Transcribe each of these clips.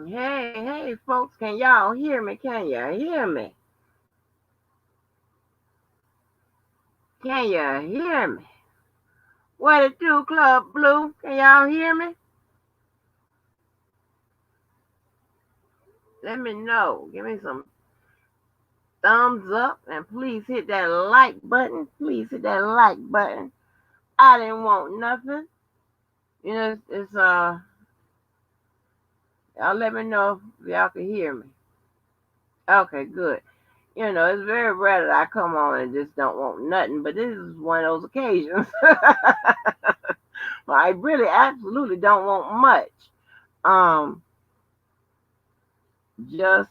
Hey, folks, can y'all hear me? Can you hear me? Can you hear me? What it do, Club Blue? Can y'all hear me? Let me know. Give me some thumbs up and please hit that like button. Please hit that like button. I didn't want nothing. It's y'all let me know if y'all can hear me. Okay, good. It's very rare that I come on and just don't want nothing, but this is one of those occasions. I really absolutely don't want much. Um, just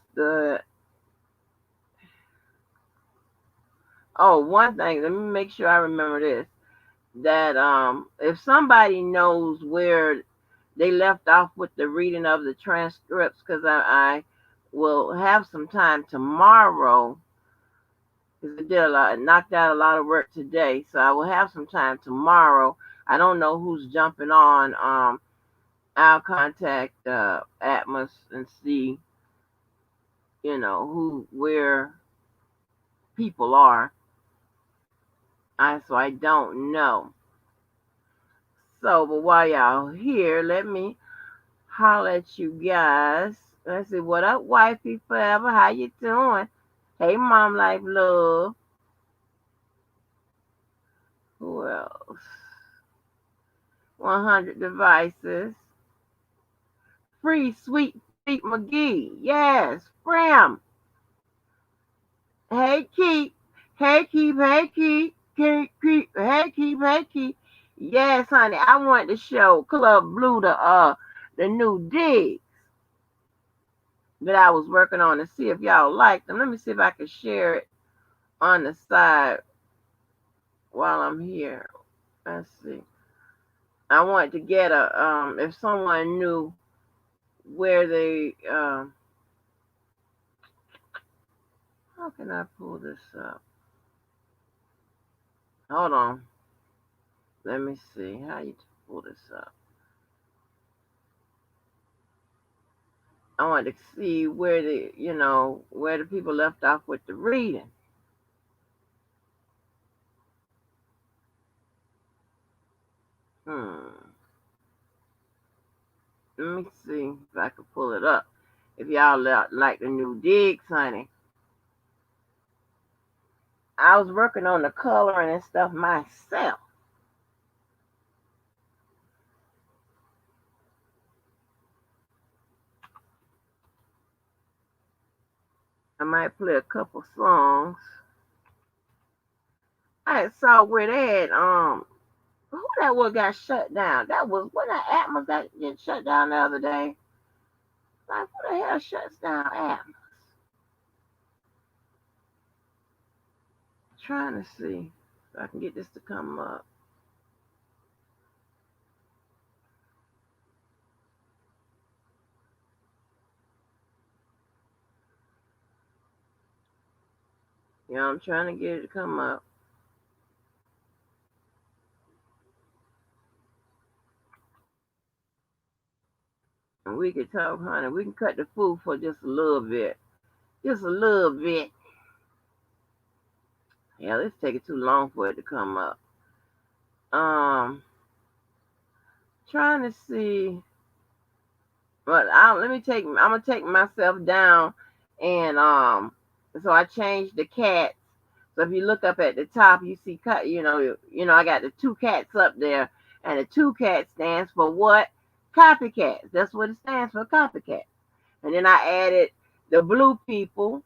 one thing. Let me make sure I remember this. That if somebody knows where they left off with the reading of the transcripts, because I will have some time tomorrow. Because I did a lot, knocked out a lot of work today, so I will have some time tomorrow. I don't know who's jumping on. I'll contact Atmos and see, where people are. So I don't know. So, but while y'all here, let me holler at you guys. Let's see, what up, wifey forever? How you doing? Hey, mom, life, love. Who else? 100 devices. Free Sweet Feet McGee. Yes, Fram. Hey, Keep. Hey, Keep. Hey, Keep. Keep. Hey, Keep. Hey, Keep. Yes, honey. I wanted to show Club Blue the new digs that I was working on to see if y'all liked them. Let me see if I can share it on the side while I'm here. Let's see. I wanted to get if someone knew where they how can I pull this up? Hold on. Let me see how you pull this up. I wanted to see where the people left off with the reading. Hmm. Let me see if I can pull it up. If y'all like the new digs, honey. I was working on the coloring and stuff myself. I might play a couple songs. I saw where they had who that was got shut down. That was when that Atmos got get shut down the other day. Like who the hell shuts down Atmos? Trying to see if I can get this to come up. I'm trying to get it to come up. And we can talk, honey. We can cut the food for just a little bit. Just a little bit. Yeah, it's taking too long for it to come up. Um, Trying to see. But I'm gonna take myself down, and so I changed the cats. So if you look up at the top, you see I got the two cats up there, and the two cats stands for what? Copycats. That's what it stands for, copycat. And then I added the blue people,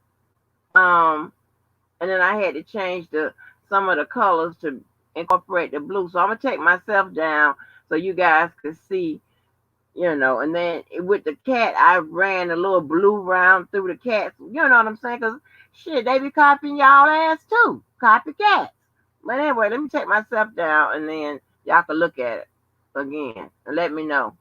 um, and then I had to change some of the colors to incorporate the blue. So I'm gonna take myself down so you guys can see, and then with the cat, I ran a little blue round through the cats. You know what I'm saying? Because shit, they be copying y'all ass too. Copycats. But anyway, let me take myself down and then y'all can look at it again and let me know.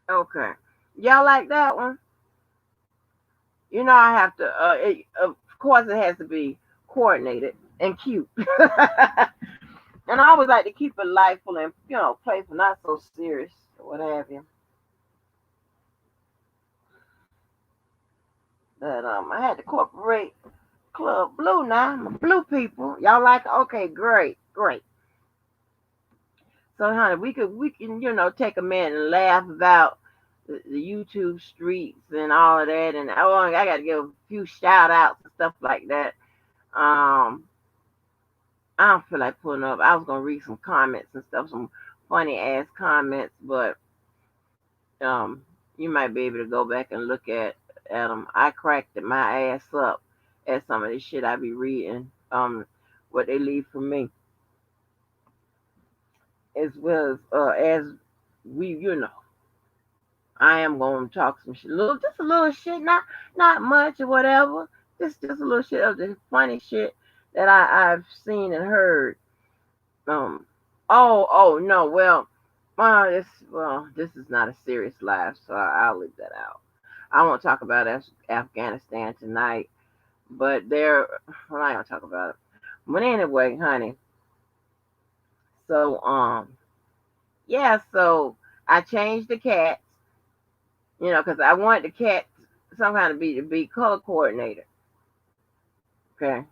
Okay. Y'all like that one? You know, I have to. Of course, it has to be coordinated and cute. And I always like to keep it lightful and playful, not so serious or what have you. But I had to incorporate Club Blue now. My blue people, y'all like it? Okay, great, great. So, honey, we can take a minute and laugh about the YouTube streets and all of that. And I got to give a few shout outs and stuff like that. Um, I don't feel like putting up. I was gonna read some comments and stuff, some funny ass comments, but um, you might be able to go back and look at them. I cracked my ass up at some of the shit I be reading. What they leave for me, as well as we, I am gonna talk some shit, just a little shit, not much or whatever. Just a little shit of the funny shit that I've seen and heard. Um. Oh no. This is not a serious life, so I'll leave that out. I won't talk about Afghanistan tonight, but well, I don't talk about it. But anyway, honey. So yeah. So I changed the cats, because I wanted the cat some kind of be color coordinator. Okay.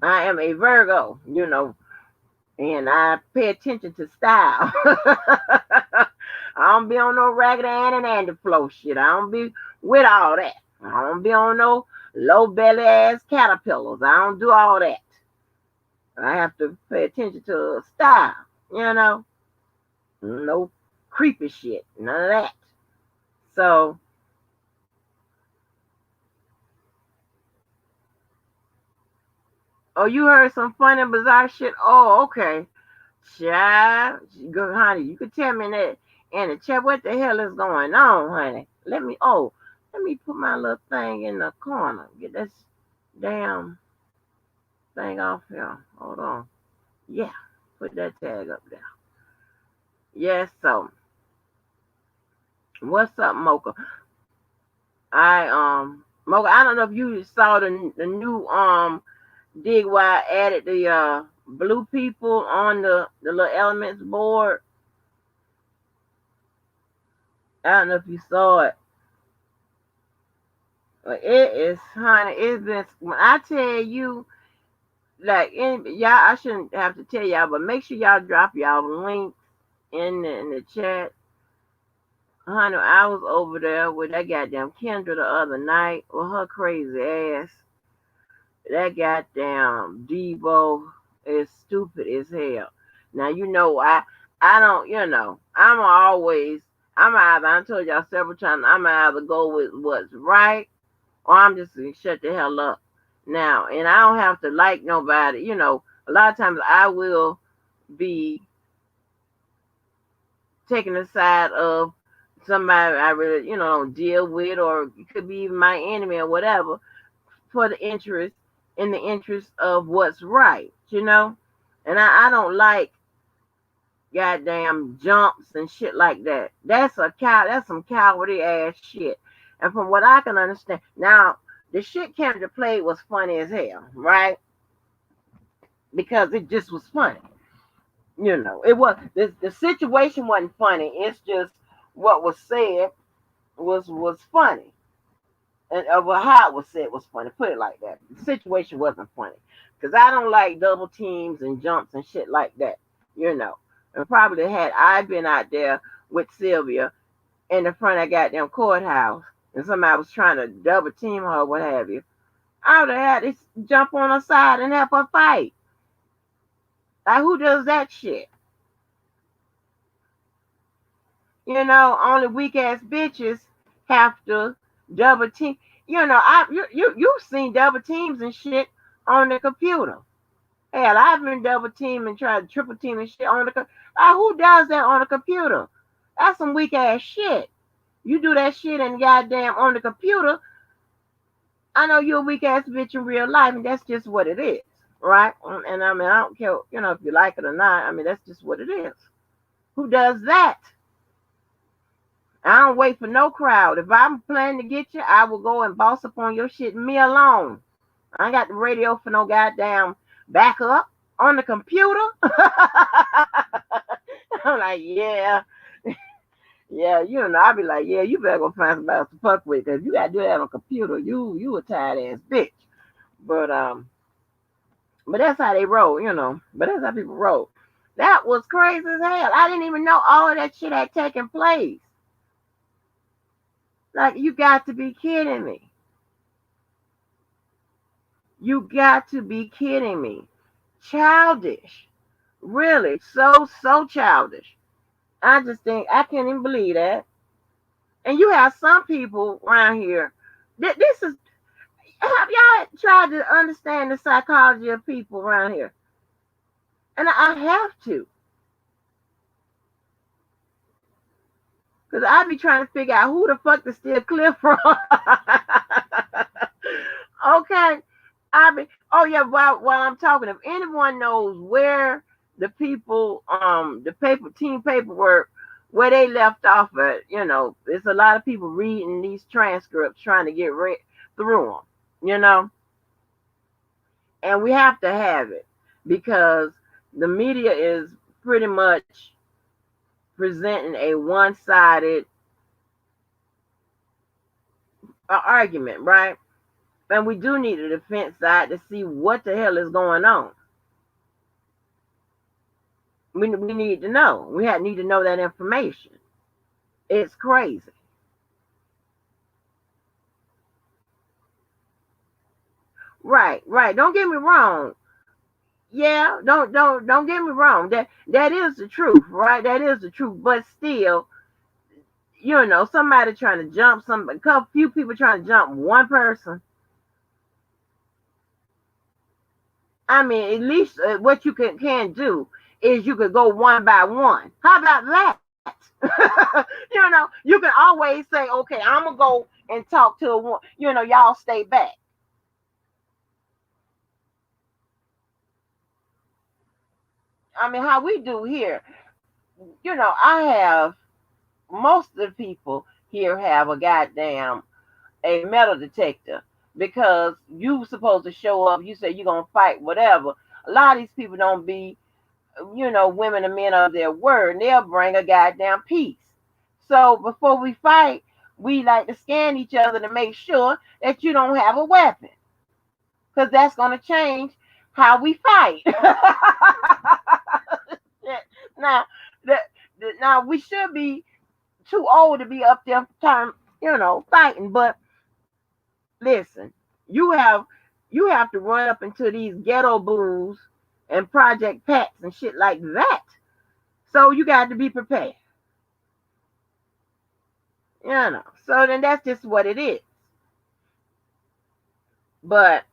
I am a Virgo, and I pay attention to style. I don't be on no ragged Ann and Andy flow shit. I don't be with all that. I don't be on no low belly ass caterpillars. I don't do all that. I have to pay attention to style, no creepy shit, none of that. So, oh, you heard some funny bizarre shit? Oh, okay. Child, good honey, you could tell me that in the chat what the hell is going on, honey. Let me put my little thing in the corner. Get this damn thing off here. Hold on. Yeah, put that tag up there. Yes, so what's up, Mocha? Mocha, I don't know if you saw the new dig where I added the blue people on the little elements board. I don't know if you saw it. But it is, honey. It's been when I tell you, like, y'all. I shouldn't have to tell y'all, but make sure y'all drop y'all links in the chat. Honey, I was over there with that goddamn Kendra the other night with her crazy ass. That goddamn Devo is stupid as hell. Now I don't I'm either I told y'all several times I'm either go with what's right or I'm just gonna shut the hell up now. And I don't have to like nobody. A lot of times I will be taking the side of somebody I really, don't deal with, or it could be even my enemy or whatever, for in the interest of what's right. And I don't like goddamn jumps and shit like that. That's some cowardly ass shit. And from what I can understand, now the shit Kendra played was funny as hell, right? Because it just was funny. It was the situation wasn't funny. It's just what was said was funny. And well, how it was said was funny. Put it like that. The situation wasn't funny. Because I don't like double teams and jumps and shit like that. And probably had I been out there with Sylvia in the front of goddamn courthouse and somebody was trying to double team her or what have you, I would have had to jump on her side and help her fight. Like, who does that shit? Only weak ass bitches have to double team. You've seen double teams and shit on the computer. Hell, I've been double team and tried to triple team and shit on the computer. Who does that on the computer? That's some weak ass shit. You do that shit and goddamn on the computer. I know you're a weak ass bitch in real life, and that's just what it is, right? And I mean, I don't care, if you like it or not. I mean, that's just what it is. Who does that? I don't wait for no crowd. If I'm planning to get you, I will go and boss up on your shit me alone. I ain't got the radio for no goddamn backup on the computer. I'm like, yeah. Yeah, I'll be like, yeah, you better go find somebody else to fuck with, because you gotta do that on a computer. You a tired ass bitch. But that's how they roll. But that's how people roll. That was crazy as hell. I didn't even know all of that shit had taken place. Like, you got to be kidding me. You got to be kidding me. Childish. Really, so childish. I just think I can't even believe that. And you have some people around here. This is, have y'all tried to understand the psychology of people around here? And I have to. Because I be trying to figure out who the fuck to steal clear from. Okay. Oh yeah, while I'm talking, if anyone knows where the people, the team paperwork, where they left off at, there's a lot of people reading these transcripts trying to get through them, and we have to have it because the media is pretty much presenting a one-sided argument, right? And we do need a defense side to see what the hell is going on. We need to know. We need to know that information. It's crazy. Right. Don't get me wrong. Yeah, don't get me wrong. That is the truth, right? That is the truth. But still, somebody trying to jump a few people trying to jump one person. I mean, at least what you can do is you could go one by one. How about that? You can always say, okay, I'm gonna go and talk to a one. Y'all stay back. I mean, how we do here. I have most of the people here have a metal detector because you supposed to show up. You say you're gonna fight, whatever. A lot of these people don't be, women and men of their word, and they'll bring a goddamn piece. So before we fight, we like to scan each other to make sure that you don't have a weapon, because that's gonna change how we fight. now, now we should be too old to be up there fighting, but listen, you have to run up into these ghetto blues and project packs and shit like that. So you got to be prepared. So then that's just what it is. But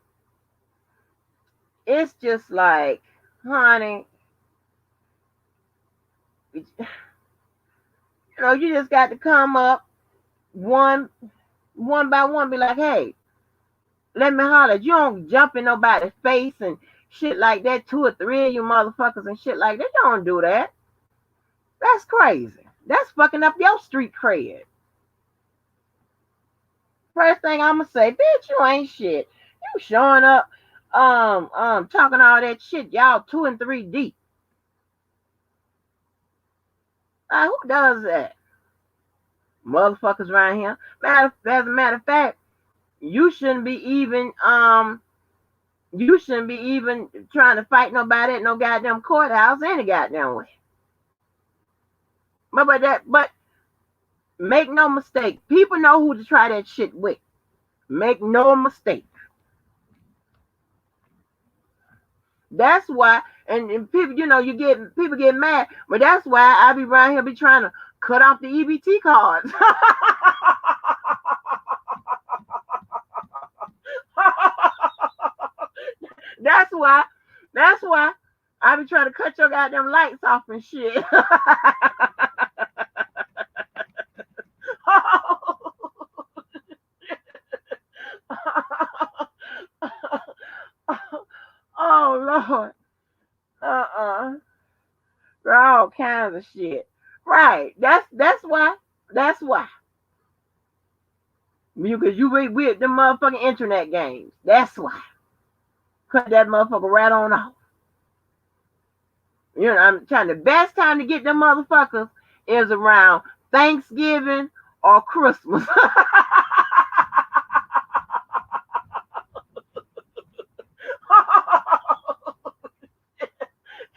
it's just like, honey, you just got to come up one by one, be like, hey, let me holler. You don't jump in nobody's face and shit like that. 2 or 3 of you motherfuckers and shit like that. Don't do that. That's crazy. That's fucking up your street cred. First thing I'ma say, bitch, you ain't shit. You showing up, talking all that shit. Y'all 2 and 3 deep. Who does that? Motherfuckers around here. As a matter of fact, you shouldn't be even trying to fight nobody at no goddamn courthouse any goddamn way. But make no mistake, people know who to try that shit with. Make no mistake. That's why, and people, people get mad, but that's why I be around here be trying to cut off the EBT cards. That's why I be trying to cut your goddamn lights off and shit. Oh Lord. All kinds of shit. Right. That's why. That's why. Because you with the motherfucking internet games. That's why. Cut that motherfucker right on off. You know, I'm trying. The best time to get them motherfuckers is around Thanksgiving or Christmas.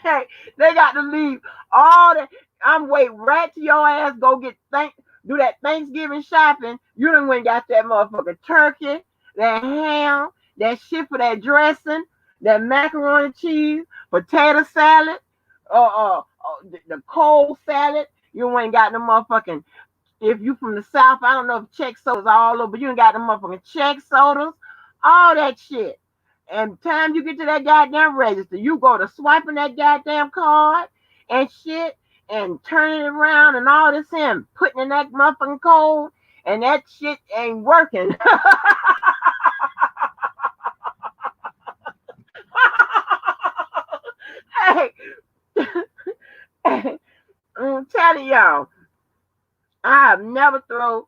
Hey, they got to leave all that. I'm waiting right to your ass go do that Thanksgiving shopping. You done went and got that motherfucking turkey, that ham, that shit for that dressing, that macaroni and cheese, potato salad, the cold salad. You went and got the motherfucking, if you from the South, I don't know if Czech sodas all over, but you ain't got the motherfucking Czech sodas, all that shit. And time you get to that goddamn register, you go to swiping that goddamn card and shit and turning it around and all this and putting in that motherfucking code and that shit ain't working. Hey, I'm telling y'all, I have never thrown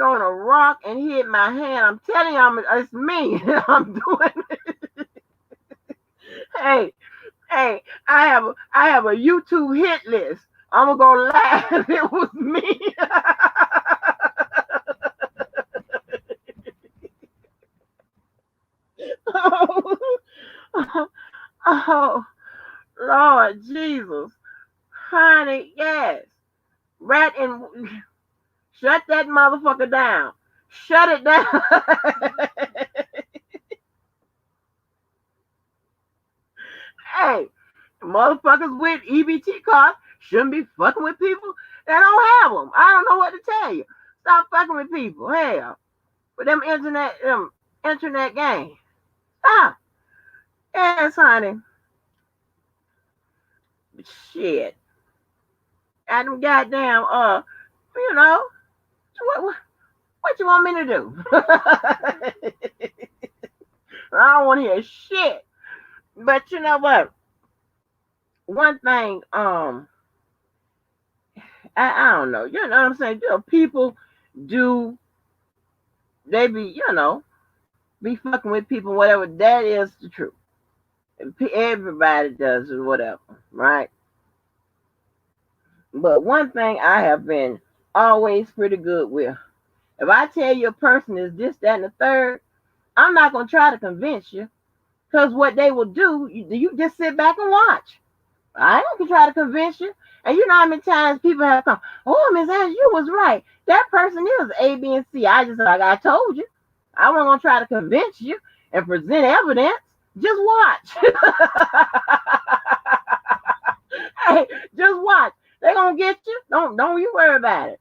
a rock and hit my hand. I'm telling y'all, it's me. I'm doing it. Hey, I have a YouTube hit list. I'm gonna go live. It was me. Oh, Lord Jesus, honey, yes, rat and shut that motherfucker down. Shut it down. Hey, motherfuckers with EBT cards shouldn't be fucking with people that don't have them. I don't know what to tell you. Stop fucking with people. Hell, with them internet games. Stop. Yes, honey. Shit. And them goddamn, you know, what you want me to do? I don't want to hear shit. But you know what? One thing, I don't know. You know what I'm saying? You know, people do, they be, be fucking with people, whatever. That is the truth. Everybody does or whatever, right? But one thing I have been always pretty good with, if I tell you a person is this, that, and the third, I'm not going to try to convince you. Because what they will do, you just sit back and watch. I ain't going to try to convince you. And you know how many times people have come, oh, Miss Angie, you was right. That person is A, B, and C. I just, like I told you, I wasn't going to try to convince you and present evidence. Just watch. Hey, just watch. They going to get you. Don't you worry about it.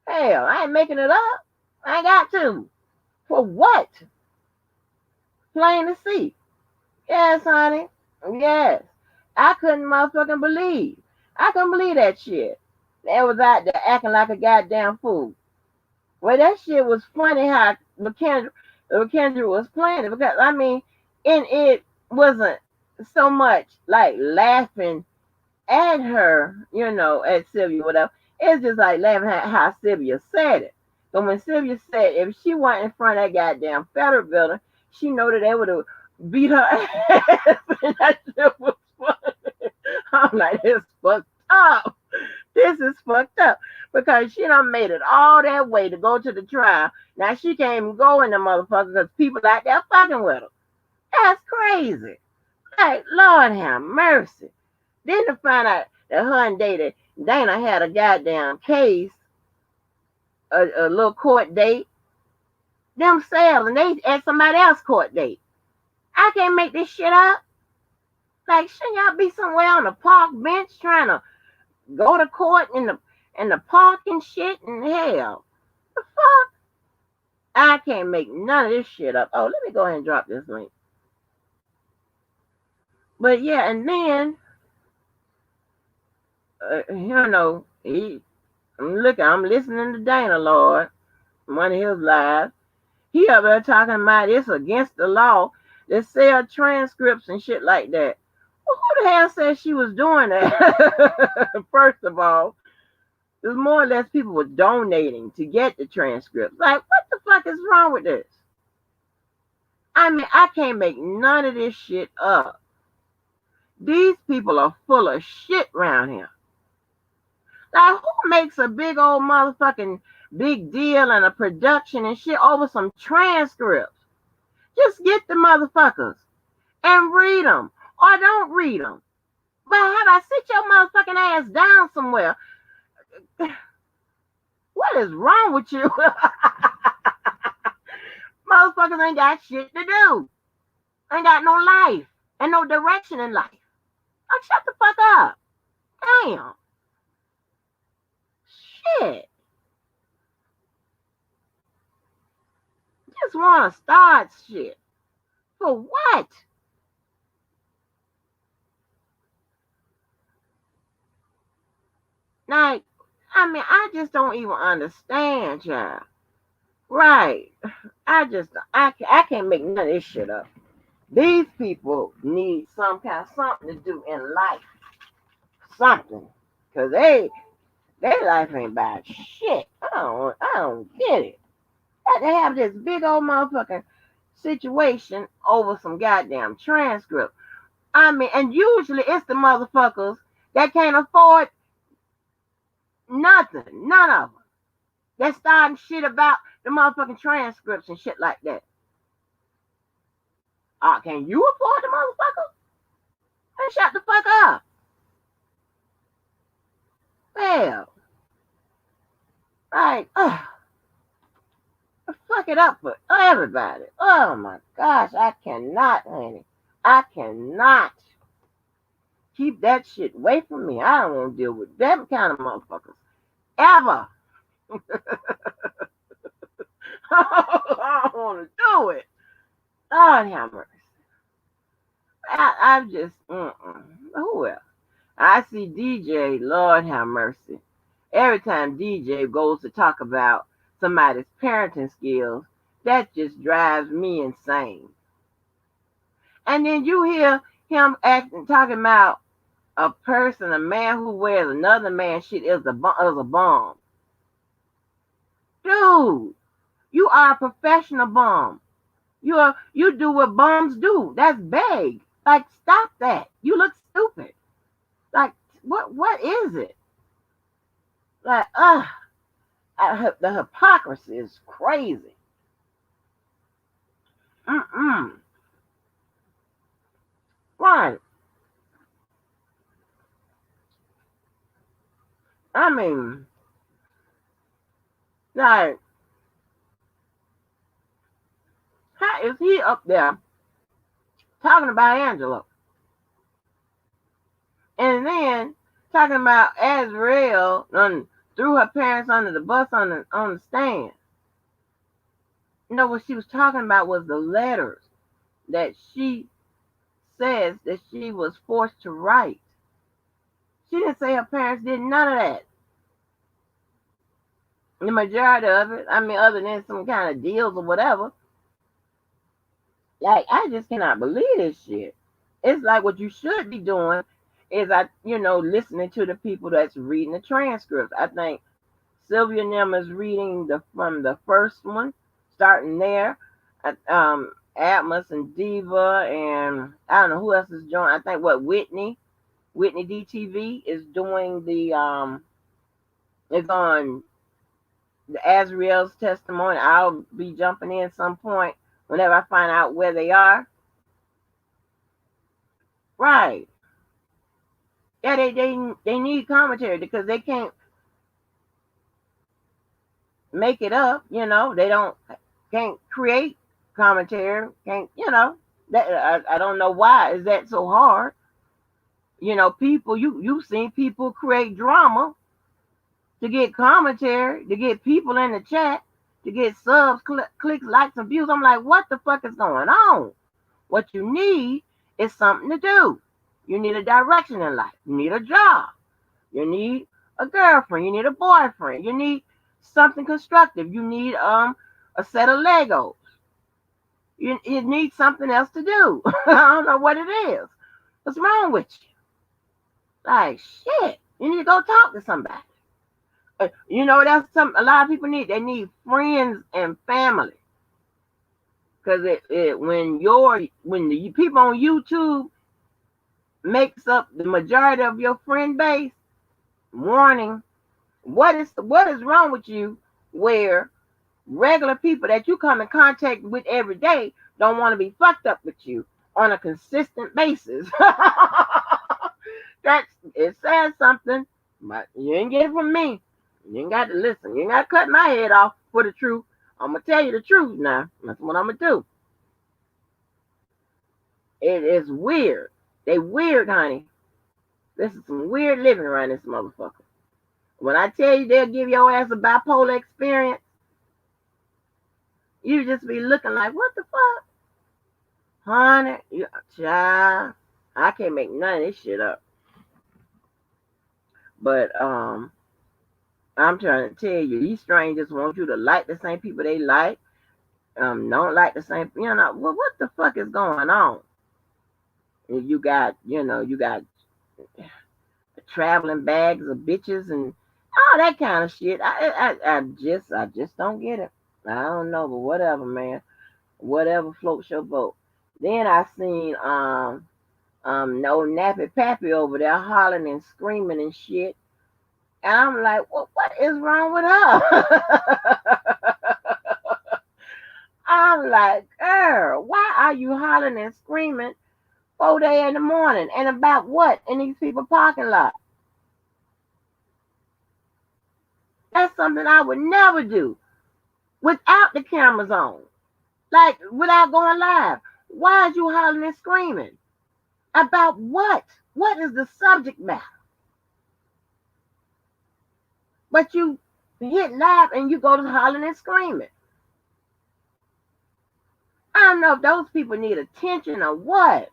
Hell, I ain't making it up. I ain't got to. For what? Plain to see. Yes, honey. Yes. I couldn't motherfucking believe. I couldn't believe that shit. They was out there acting like a goddamn fool. Well, that shit was funny how McKendra was playing it. Because, I mean, and it wasn't so much like laughing at her, at Sylvia, whatever. It's just like laughing at how Sylvia said it. But when Sylvia said if she went in front of that goddamn federal building, she know that they would have beat her ass. And that shit was funny. I'm like, this fucked up. This is fucked up. Because she done made it all that way to go to the trial. Now she can't even go in the motherfucker because people out there fucking with her. That's crazy. Like, Lord have mercy. Then to find out that her and Dana had a goddamn case, a little court date themselves, and they at somebody else's court date. I can't make this shit up. Like, shouldn't y'all be somewhere on the park bench trying to go to court in the park and shit? And hell, the fuck? I can't make none of this shit up. Oh, let me go ahead and drop this link. But yeah, and then I'm listening to Dana, Lord, one of his lives. He up there talking about it's against the law to sell transcripts and shit like that. Well, who the hell said she was doing that? First of all, There's more or less people were donating to get the transcripts. Like, what the fuck is wrong with this? I mean, I can't make none of this shit up. These people are full of shit around here. Like, who makes a big old motherfucking big deal and a production and shit over some transcripts? Just get the motherfuckers and read them, or don't read them. But how about sit your motherfucking ass down somewhere? What is wrong with you? Motherfuckers ain't got shit to do. Ain't got no life and no direction in life. Like, shut the fuck up. Damn. Shit. Just want to start shit. For what? Like, I mean, I just don't even understand, child. Right. I can't make none of this shit up. These people need some kind of something to do in life. Something. Because their life ain't about shit. I don't get it. They have this big old motherfucking situation over some goddamn transcript. I mean, and usually it's the motherfuckers that can't afford nothing. None of them. They're starting shit about the motherfucking transcripts and shit like that. Can you afford the motherfucker? Then shut the fuck up. Well, like, fuck it up for everybody. Oh my gosh, I cannot, honey. I cannot. Keep that shit away from me. I don't want to deal with them kind of motherfuckers. Ever. I don't want to do it. Lord have mercy. I've just, who else? I see DJ, Lord have mercy. Every time DJ goes to talk about somebody's parenting skills, that just drives me insane. And then you hear him talking about a person, a man who wears another man's shit is a bomb. Dude, you are a professional bum. You do what bums do. That's beg. Like, stop that. You look stupid. Like, what is it? Like, the hypocrisy is crazy. Right. I mean, like, how is he up there talking about Angela? And then talking about Azrael threw her parents under the bus on the stand. You know, what she was talking about was the letters that she says that she was forced to write. She didn't say her parents did none of that. The majority of it, I mean, other than some kind of deals or whatever. Like, I just cannot believe this shit. It's like what you should be doing is, listening to the people that's reading the transcripts. I think Sylvia Nim is reading from the first one, starting there. Atmos and Diva, and I don't know who else is joining. I think Whitney DTV is doing is on the Azrael's testimony. I'll be jumping in some point whenever I find out where they are. Right. Yeah, they need commentary because they can't make it up, they can't create commentary, that I don't know why is that so hard. People, you've seen people create drama to get commentary, to get people in the chat, to get subs, clicks, likes, and views. I'm like, what the fuck is going on? What you need is something to do. You need a direction in life. You need a job. You need a girlfriend. You need a boyfriend. You need something constructive. You need a set of Legos. You need something else to do. I don't know what it is. What's wrong with you? Like, shit. You need to go talk to somebody. You know, that's something a lot of people need. They need friends and family. Because when the people on YouTube makes up the majority of your friend base, warning, what is wrong with you where regular people that you come in contact with every day don't want to be fucked up with you on a consistent basis. That's it says something, but you ain't get it from me. You ain't got to listen. You ain't got to cut my head off for the truth. I'm gonna tell you the truth now. That's what I'm gonna do. It is weird. They weird, honey. This is some weird living around this motherfucker. When I tell you they'll give your ass a bipolar experience, you just be looking like, what the fuck? Honey, child, I can't make none of this shit up. But I'm trying to tell you, these strangers want you to like the same people they like. Don't like the same, well, what the fuck is going on? You got traveling bags of bitches and all that kind of shit. I just don't get it. I don't know, but whatever, man. Whatever floats your boat. Then I seen no nappy pappy over there hollering and screaming and shit. And I'm like, well, what is wrong with her? I'm like, girl, why are you hollering and screaming 4 in the morning? And about what in these people parking lot? That's something I would never do without the cameras on. Like, without going live. Why are you hollering and screaming? About what? What is the subject matter? But you hit live and you go to hollering and screaming. I don't know if those people need attention or what.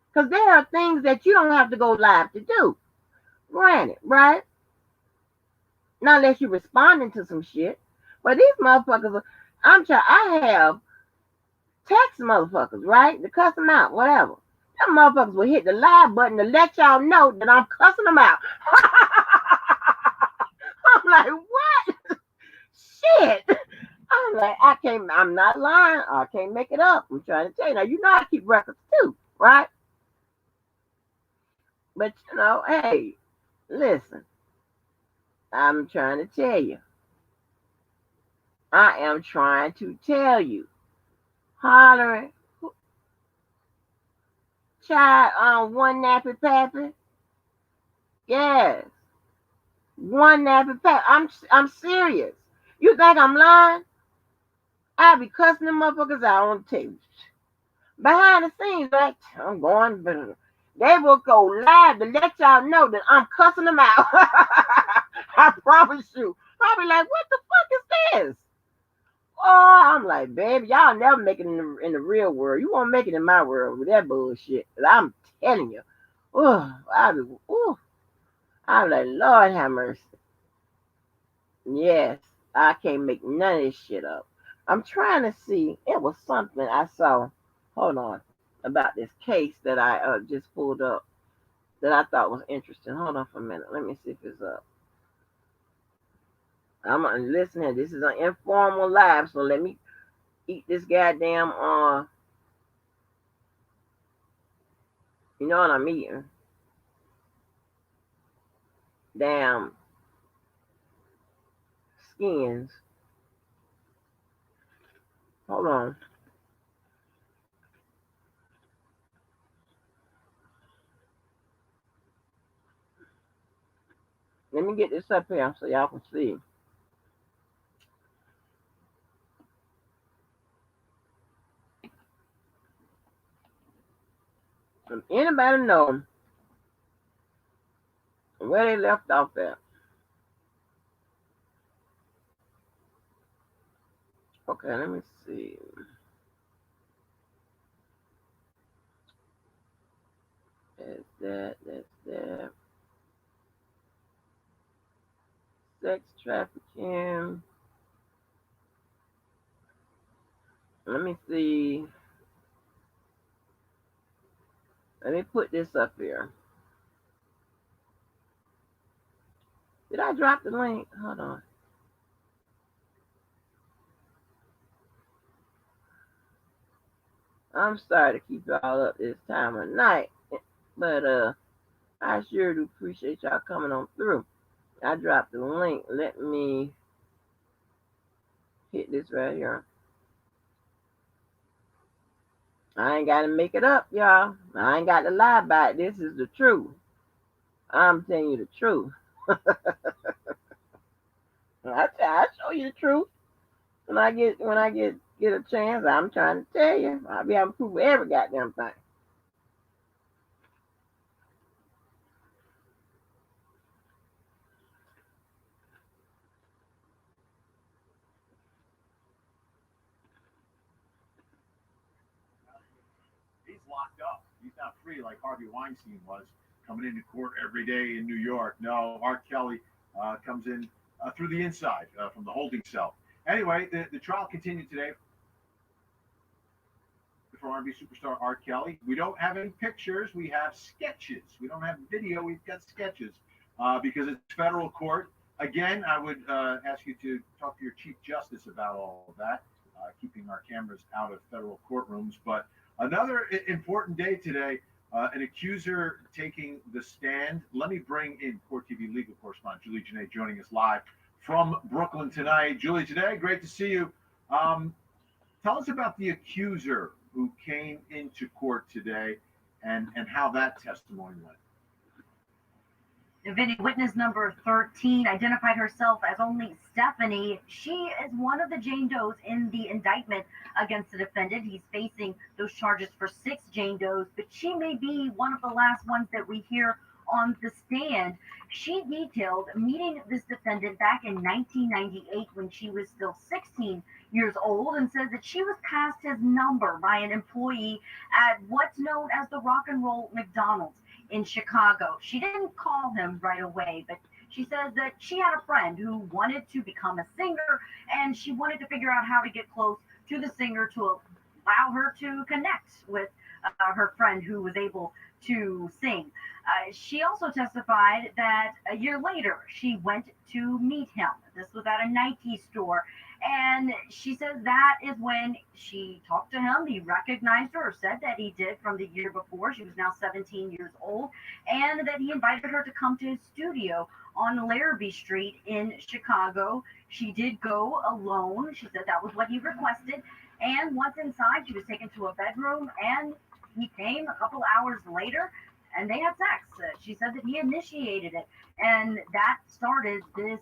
Because there are things that you don't have to go live to do. Granted, right? Not unless you're responding to some shit. But these motherfuckers, I have text motherfuckers, right? To cuss them out, whatever. Them motherfuckers will hit the live button to let y'all know that I'm cussing them out. I'm like, what? Shit. I'm like, I'm not lying. I can't make it up. I'm trying to tell you. Now, you know I keep records too, right? But, hey, listen. I'm trying to tell you. I am trying to tell you. Hollering. Child on one nappy pappy. Yes. One nappy pappy. I'm serious. You think I'm lying? I be cussing them motherfuckers out on tape. Behind the scenes, like, I'm going, but they will go live to let y'all know that I'm cussing them out. I promise you. I'll be like, what the fuck is this? Oh, I'm like, baby, y'all never make it in the real world. You won't make it in my world with that bullshit. I'm telling you. I'm like, Lord have mercy. Yes, I can't make none of this shit up. I'm trying to see. It was something I saw. Hold on. About this case that I just pulled up that I thought was interesting. Hold on for a minute. Let me see if it's up. I'm listening. This is an informal live, so let me eat this goddamn you know what I'm eating? Damn skins. Hold on. Let me get this up here so y'all can see. Does anybody know where they left off at? Okay, let me see. That's that. Sex trafficking. Let me see. Let me put this up here. Did I drop the link? Hold on. I'm sorry to keep y'all up this time of night, but I sure do appreciate y'all coming on through. I dropped the link. Let me hit this right here. I ain't got to make it up, y'all. I ain't got to lie about it. This is the truth. I'm telling you the truth. I show you the truth when I get a chance. I'm trying to tell you. I'll be able to prove every goddamn thing. He's locked up. He's not free like Harvey Weinstein was, coming into court every day in New York. No, R. Kelly comes in through the inside from the holding cell. Anyway, the trial continued today for R&B superstar R. Kelly. We don't have any pictures. We have sketches. We don't have video. We've got sketches because it's federal court. Again, I would ask you to talk to your Chief Justice about all of that, keeping our cameras out of federal courtrooms. But another important day today, an accuser taking the stand. Let me bring in Court TV legal correspondent Julie Janae joining us live from Brooklyn tonight. Julie Janae, great to see you. Tell us about the accuser who came into court today and how that testimony went. Vinny, witness number 13 identified herself as only Stephanie. She is one of the Jane Does in the indictment against the defendant. He's facing those charges for 6 Jane Does, but she may be one of the last ones that we hear on the stand. She detailed meeting this defendant back in 1998 when she was still 16 years old, and says that she was passed his number by an employee at what's known as the Rock and Roll McDonald's in Chicago. She didn't call him right away, but she says that she had a friend who wanted to become a singer, and she wanted to figure out how to get close to the singer to allow her to connect with her friend who was able to sing. She also testified that a year later she went to meet him. This was at a Nike store. And she says that is when she talked to him. He recognized her, or said that he did, from the year before. She was now 17 years old. And that he invited her to come to his studio on Larrabee Street in Chicago. She did go alone. She said that was what he requested. And once inside, she was taken to a bedroom, and he came a couple hours later, and they had sex. She said that he initiated it, and that started this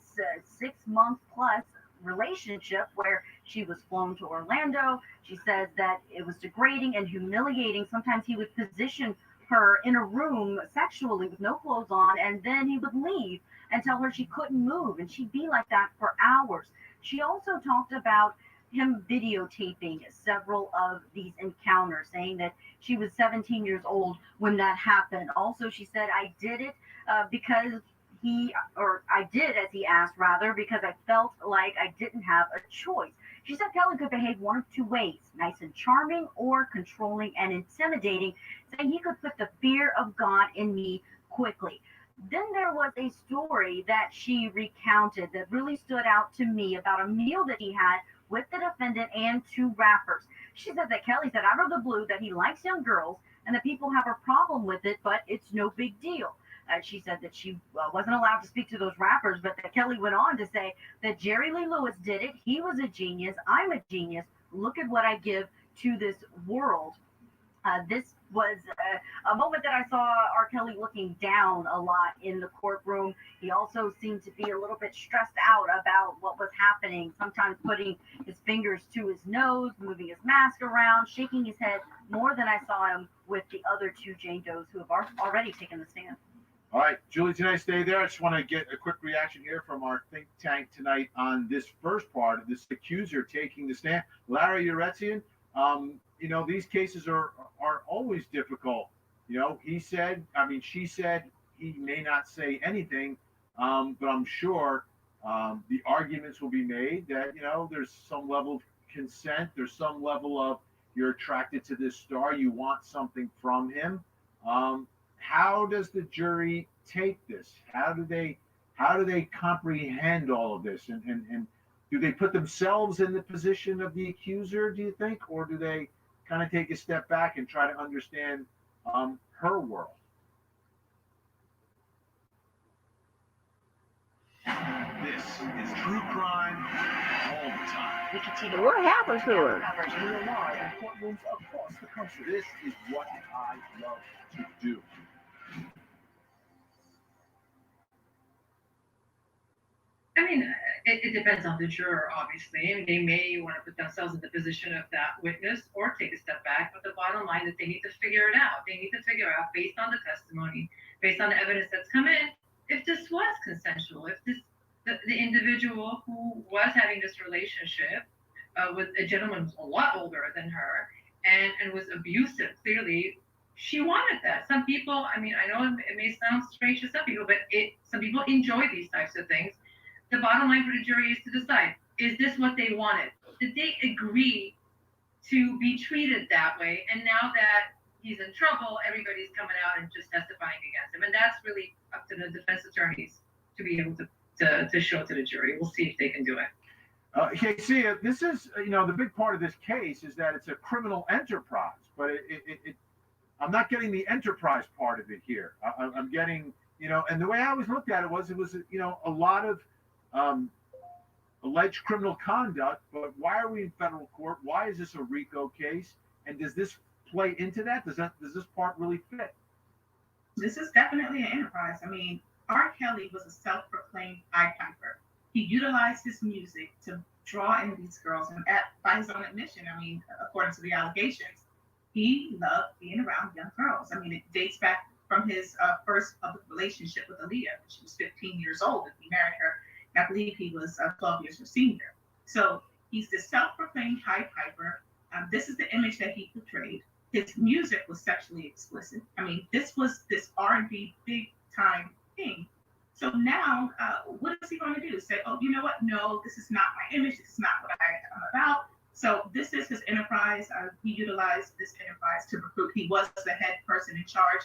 6-month plus relationship where she was flown to Orlando. She says that it was degrading and humiliating. Sometimes he would position her in a room sexually with no clothes on, and then he would leave and tell her she couldn't move, and she'd be like that for hours. She also talked about him videotaping several of these encounters, saying that she was 17 years old when that happened. Also, she said, I did it because I did as he asked, rather, because I felt like I didn't have a choice. She said Kelly could behave one of 2 ways: nice and charming, or controlling and intimidating, saying he could put the fear of God in me quickly. Then there was a story that she recounted that really stood out to me about a meal that he had with the defendant and 2 rappers. She said that Kelly said out of the blue that he likes young girls and that people have a problem with it, but it's no big deal. She said that she wasn't allowed to speak to those rappers, but that Kelly went on to say that Jerry Lee Lewis did it. He was a genius. I'm a genius. Look at what I give to this world. This was a moment that I saw R. Kelly looking down a lot in the courtroom. He also seemed to be a little bit stressed out about what was happening, sometimes putting his fingers to his nose, moving his mask around, shaking his head, more than I saw him with the other 2 Jane Does who have already taken the stand. All right, Julie, tonight, stay there. I just want to get a quick reaction here from our think tank tonight on this first part of this accuser taking the stand. Larry Uretzian, these cases are always difficult. She said he may not say anything, but I'm sure the arguments will be made that, there's some level of consent. There's some level of you're attracted to this star. You want something from him. How does the jury take this? How do they How do they comprehend all of this? And do they put themselves in the position of the accuser, do you think? Or do they kind of take a step back and try to understand her world? This is true crime all the time. We continue What happened to her? coverage. We are live in courtrooms across the country. This is what I love to do. I mean, it depends on the juror, obviously. I mean, they may want to put themselves in the position of that witness or take a step back. But the bottom line is they need to figure it out. They need to figure out, based on the testimony, based on the evidence that's come in, if this was consensual, if this the individual who was having this relationship with a gentleman who's a lot older than her and was abusive, clearly she wanted that. Some people, I mean, I know it may sound strange to some people, but some people enjoy these types of things. The bottom line for the jury is to decide, is this what they wanted? Did they agree to be treated that way? And now that he's in trouble, everybody's coming out and just testifying against him. And that's really up to the defense attorneys to be able to show to the jury. We'll see if they can do it. Okay, see, this is, the big part of this case is that it's a criminal enterprise, but I'm not getting the enterprise part of it here. I'm getting, and the way I always looked at it was, a lot of alleged criminal conduct, but why are we in federal court? Why is this a RICO case? And does this play into that? Does this part really fit? This is definitely an enterprise. I mean, R. Kelly was a self-proclaimed Pied Piper. He utilized his music to draw in these girls, and by his own admission, I mean, according to the allegations, he loved being around young girls. I mean, it dates back from his first public relationship with Aaliyah. She was 15 years old and he married her. And I believe he was 12 years her senior. So he's the self-proclaimed Pied Piper. This is the image that he portrayed. His music was sexually explicit. I mean, this was this R&B big time thing. So now, what is he going to do? Say, oh, you know what? No, this is not my image. This is not what I'm about. So this is his enterprise. He utilized this enterprise to recruit. He was the head person in charge.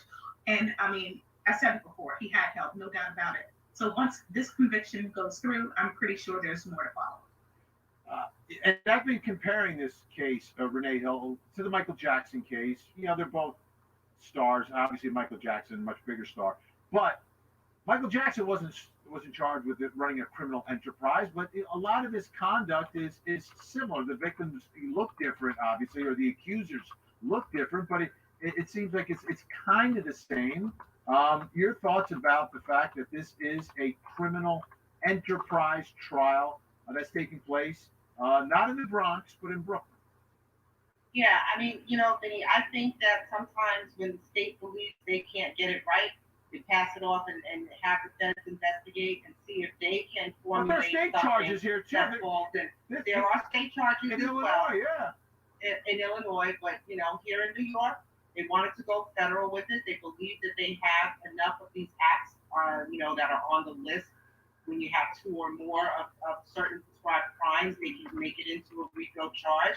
And I mean, I said it before, he had help, no doubt about it. So once this conviction goes through, I'm pretty sure there's more to follow. And I've been comparing this case, Renee Hill, to the Michael Jackson case. They're both stars. Obviously, Michael Jackson, much bigger star. But Michael Jackson wasn't charged with running a criminal enterprise, but a lot of his conduct is similar. The victims look different, obviously, or the accusers look different, but it seems like it's kind of the same. Your thoughts about the fact that this is a criminal enterprise trial that's taking place, not in the Bronx, but in Brooklyn? Yeah, I mean, Vinny, I think that sometimes when the state believes they can't get it right, they pass it off and have the feds investigate and see if they can formulate there are state charges here too. There are state charges in as Illinois, well. yeah. In Illinois, but here in New York, they wanted to go federal with it. They believe that they have enough of these acts, that are on the list. When you have two or more of certain prescribed crimes, they can make it into a RICO charge.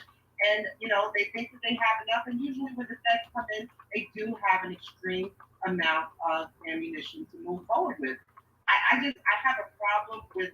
And, they think that they have enough. And usually when the feds come in, they do have an extreme amount of ammunition to move forward with. I have a problem with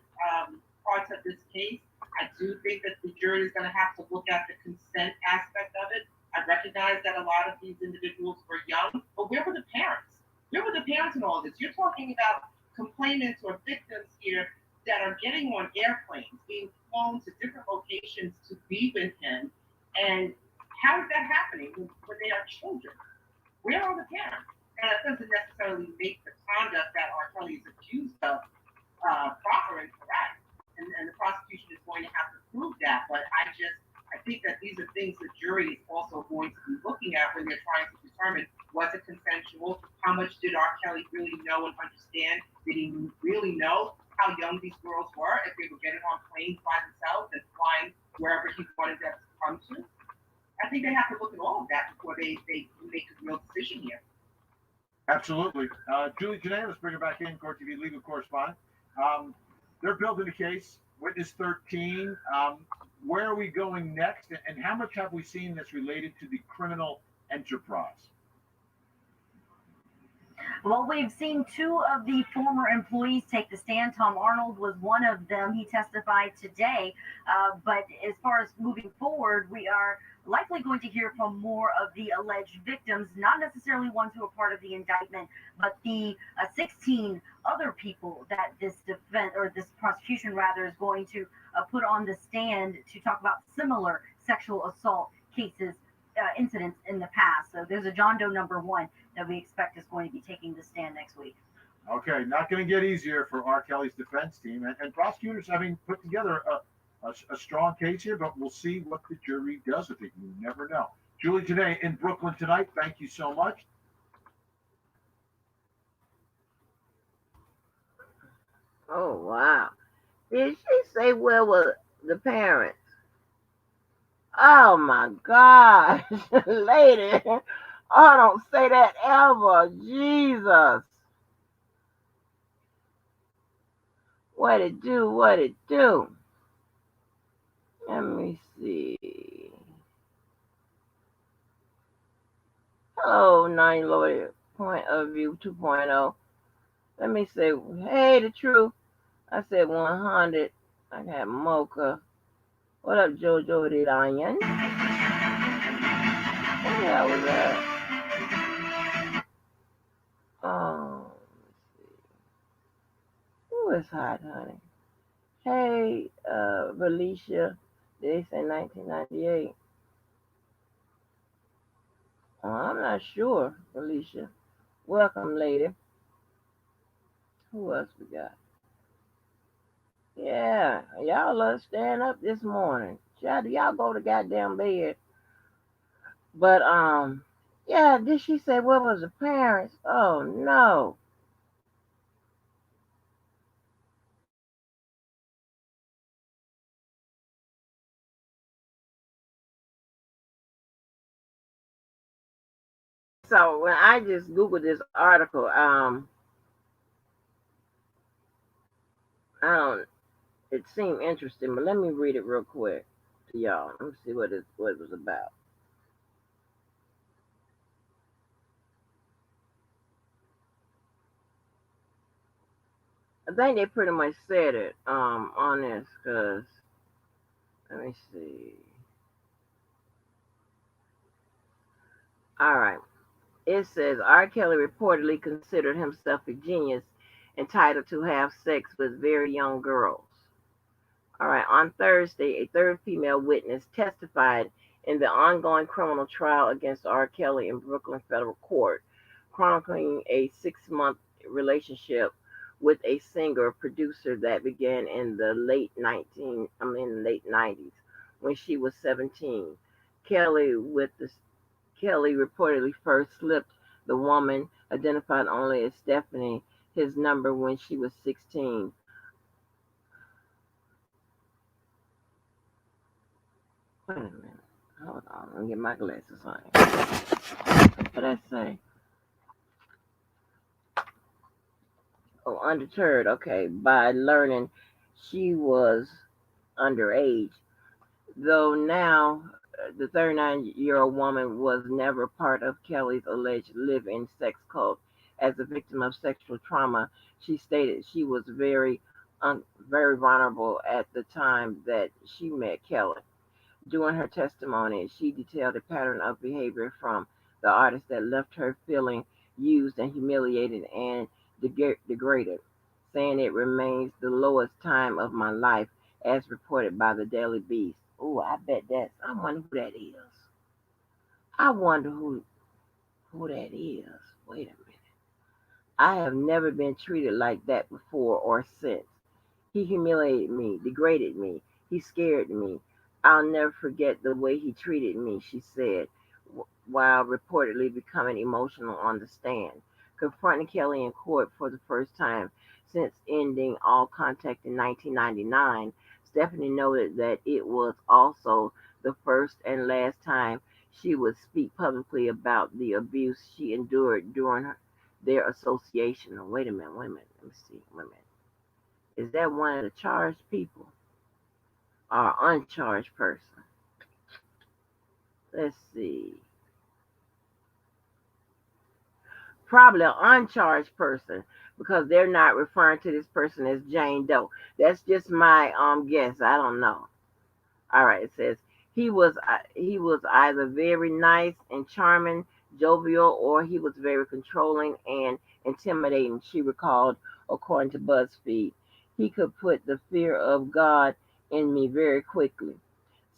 parts of this case. I do think that the jury is going to have to look at the consent aspect of it. I recognize that a lot of these individuals were young, but where were the parents? Where were the parents in all this? You're talking about complainants or victims here that are getting on airplanes, being flown to different locations to be with him. And how is that happening when they are children? Where are the parents? And that doesn't necessarily make the conduct that R. Kelly is accused of proper and correct. And the prosecution is going to have to prove that. But I think that these are things the jury is also going to be looking at when they're trying to determine, was it consensual? How much did R. Kelly really know and understand? Did he really know how young these girls were, if they were getting on planes by themselves and flying wherever he wanted them to come to? I think they have to look at all of that before they make a real decision here. Absolutely. Julie Janae, let's bring her back in, Court TV legal correspondent. They're building a case, witness 13. Where are we going next? And how much have we seen that's related to the criminal enterprise? Well, we've seen two of the former employees take the stand. Tom Arnold was one of them. He testified today. But as far as moving forward, we are likely going to hear from more of the alleged victims, not necessarily ones who are part of the indictment, but the 16 other people that this defense or this prosecution rather is going to put on the stand to talk about similar sexual assault cases, incidents in the past. So there's a John Doe number one that we expect is going to be taking the stand next week. Okay, not going to get easier for R. Kelly's defense team and prosecutors having put together a strong case here, but we'll see what the jury does with it. You never know. Julie, today in Brooklyn tonight, thank you so much. Oh, wow. Did she say where were the parents? Oh my gosh, lady. Oh, don't say that ever. Jesus. What it do? What it do? Let me see. Hello, 9 Lawyer Point of View 2.0. Let me say, hey, the truth. I said 100. I got Mocha. What up, Jojo the Lion? What the hell was that? Oh, who is hot, honey? Hey, Felicia. They say 1998. Oh, I'm not sure, Felicia. Welcome, lady. Who else we got? Yeah, y'all are staying up this morning. Y'all go to goddamn bed. But yeah. Did she say what was the parents? Oh no. So when I just googled this article, I don't. It seemed interesting, but let me read it real quick to y'all. Let me see what it was about. I think they pretty much said it on this because let me see. All right. It says R. Kelly reportedly considered himself a genius entitled to have sex with very young girls. All right. On Thursday, a third female witness testified in the ongoing criminal trial against R. Kelly in Brooklyn federal court, chronicling a 6-month relationship with a singer producer that began in the late 90s when she was 17. Kelly with the Kelly reportedly first slipped the woman, identified only as Stephanie, his number when she was 16. Wait a minute. Hold on. Let me get my glasses on. What did I say? Oh, undeterred. Okay. By learning she was underage. Though now the 39-year-old woman was never part of Kelly's alleged live-in sex cult. As a victim of sexual trauma, she stated she was very vulnerable at the time that she met Kelly. During her testimony, she detailed a pattern of behavior from the artist that left her feeling used and humiliated and degraded, saying it remains the lowest time of my life, as reported by the Daily Beast. Oh, I bet that's. I wonder who that is. I wonder who that is. Wait a minute. I have never been treated like that before or since. He humiliated me, degraded me. He scared me. I'll never forget the way he treated me, she said, while reportedly becoming emotional on the stand. Confronting Kelly in court for the first time since ending all contact in 1999, Stephanie noted that it was also the first and last time she would speak publicly about the abuse she endured during their association. Wait a minute, let me see, wait a minute. Is that one of the charged people or uncharged person? Let's see. probably an uncharged person because they're not referring to this person as Jane Doe. That's just my guess. I don't know. All right, it says he was either very nice and charming, jovial, or he was very controlling and intimidating. She recalled, according to BuzzFeed, he could put the fear of God in me very quickly.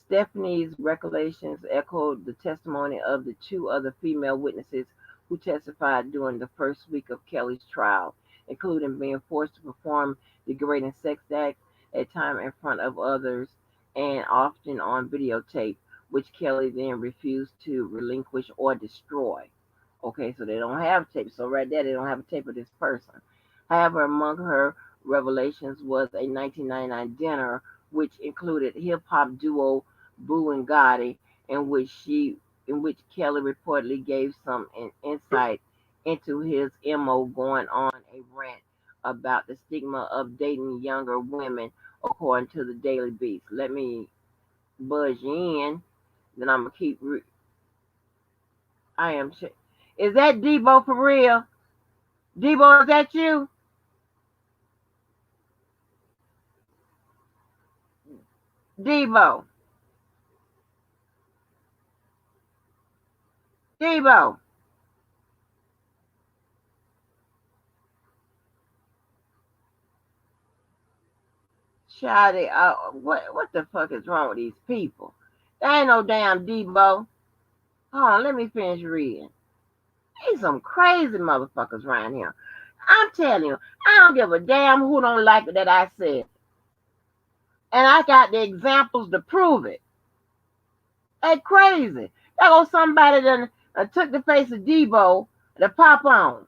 Stephanie's recollections echoed the testimony of the two other female witnesses who testified during the first week of Kelly's trial, including being forced to perform degrading sex acts at times in front of others and often on videotape, which Kelly then refused to relinquish or destroy. Okay, so they don't have tape. So right there, they don't have a tape of this person. However, among her revelations was a 1999 dinner which included hip hop duo Boo and Gotti, in which Kelly reportedly gave some insight into his MO, going on a rant about the stigma of dating younger women, according to the Daily Beast. Let me buzz you in, then I'm gonna keep. I am. Is that Debo for real? Debo, is that you? Debo. Debo. Shawty, what the fuck is wrong with these people? There ain't no damn Debo. Hold on, let me finish reading. There's some crazy motherfuckers around here. I'm telling you, I don't give a damn who don't like it that I said. And I got the examples to prove it. They crazy. There goes somebody that took the face of Debo to pop on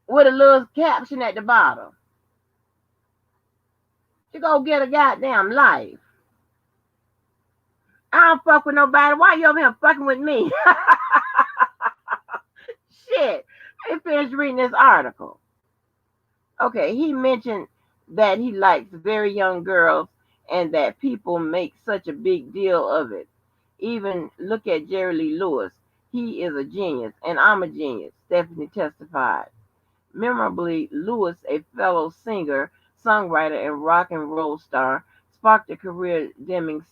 with a little caption at the bottom. You go get a goddamn life. I don't fuck with nobody. Why you over here fucking with me? Shit. Let me finish reading this article. Okay, he mentioned that he likes very young girls and that people make such a big deal of it. Even look at Jerry Lee Lewis. He is a genius, and I'm a genius, Stephanie testified. Memorably, Lewis, a fellow singer, songwriter, and rock and roll star, sparked a career-dimming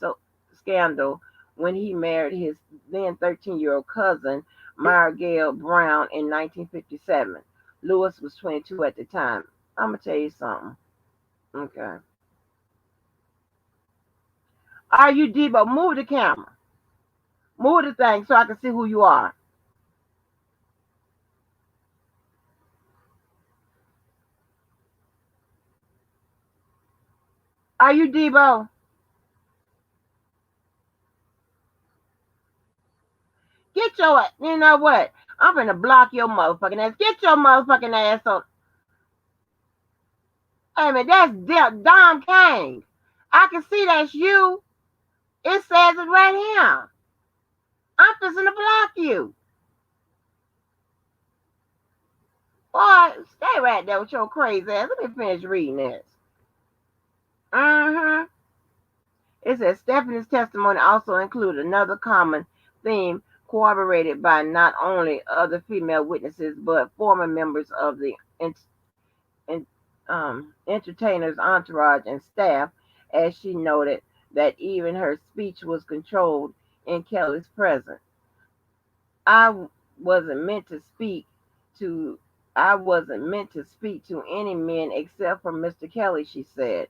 scandal when he married his then 13-year-old cousin, Margail Brown, in 1957. Lewis was 22 at the time. I'm going to tell you something. Okay. Are you Debo? Move the camera. Move the thing so I can see who you are. Are you Debo? Get your, you know what? I'm gonna block your motherfucking ass. Get your motherfucking ass on. Hey man, that's Dom Kane. I can see that's you. It says it right here. I'm just gonna block you. Boy, stay right there with your crazy ass. Let me finish reading this. It says Stephanie's testimony also included another common theme corroborated by not only other female witnesses but former members of the entertainer's entourage and staff, as she noted that even her speech was controlled in Kelly's presence. I wasn't meant to speak to I wasn't meant to speak to any men except for Mr. Kelly, she said.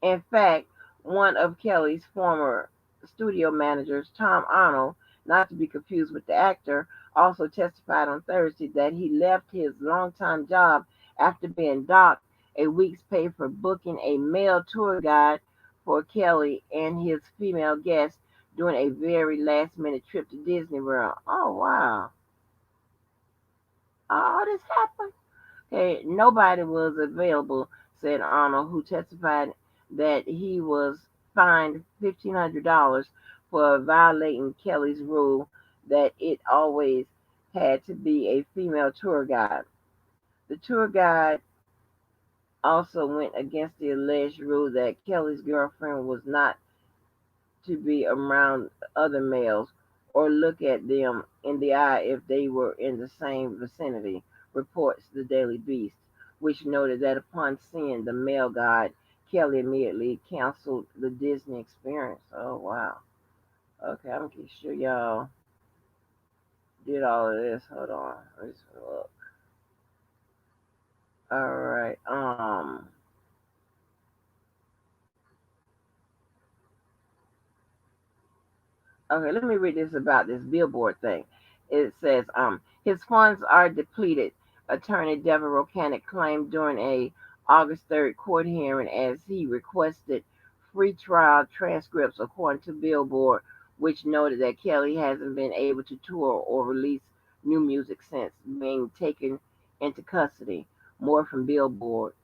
In fact, one of Kelly's former studio managers, Tom Arnold, not to be confused with the actor, also testified on Thursday that he left his longtime job after being docked a week's pay for booking a male tour guide for Kelly and his female guests during a very last-minute trip to Disney World. Oh, wow. All this happened? Okay, nobody was available, said Arnold, who testified that he was fined $1,500 for violating Kelly's rule that it always had to be a female tour guide. The tour guide also went against the alleged rule that Kelly's girlfriend was not to be around other males or look at them in the eye if they were in the same vicinity. reports the Daily Beast, which noted that upon seeing the male god, Kelly immediately canceled the Disney experience. Oh wow. Okay, I'm gonna sure y'all did all of this. Hold on. Let's look. All right. Okay, let me read this about this billboard thing. It says, his funds are depleted, attorney Deborah Rocanek claimed during a August 3rd court hearing as he requested free trial transcripts according to Billboard, which noted that Kelly hasn't been able to tour or release new music since being taken into custody. More from Billboard.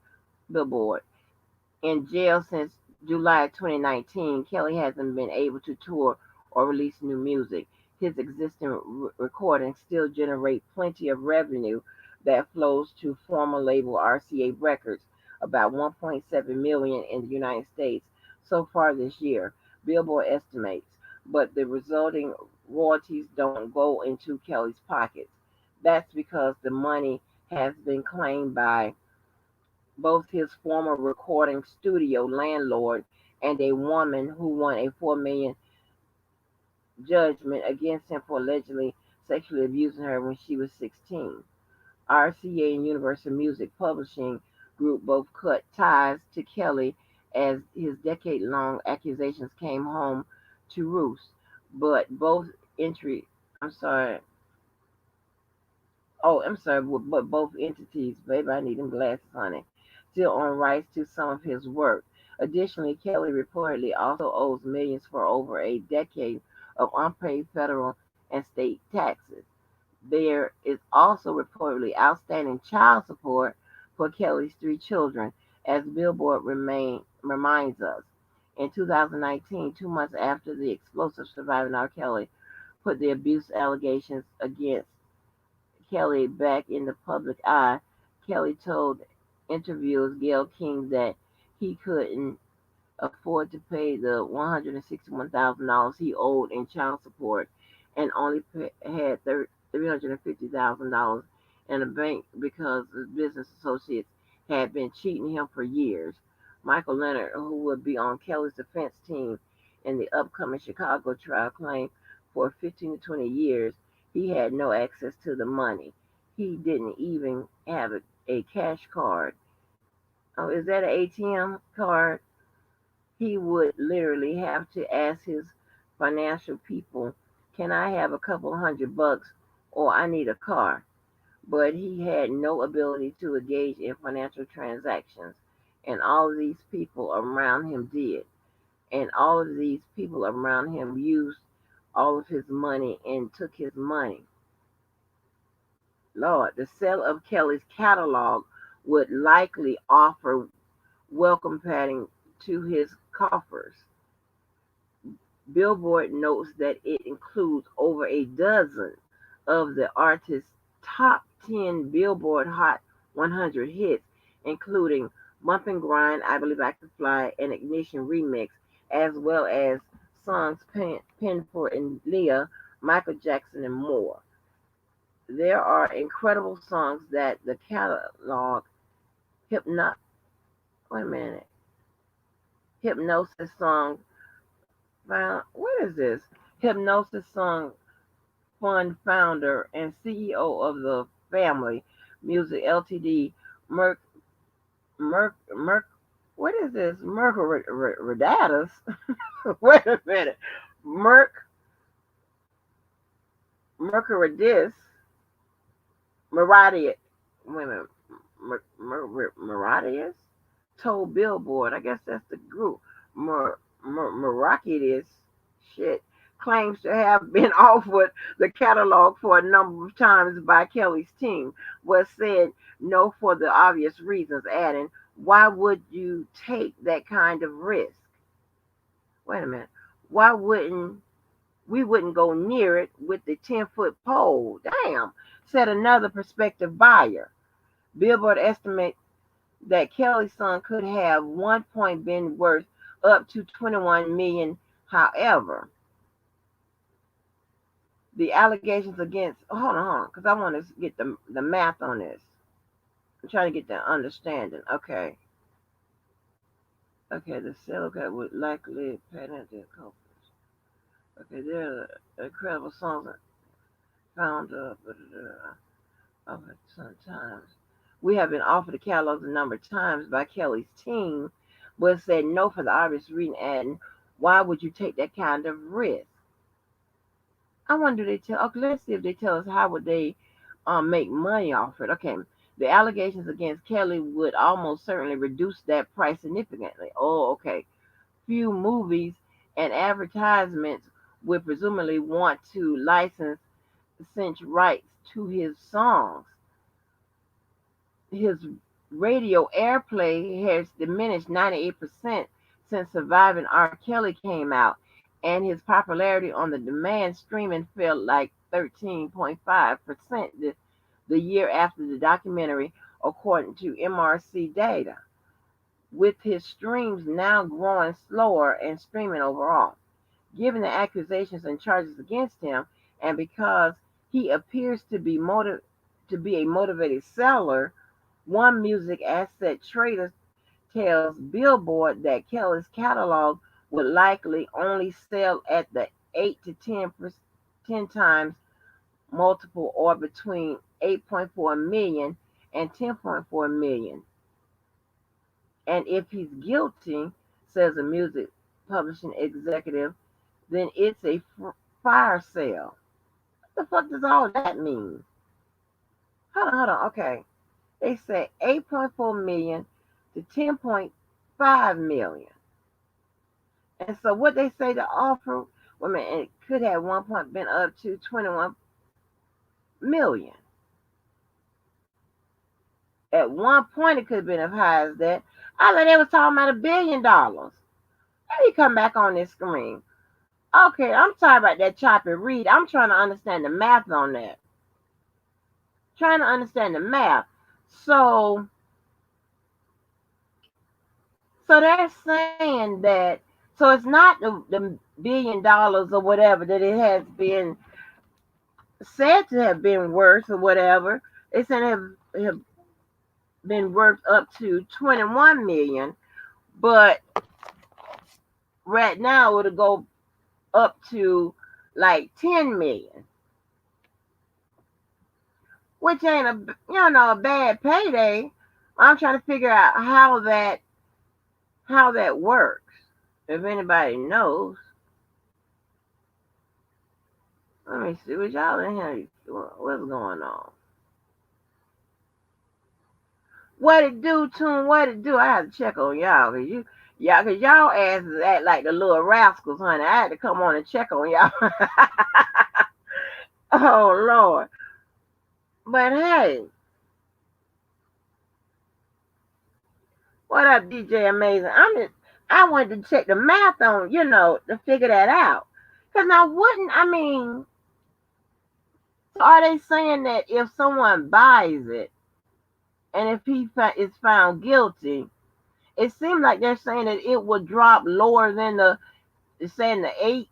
In jail since July 2019, Kelly hasn't been able to tour or release new music. His existing recordings still generate plenty of revenue that flows to former label RCA Records, about 1.7 million in the United States so far this year, Billboard estimates, but the resulting royalties don't go into Kelly's pockets. That's because the money has been claimed by both his former recording studio landlord and a woman who won a $4 million judgment against him for allegedly sexually abusing her when she was 16. RCA and Universal Music Publishing Group both cut ties to Kelly as his decade-long accusations came home to roost, but both entry I'm sorry I'm sorry, but both entities, baby, I need them glasses, honey, still own rights to some of his work. Additionally, Kelly reportedly also owes millions for over a decade of unpaid federal and state taxes. There is also reportedly outstanding child support for Kelly's three children, as Billboard reminds us. In 2019, 2 months after the explosive surviving R. Kelly put the abuse allegations against Kelly back in the public eye, Kelly told interviewer Gayle King that he couldn't afford to pay the $161,000 he owed in child support and only had $350,000 in the bank because his business associates had been cheating him for years. Michael Leonard, who would be on Kelly's defense team in the upcoming Chicago trial, claimed for 15 to 20 years he had no access to the money. He didn't even have a cash card. Oh, is that an ATM card? He would literally have to ask his financial people, can I have a couple $100 or I need a car? But he had no ability to engage in financial transactions. And all of these people around him did. And all of these people around him used all of his money and took his money. Lord, the sale of Kelly's catalog would likely offer welcome padding to his coffers. Billboard notes that it includes over a dozen of the artist's top 10 Billboard Hot 100 hits, including Bump and Grind, I Believe I Can Fly, and Ignition Remix, as well as songs penned for Aaliyah, Michael Jackson, and more. There are incredible songs that the catalog hypno wait a minute hypnosis song what is this? Hypnosis Song Fund founder and CEO of the Family Music Ltd. Merc Merc what is this? Mercuridatus? Wait a minute. Mercuridis Maradius. Wait a minute. Maradius told Billboard, I guess that's the group. Miraculous shit claims to have been offered the catalog for a number of times by Kelly's team, was said no for the obvious reasons, adding, why would you take that kind of risk? Wait a minute. Why wouldn't we wouldn't go near it with the 10-foot pole? Damn, said another prospective buyer. Billboard estimates that Kelly's son could have one point been worth up to 21 million. However, The allegations against, hold on, because I want to get the math on this. I'm trying to get the understanding. Okay. Okay, the Celicat would likely patent their culprits. Okay, there are incredible songs found sometimes. We have been offered the catalog a number of times by Kelly's team, but said no for the obvious reason, adding, why would you take that kind of risk? I wonder they tell. Okay, let's see if they tell us how would they make money off it. Okay, the allegations against Kelly would almost certainly reduce that price significantly. Oh, okay. Few movies and advertisements would presumably want to license cinch rights to his songs. His radio airplay has diminished 98% since Surviving R. Kelly came out, and his popularity on the demand streaming fell like 13.5% the year after the documentary, according to MRC data, with his streams now growing slower and streaming overall. Given the accusations and charges against him, and because he appears to be a motivated seller, one music asset trader tells Billboard that Kelly's catalog would likely only sell at the 8 to 10 times multiple, or between 8.4 million and 10.4 million. And if he's guilty, says a music publishing executive, then it's a fire sale. What the fuck does all that mean? Hold on. Okay. They say 8.4 million to 10.5 million. And so what they say the offer, it could have at one point been up to 21 million. At one point it could have been as high as that. I thought they was talking about $1 billion. Let me come back on this screen. Okay, I'm sorry about that choppy read. I'm trying to understand the math on that. Trying to understand the math. So they're saying that, so it's not the $1 billion or whatever that it has been said to have been worth or whatever. It's saying it have been worth up to 21 million, but right now it'll go up to like 10 million, which ain't a bad payday. I'm trying to figure out how that works. If anybody knows, let me see what y'all in here. What's going on? What it do, Tune? What it do? I had to check on y'all cause y'all asses act like the little rascals, honey. I had to come on and check on y'all. Oh Lord. But hey, what up, DJ Amazing? I wanted to check the math on, to figure that out. Cause now are they saying that if someone buys it and if he is found guilty, it seems like they're saying that it would drop lower than the 8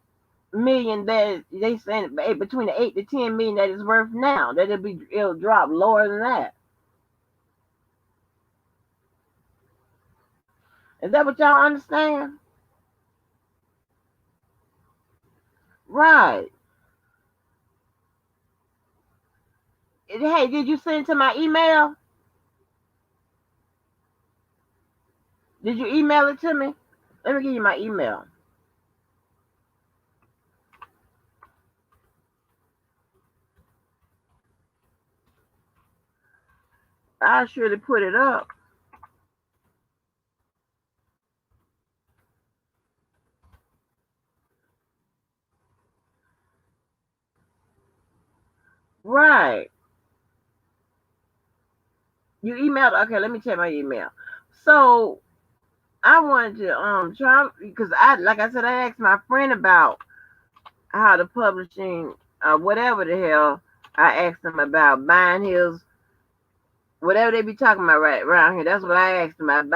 million that they saying between the 8 to 10 million that it's worth now. That it'll drop lower than that. Is that what y'all understand? Right. Hey, did you send it to my email? Did you email it to me? Let me give you my email. I surely put it up. Right. You emailed. Okay, let me check my email. So I wanted to try, because like I said, I asked my friend about how the publishing whatever the hell. I asked him about buying his whatever they be talking about right around here. That's what I asked him about,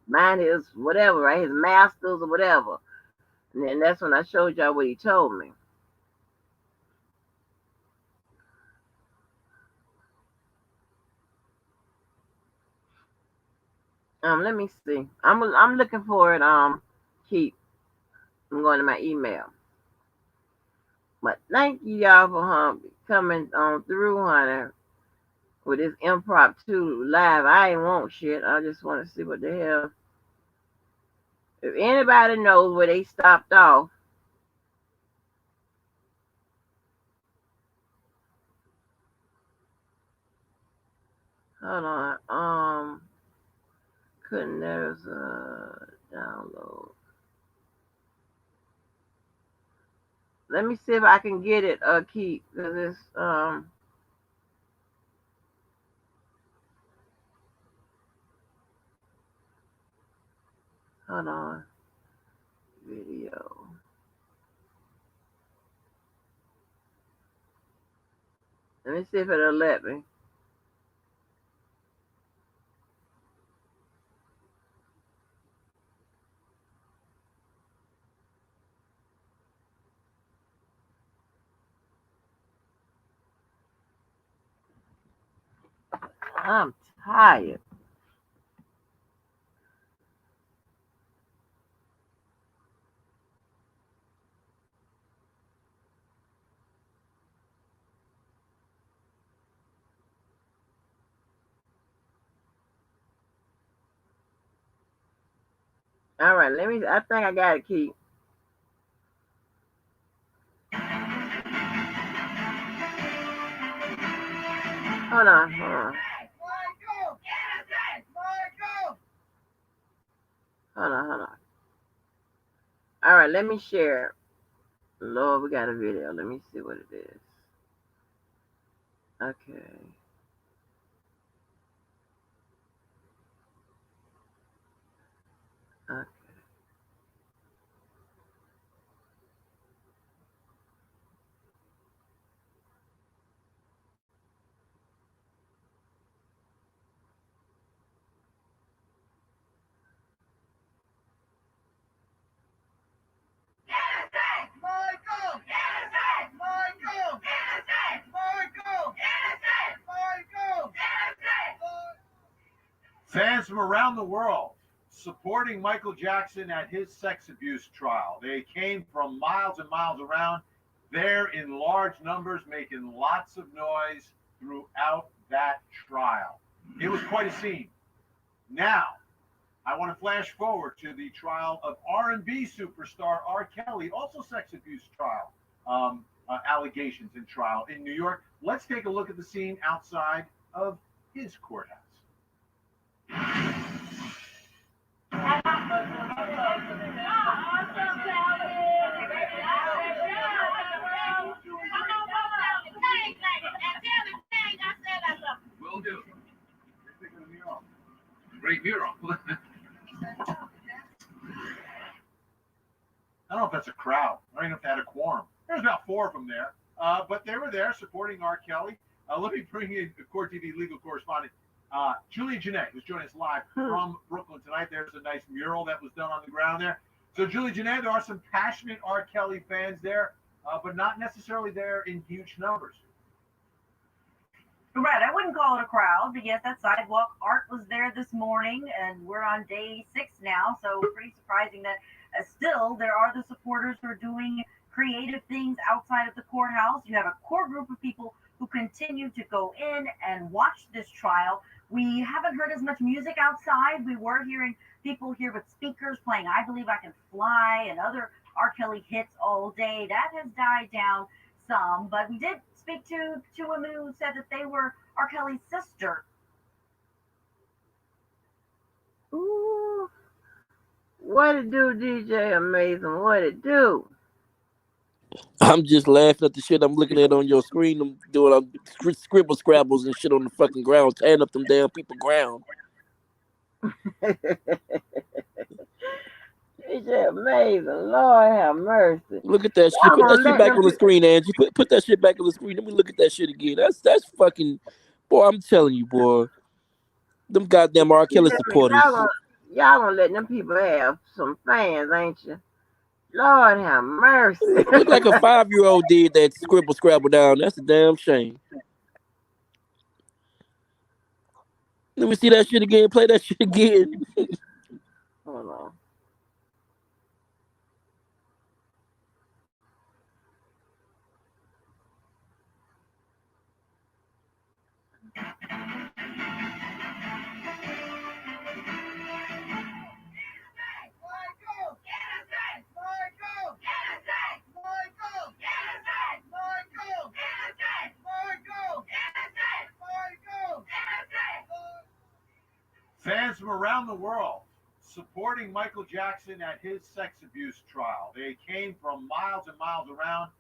buying his whatever, right, his masters or whatever. And then that's when I showed y'all what he told me. Let me see. I'm looking for it. Keep. I'm going to my email. But thank you y'all for coming on through, honey, with this impromptu live. I ain't want shit. I just want to see what the hell. If anybody knows where they stopped off, hold on. Couldn't there's a download. Let me see if I can get it. Keep because it's Hold on. Video. Let me see if it'll let me. I'm tired. All right, I think I got it, Keith. Hold on. Hold on. All right, let me share. Lord, we got a video. Let me see what it is. Okay. Okay. Fans from around the world supporting Michael Jackson at his sex abuse trial. They came from miles and miles around, there in large numbers, making lots of noise throughout that trial. It was quite a scene. Now, I want to flash forward to the trial of R&B superstar R. Kelly, also sex abuse trial, allegations in trial in New York. Let's take a look at the scene outside of his courthouse. Will do. Great mural. I don't know if that's a crowd. I don't know if they had a quorum. There's about 4 of them there. But they were there supporting R. Kelly. Let me bring in Court TV legal correspondent Julia Jeanette, who's joining us live from Brooklyn tonight. There's a nice mural that was done on the ground there. So, Julia Jeanette, there are some passionate R. Kelly fans there, but not necessarily there in huge numbers. Right, I wouldn't call it a crowd, but yes, that sidewalk art was there this morning, and we're on day 6 now, so pretty surprising that still there are the supporters who are doing creative things outside of the courthouse. You have a core group of people who continue to go in and watch this trial. We haven't heard as much music outside. We were hearing people here with speakers playing I Believe I Can Fly and other R. Kelly hits all day. That has died down some, but we did speak to women who said that they were R. Kelly's sister. Ooh. What it do, DJ Amazing? What it do? I'm just laughing at the shit I'm looking at on your screen. I'm doing scribble scrabbles and shit on the fucking ground, tearing up them damn people ground. DJ Amazing. Lord have mercy. Look at that shit. Put that shit back on the screen, Angie. Put that shit back on the screen. Let me look at that shit again. That's fucking, boy, I'm telling you, boy. Them goddamn R. Kelly supporters. Y'all gonna let them people have some fans, ain't you? Lord have mercy. Look like a 5-year-old did that scribble scrabble down. That's a damn shame. Let me see that shit again. Play that shit again. Hold on. Fans from around the world supporting Michael Jackson at his sex abuse trial. They came from miles and miles around,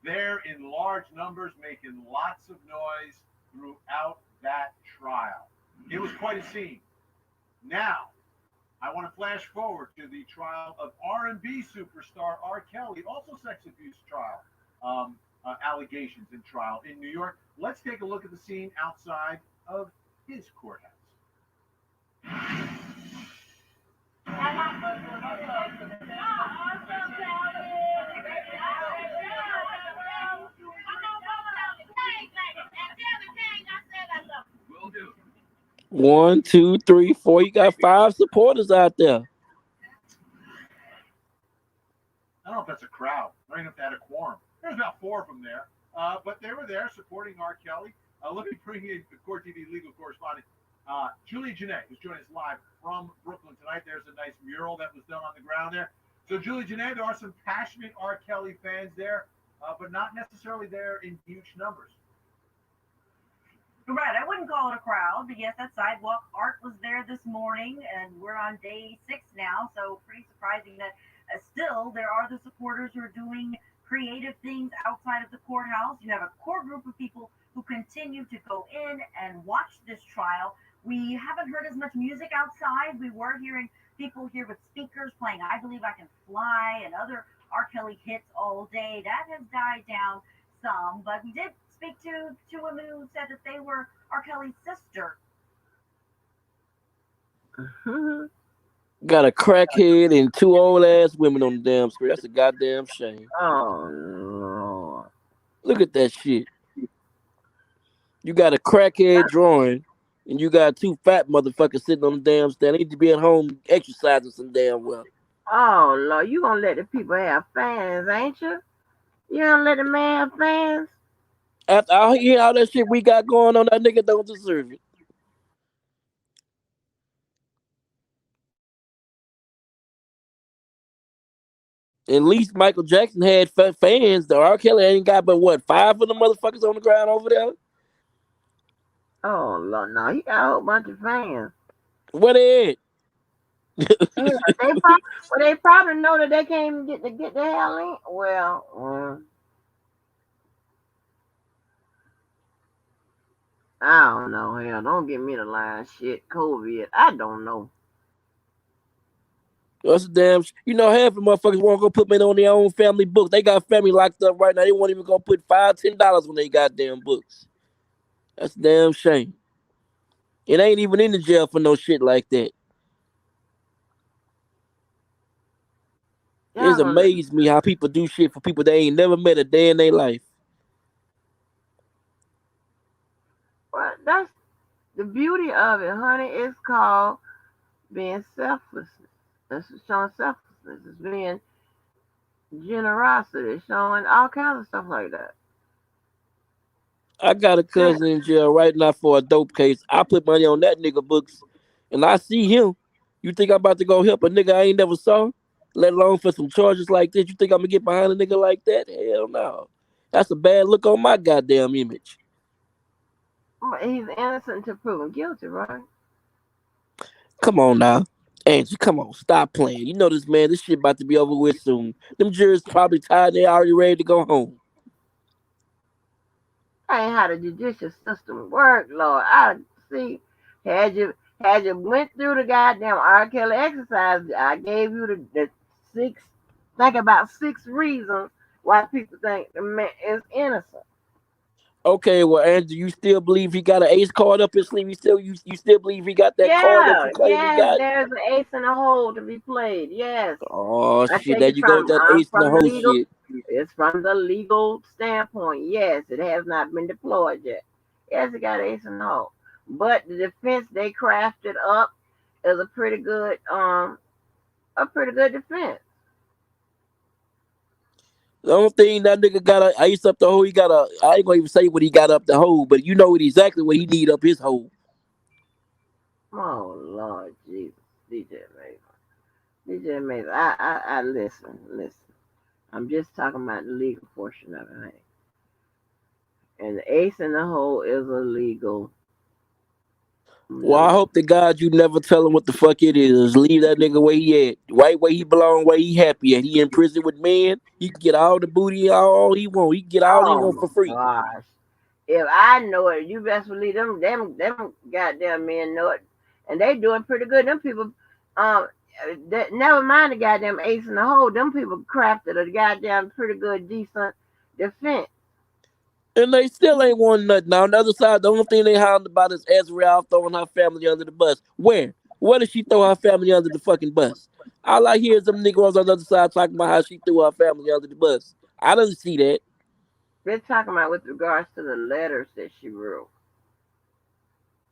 there in large numbers, making lots of noise throughout that trial. It was quite a scene. Now, I want to flash forward to the trial of R&B superstar R. Kelly, also sex abuse trial, allegations in trial in New York. Let's take a look at the scene outside of his courthouse. Will do. 1, 2, 3, 4. You got 5 supporters out there. I don't know if that's a crowd. I don't even know if they had a quorum. There's about 4 of them there. But they were there supporting R. Kelly. Let me bring in the Court TV legal correspondent, Julie Janae, who's joining us live from Brooklyn tonight. There's a nice mural that was done on the ground there. So, Julie Janae, there are some passionate R. Kelly fans there, but not necessarily there in huge numbers. Right, I wouldn't call it a crowd, but yes, that sidewalk art was there this morning, and we're on day 6 now, so pretty surprising that still there are the supporters who are doing creative things outside of the courthouse. You have a core group of people who continue to go in and watch this trial. We haven't heard as much music outside. We were hearing people here with speakers playing I Believe I Can Fly and other R. Kelly hits all day. That has died down some, but we did speak to two women who said that they were R. Kelly's sister. Got a crackhead and 2 old ass women on the damn screen. That's a goddamn shame. Oh, Lord. Look at that shit. You got a crackhead drawing, and you got 2 fat motherfuckers sitting on the damn stand. They need to be at home exercising some damn well. Oh, Lord. You gonna let the people have fans, ain't you? You gonna let the man have fans? After I hear all that shit we got going on, that nigga don't deserve it. At least Michael Jackson had fans. The R. Kelly ain't got but what, 5 of the motherfuckers on the ground over there? Oh, Lord, no. He got a whole bunch of fans. Where they at? They probably know that they can't get the hell in. Well, I don't know. Hell, don't get me the line. Shit, COVID. I don't know. That's a damn. You know, half the motherfuckers won't go put me on their own family book. They got family locked up right now. They won't even go put $5-10 on their goddamn books. That's a damn shame. It ain't even in the jail for no shit like that. It's amazed me how people do shit for people they ain't never met a day in their life. Well, that's the beauty of it, honey. It's called being selfless. That's showing selflessness. It's being generosity. It's showing all kinds of stuff like that. I got a cousin in jail right now for a dope case. I put money on that nigga books, and I see him. You think I'm about to go help a nigga I ain't never saw? Let alone for some charges like this. You think I'm gonna get behind a nigga like that? Hell no. That's a bad look on my goddamn image. But he's innocent until proven guilty, right? Come on now. Angie, come on. Stop playing. You know this, man. This shit about to be over with soon. Them jurors probably tired. They already ready to go home. That ain't how the judicial system work, Lord. I see. Had you went through the goddamn R. Kelly exercise, I gave you the 6. Think about 6 reasons why people think the man is innocent. Okay, well, Angie, you still believe he got an ace card up his sleeve? You still believe he got that card that you claim he got? There's an ace in the hole to be played. Yes. Oh shit! There you go with that ace in the hole shit. It's from the legal standpoint. Yes, it has not been deployed yet. Yes, it got ace in the hole. But the defense they crafted up is a pretty good defense. The only thing that nigga got a ice up the hole, he got a. I ain't gonna even say what he got up the hole, but you know exactly what he need up his hole. Oh Lord Jesus, DJ Mason, DJ Mason. I listen. I'm just talking about the legal portion of it, honey. And the ace in the hole is illegal. Well, I No, hope to God you never tell him what the fuck it is. Leave that nigga where he at, right where he belong, where he happy at. He in prison with men. He can get all the booty, all he want. He can get all he oh want my for free. gosh. If I know it, you best believe them goddamn men know it, and they doing pretty good. Them people, um, never mind the goddamn ace in the hole. Them people crafted a goddamn pretty good, decent defense. And they still ain't won nothing. Now, on the other side, the only thing they hound about is Azrael throwing her family under the bus. Where? Where did she throw her family under the fucking bus? All I hear is them niggas on the other side talking about how she threw her family under the bus. I didn't see that. They're talking about with regards to the letters that she wrote.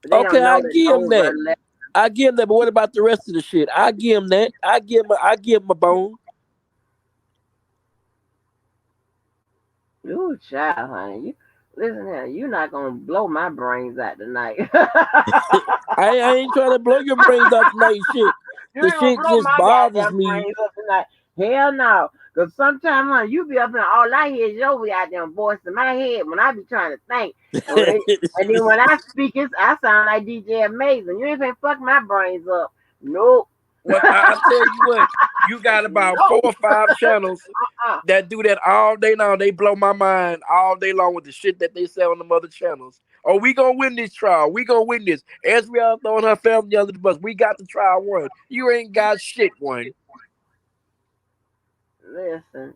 They Okay, don't I know that give him those that. are letters. I give him that. But what about the rest of the shit? I give him that. I give him a bone. Ooh, child, honey. Listen here, you're not gonna blow my brains out tonight. I ain't trying to blow your brains out tonight, shit. You The ain't gonna shit blow just my bothers goddamn me. brains up tonight. Hell no. Cause sometimes, honey, you be up and all I hear is your goddamn voice in my head when I be trying to think. And then when I speak, I sound like DJ Amazing. You ain't finna fuck my brains up. Nope. Well, I tell you what, you got about four Nope. or five channels Uh-uh. that do that all day long. They blow my mind all day long with the shit that they say on the other channels. Oh, we gonna win this trial. We gonna win this. Ezreal throwing her family under the bus. We got the trial won. You ain't got shit won. Listen,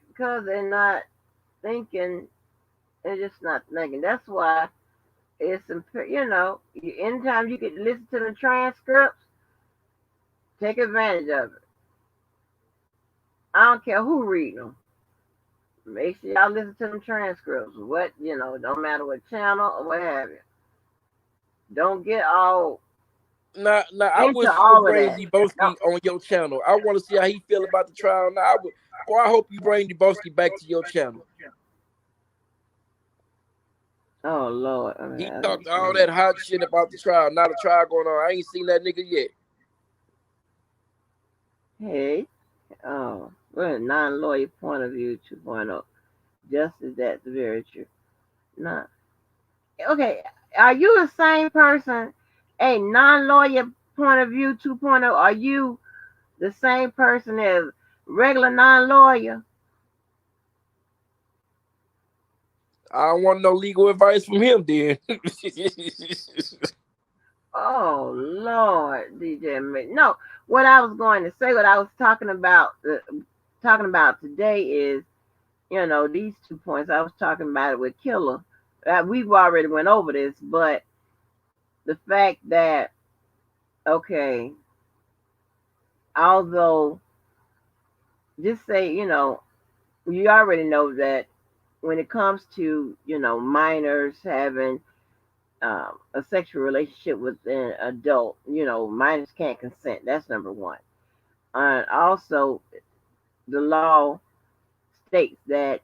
because they're not thinking, they're just not thinking. That's why anytime you can listen to the transcripts, take advantage of it. I don't care who reading them. Make sure y'all listen to them transcripts. Don't matter what channel or what have you. Don't get all Now, I into wish you would all of bring that. No. Deboski on your channel. I want to see how he feel about the trial. Now, boy, I hope you bring Deboski back to your channel. Oh Lord, He I talked all understand. that hot shit about the trial. Now the trial going on. I ain't seen that nigga yet. Hey, we're a non-lawyer point of view 2.0. Justice, that's very true. Not okay. Are you the same person? A non-lawyer point of view 2.0. Are you the same person as regular non-lawyer? I don't want no legal advice from him then. Oh Lord, DJ. No, what I was going to say, what I was talking about today is, these 2 points. I was talking about it with Killer. We've already went over this, but the fact that, okay, although, just say, you already know that when it comes to, minors having a sexual relationship with an adult, minors can't consent. That's number one. And also, the law states that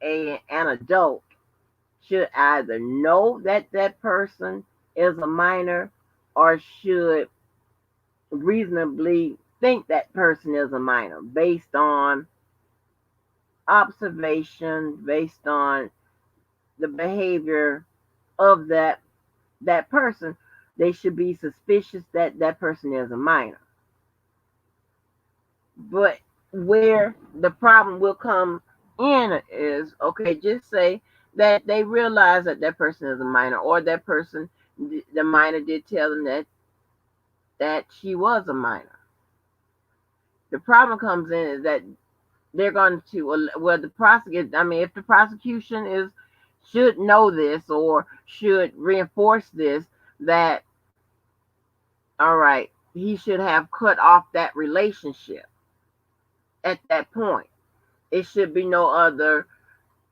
an adult should either know that that person is a minor or should reasonably think that person is a minor based on observation, based on the behavior of that person. They should be suspicious that that person is a minor. But where the problem will come in is, okay, just say that they realize that that person is a minor, or that person, the minor did tell them that she was a minor. The problem comes in is that they're going to, well, the prosecutor, I mean, if the prosecution should know this or should reinforce this, that, all right, he should have cut off that relationship at that point. It should be no other,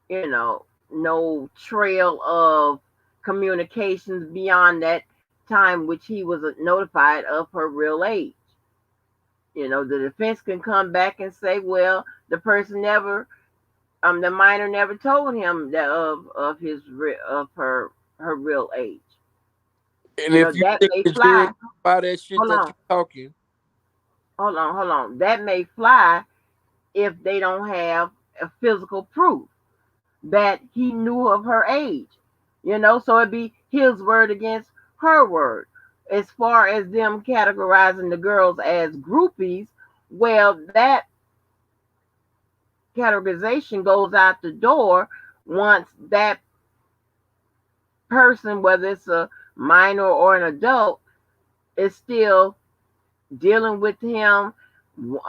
no trail of communications beyond that time which he was notified of her real age. The defense can come back and say, well, the person never, the minor never told him that of her real age. And if you That think may the jury fly. by that shit Hold that on, you talking, hold on. That may fly if they don't have a physical proof that he knew of her age. So it'd be his word against her word. As far as them categorizing the girls as groupies, well, that categorization goes out the door once that person, whether it's a minor or an adult, is still dealing with him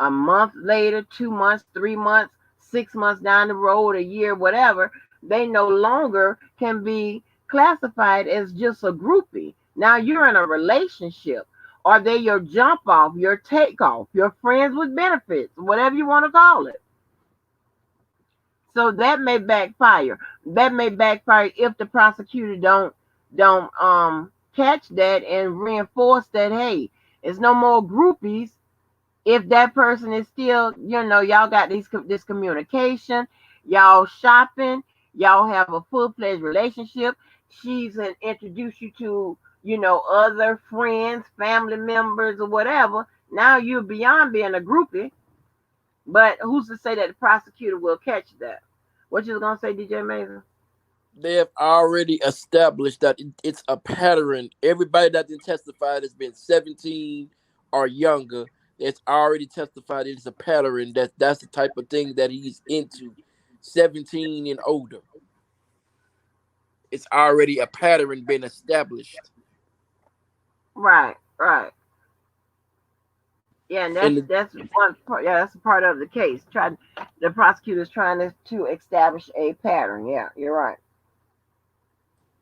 a month later, 2 months, 3 months, 6 months down the road, a year, whatever. They no longer can be classified as just a groupie. Now you're in a relationship. Are they your jump off, your take off, your friends with benefits, whatever you want to call it? So that may backfire. That may backfire if the prosecutor don't catch that and reinforce that, hey, it's no more groupies. If that person is still, y'all got this communication, y'all shopping, y'all have a full-fledged relationship. She's introduced you to, other friends, family members, or whatever. Now you're beyond being a groupie. But who's to say that the prosecutor will catch that? What you was gonna say, DJ Mason? they have already established that it's a pattern. Everybody that didn't testify has been 17 or younger. It's already testified it's a pattern. That's the type of thing that he's into. 17 and older. It's already a pattern been established. Right. Yeah, and And that's one part. Yeah, that's a part of the case. The prosecutor's trying to establish a pattern. Yeah, you're right.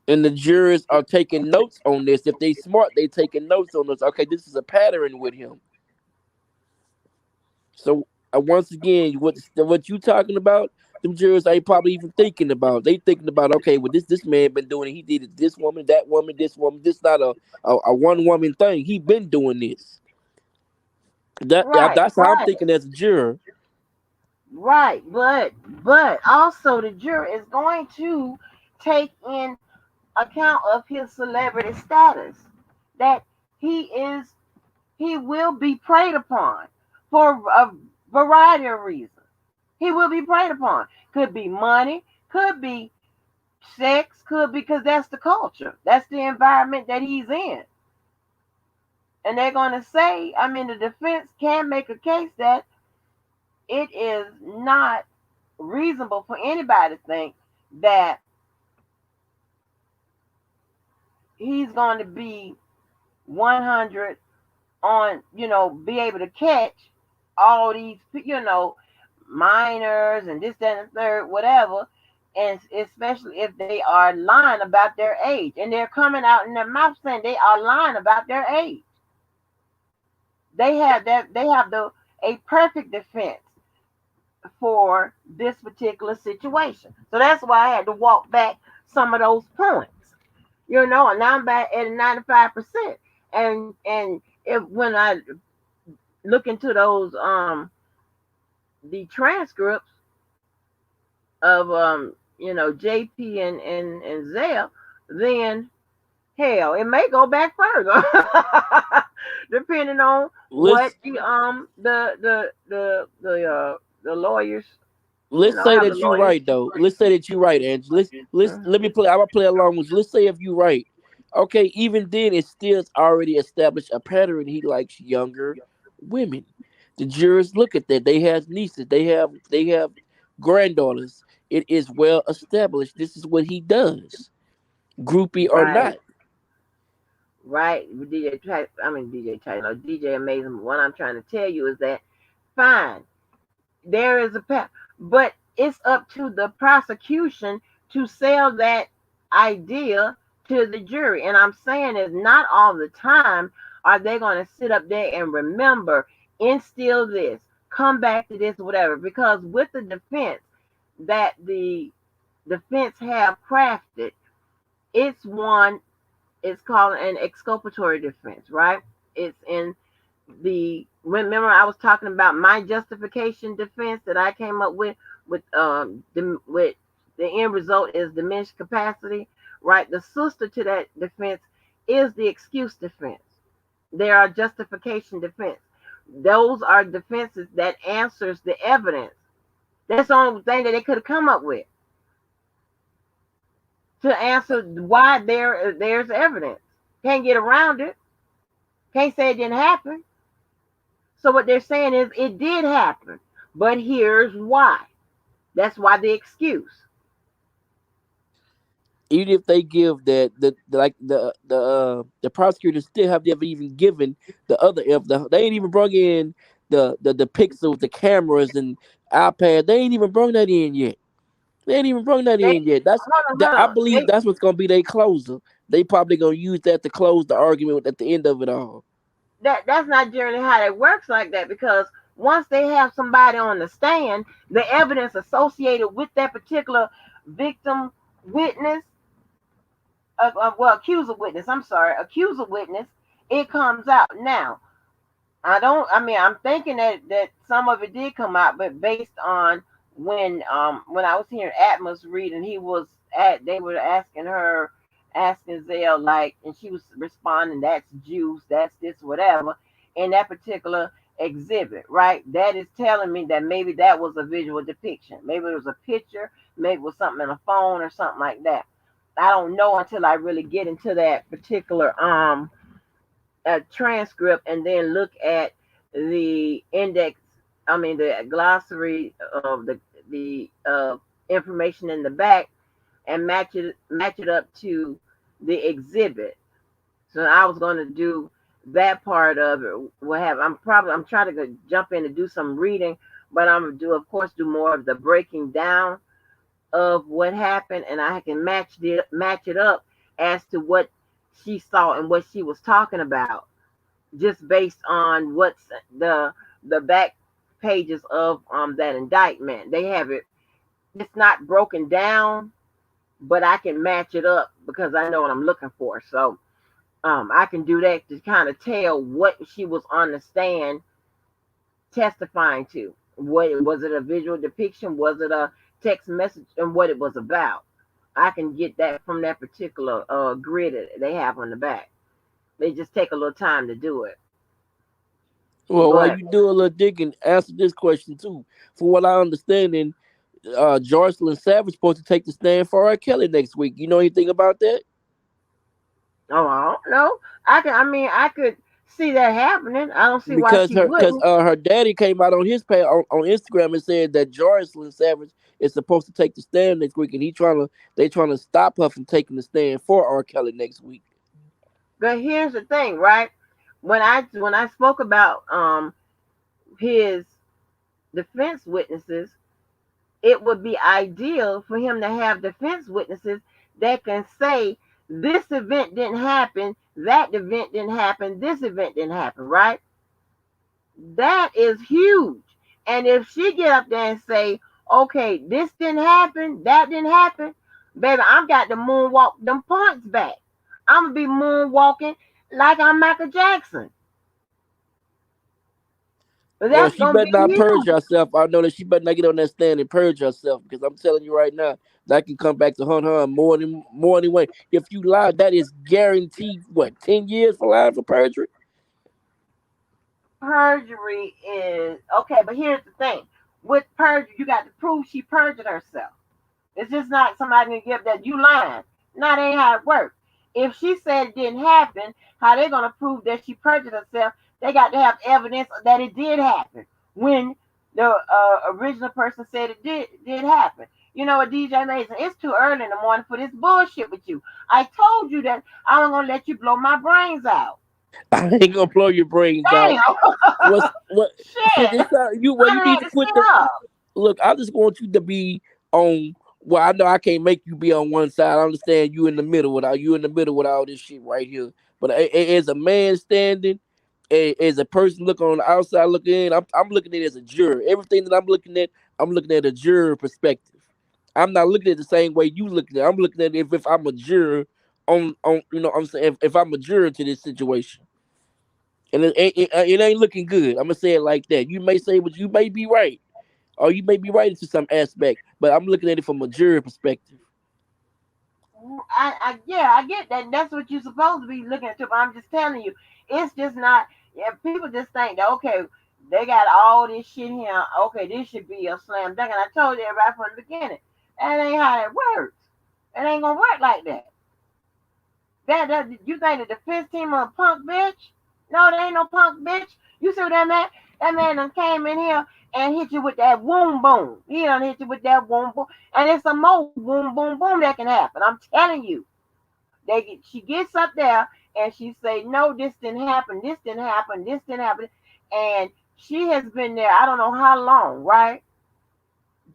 the jurors are taking notes on this. If they smart, they taking notes on this. Okay, this is a pattern with him. So once again, what you talking about? Them jurors ain't probably even thinking about. They thinking about, okay, well this man been doing it. He did it. This woman, that woman, this woman. This not a one woman thing. He been doing this. Right, That's how I'm right, thinking as a juror. right. But also the juror is going to take in account of his celebrity status, that he will be preyed upon for a variety of reasons. He will be preyed upon. Could be money, could be sex, could be because that's the culture, that's the environment that he's in. And they're going to say, the defense can make a case that it is not reasonable for anybody to think that he's going to be 100 on, be able to catch all these, minors and this, that, and the third, whatever. And especially if they are lying about their age, and they're coming out in their mouth saying they are lying about their age. They have a perfect defense for this particular situation. So that's why I had to walk back some of those points. And now I'm back at 95%. And if when I look into those the transcripts of JP and Zell, then hell, it may go back further, depending on what Let's the lawyers, say how the that you're lawyers. right though. Let's say that you're right, Angie. Let's Mhm. let me play. I'm gonna play along with you. Let's say if you're right. Okay, even then it still already established a pattern. He likes younger women. The jurors look at that. They have nieces. They have granddaughters. It is well established. This is what he does. Groupie or Right, not. right. DJ Taylor, DJ Amazing. What I'm trying to tell you is that fine, there is a path, but it's up to the prosecution to sell that idea to the jury. And I'm saying is not all the time are they going to sit up there and remember, instill this, come back to this, whatever. Because with the defense that the defense have crafted, It's one. It's called an exculpatory defense, right? It's in the remember I was talking about my justification defense that I came up with the end result is diminished capacity, right? The sister to that defense is the excuse defense. There are justification defense. Those are defenses that answers the evidence. That's the only thing that they could have come up with to answer why there's evidence. Can't get around it. Can't say it didn't happen. So what they're saying is it did happen, but here's why. That's why the excuse. Even if they give that the prosecutors still have never even given the other they ain't even brought in the pixels, the cameras and iPad. They ain't even brought that in yet. They ain't even brought that They in yet. That's hold on, that hold I on. believe that's what's gonna be their closer. They probably gonna use that to close the argument at the end of it all. That's not generally how it works like that because once they have somebody on the stand, the evidence associated with that particular victim witness, well, accuser witness. I'm sorry, accuser witness. It comes out now. I don't. I mean, I'm thinking that some of it did come out, but based on when I was hearing Atmos read and he was they were asking her, asking Zell like, and she was responding, "That's juice, that's this, whatever," in that particular exhibit, right? That is telling me that maybe that was a visual depiction. Maybe it was a picture. Maybe it was something in a phone or something like that. I don't know until I really get into that particular transcript and then look at the index, I mean the glossary of the information in the back and match it up to the exhibit. So I was going to do that part of it. I'm trying to jump in and do some reading, but I'm gonna do, of course, do more of the breaking down of what happened, and I can match it up as to what she saw and what she was talking about, just based on what's the back pages of that indictment. They have it. It's not broken down, but I can match it up because I know what I'm looking for. So I can do that to kind of tell what she was on the stand testifying to. What was it? A visual depiction? Was it a text message? And what it was about? I can get that from that particular grid that they have on the back. They just take a little time to do it. Well, while But you do a little digging, answer this question too. From what I understand, Jocelyn Savage supposed to take the stand for R. Kelly next week. You know anything about that? oh, I don't know. I mean, I could see that happening. I don't see why Because she because wouldn't. her daddy came out on his page on Instagram and said that Jocelyn Savage is supposed to take the stand next week, and they trying to stop her from taking the stand for R. Kelly next week. But here's the thing, right? When I spoke about his defense witnesses, it would be ideal for him to have defense witnesses that can say this event didn't happen, that event didn't happen, this event didn't happen, right? That is huge. And if she get up there and say, okay, this didn't happen, that didn't happen, baby, I've got to moonwalk them points back. I'm gonna be moonwalking like I'm Michael Jackson. But Well, that's she gonna better be not purge huge. herself. I know that she better not get on that stand and purge herself because I'm telling you right now that can come back to hunt her more than one. If you lie, that is guaranteed. What 10 years for lying for perjury? Perjury is okay, but here's the thing. With perjury, you got to prove she perjured herself. It's just not somebody gonna give that you lying. No, that ain't how it works. If she said it didn't happen, how they gonna prove that she perjured herself? They got to have evidence that it did happen when the original person said it did happen. You know what, DJ Mason? It's too early in the morning for this bullshit with you. I told you that I'm gonna let you blow my brains out. I ain't gonna blow your brains Damn, out. What? See, shit, this time you I need had to to quit sit the up. look. I just want you to be on. Well, I know I can't make you be on one side. I understand you in the middle with all this shit right here. But as a man standing, as a person looking on the outside looking in, I'm looking at it as a juror. Everything that I'm looking at a juror perspective. I'm not looking at it the same way you looking at it. I'm looking at it if I'm a juror you know what I'm saying, if I'm a juror to this situation. And it ain't looking good. I'm gonna say it like that. You may say what you may be right, or you may be right to some aspect, but I'm looking at it from a juror perspective. Yeah, I get that. That's what you're supposed to be looking at too. But I'm just telling you, it's just not. Yeah, people just think that okay, they got all this shit here. Okay, this should be a slam dunk. And I told everybody from the beginning, that ain't how it works. It ain't gonna work like that. That you think the defense team a punk bitch? No, there ain't no punk bitch. You see what that man? That man done came in here and hit you with that boom boom. He done hit you with that boom boom, and it's some more boom boom boom that can happen. I'm telling you. She gets up there and she say, no, this didn't happen, this didn't happen, this didn't happen, and she has been there. I don't know how long, right?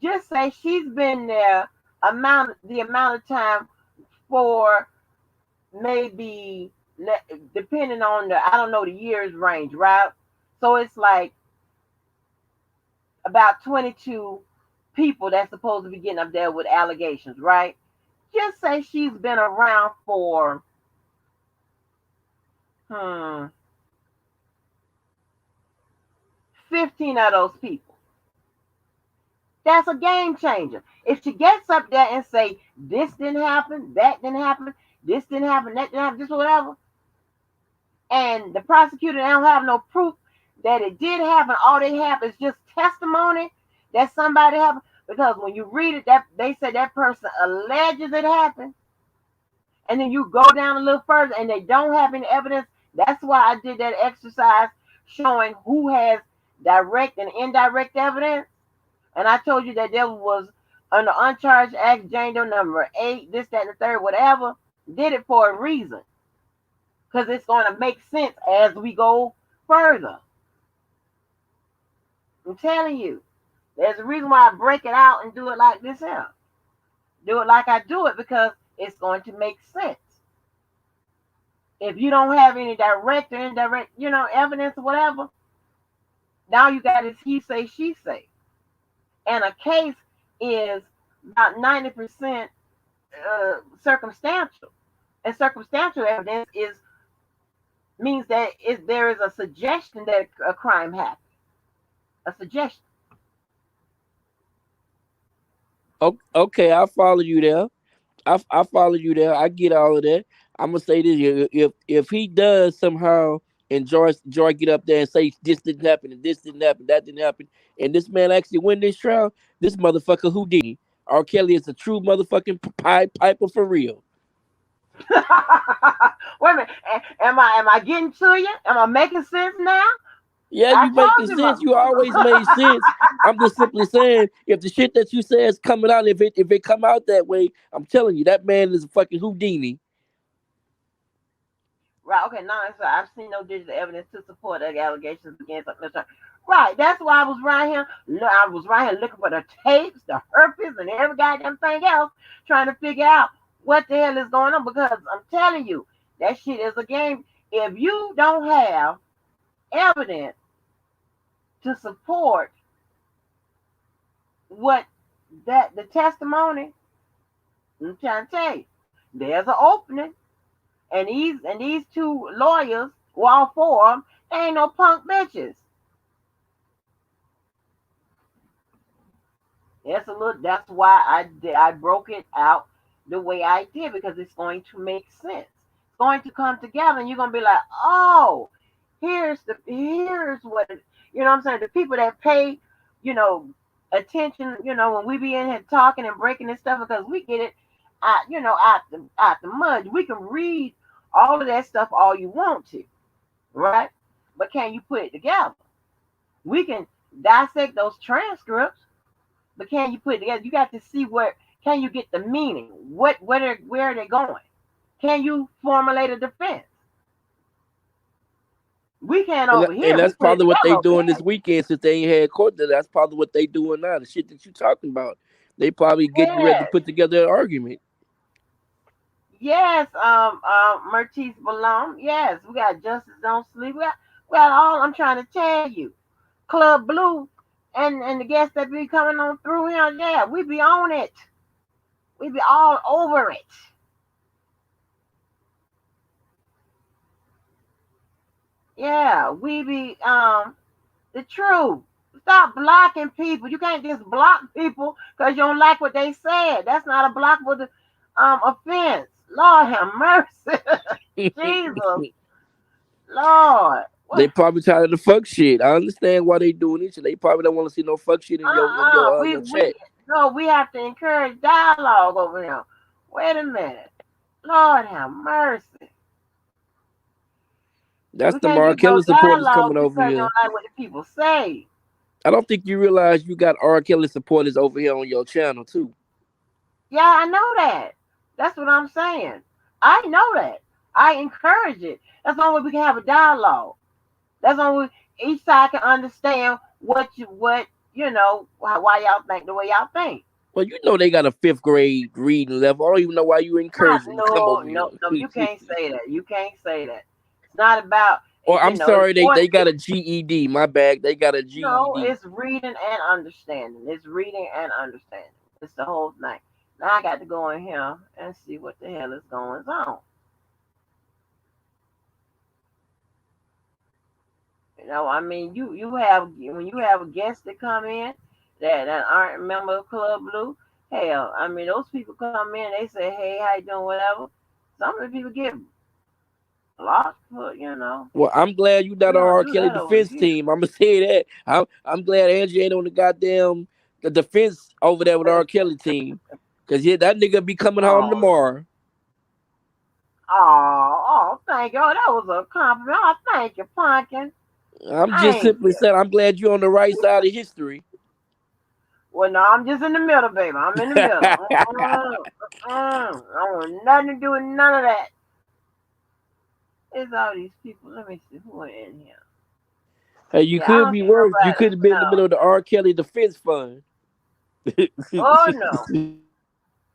Just say she's been there the amount of time for maybe depending on the I don't know the years range, right? So it's like about 22 people that's supposed to be getting up there with allegations, right? Just say she's been around for 15 of those people. That's a game changer. If she gets up there and say, this didn't happen, that didn't happen, this didn't happen, that didn't happen, this whatever, and the prosecutor don't have no proof that it did happen, all they have is just testimony that somebody happened. Because when you read it, that they say that person alleges it happened, and then you go down a little further and they don't have any evidence. That's why I did that exercise showing who has direct and indirect evidence. And I told you that there was under uncharged act, Jane Doe number 8, this, that, and the third, whatever, did it for a reason. Because it's going to make sense as we go further. I'm telling you, there's a reason why I break it out and do it like this here. Do it like I do it because it's going to make sense. If you don't have any direct or indirect, evidence or whatever, now you got this he say, she say. And a case is about 90% circumstantial. And circumstantial evidence means that there is a suggestion that a crime happened. A suggestion. Okay, I follow you there. I follow you there. I get all of that. I'm gonna say this: if he does somehow and Joy get up there and say this didn't happen and this didn't happen, that didn't happen, and this man actually win this trial, this motherfucker Houdini, R. Kelly is a true motherfucking piper for real. Wait a minute. Am I getting to you? Am I making sense now? Yeah, you making sense. You always made sense. I'm just simply saying, if the shit that you say is coming out, if it come out that way, I'm telling you, that man is a fucking Houdini. Right. Okay. No, so I've seen no digital evidence to support the allegations against Mr. Right. That's why I was right here. I was right here looking for the tapes, the herpes, and every goddamn thing else, trying to figure out what the hell is going on. Because I'm telling you, that shit is a game. If you don't have evidence to support what the testimony, I'm trying to tell you, there's an opening, and these two lawyers, well, all four of them, they ain't no punk bitches. That's why I broke it out the way I did, because it's going to make sense. It's going to come together, and you're gonna be like, oh, here's what what I'm saying. The people that pay, attention, when we be in here talking and breaking this stuff, because we get it out the mud. We can read all of that stuff all you want to, right? But can you put it together? We can dissect those transcripts, but can you put it together? You got to see can you get the meaning? Where are they going? Can you formulate a defense? We can't over here. And that's probably what they doing this weekend, since they ain't had court. That's probably what they doing now. The shit that you talking about, they probably getting ready to put together an argument. Yes, Mertice Balone. Yes, we got Justice Don't Sleep. We got all. I'm trying to tell you, Club Blue, and the guests that be coming on through here. Yeah, we be on it. We be all over it. Yeah, we be the truth. Stop blocking people. You can't just block people because you don't like what they said. That's not a blockable offense. Lord have mercy. Jesus. Lord. They What? probably tired of the fuck shit. I understand why they doing it. They probably don't want to see no fuck shit in We your chat. no, we have to encourage dialogue over here. Wait a minute. Lord have mercy. That's We the can't R. get no Kelly supporters dialogue coming over because you here. don't like what the people say. I don't think you realize you got R. Kelly supporters over here on your channel too. Yeah, I know that. That's what I'm saying. I know that. I encourage it. That's the only way we can have a dialogue. That's the only way each side can understand what why y'all think the way y'all think. Well, you know they got a fifth grade reading level. I don't even know why you Not encouraging them to come no over no no. here. You can't say that. You can't say that. It's not about Or I'm it's sorry, more. they got a GED. My bag, they got a No, GED. it's reading and understanding. It's reading and understanding. It's the whole thing. Now I got to go in here and see what the hell is going on. I mean, you have when you have guests that come in that aren't a member of Club Blue. Hell, I mean, those people come in, they say, "Hey, how you doing?" Whatever. Some of the people get blocked for. Well, I'm glad you We not on don't R. do Kelly that over defense here. team. I'm gonna say that. I'm glad Angie ain't on the defense over there with R. Kelly team. Cause yeah, that nigga be coming home Oh, tomorrow. thank you. Oh, that was a compliment. Oh, thank you, Pumpkin. I'm just Thank simply you. saying I'm glad you're on the right side of history. Well, no, I'm just in the middle, baby. I'm in the middle. I want nothing to do with none of that. It's all these people. Let me see who are in here. Hey, you Yeah, I could don't be see worse. You nobody. could have been in the No. middle of the R. Kelly defense fund. Oh no.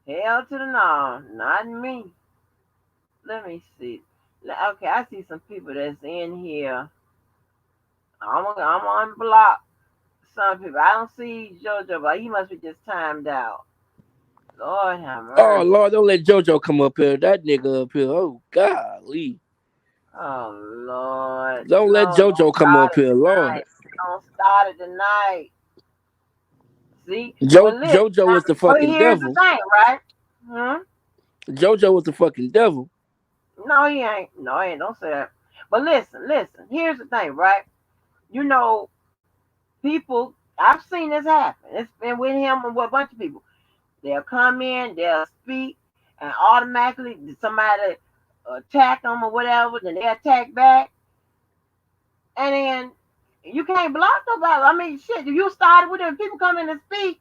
Hell to the no. Not me. Let me see. Okay, I see some people that's in here. I'm unblock some people. I don't see JoJo, but he must be just timed out. Lord have Oh mercy. Lord, don't let JoJo come up here. That nigga up here. Oh golly. Oh Lord. Don't let No, don't JoJo come start up it here, Lord. tonight. Don't start it tonight. See? Well, listen. JoJo is the But fucking here's the devil. thing, right? Hmm? JoJo is the fucking devil. No, he ain't. No, he ain't. Don't say that. But listen. Here's the thing, right? You know, people, I've seen this happen. It's been with him and with a bunch of people. They'll come in, they'll speak, and automatically somebody attack them or whatever, then they attack back. And then you can't block nobody. I mean, shit, you started with them. People come in and speak.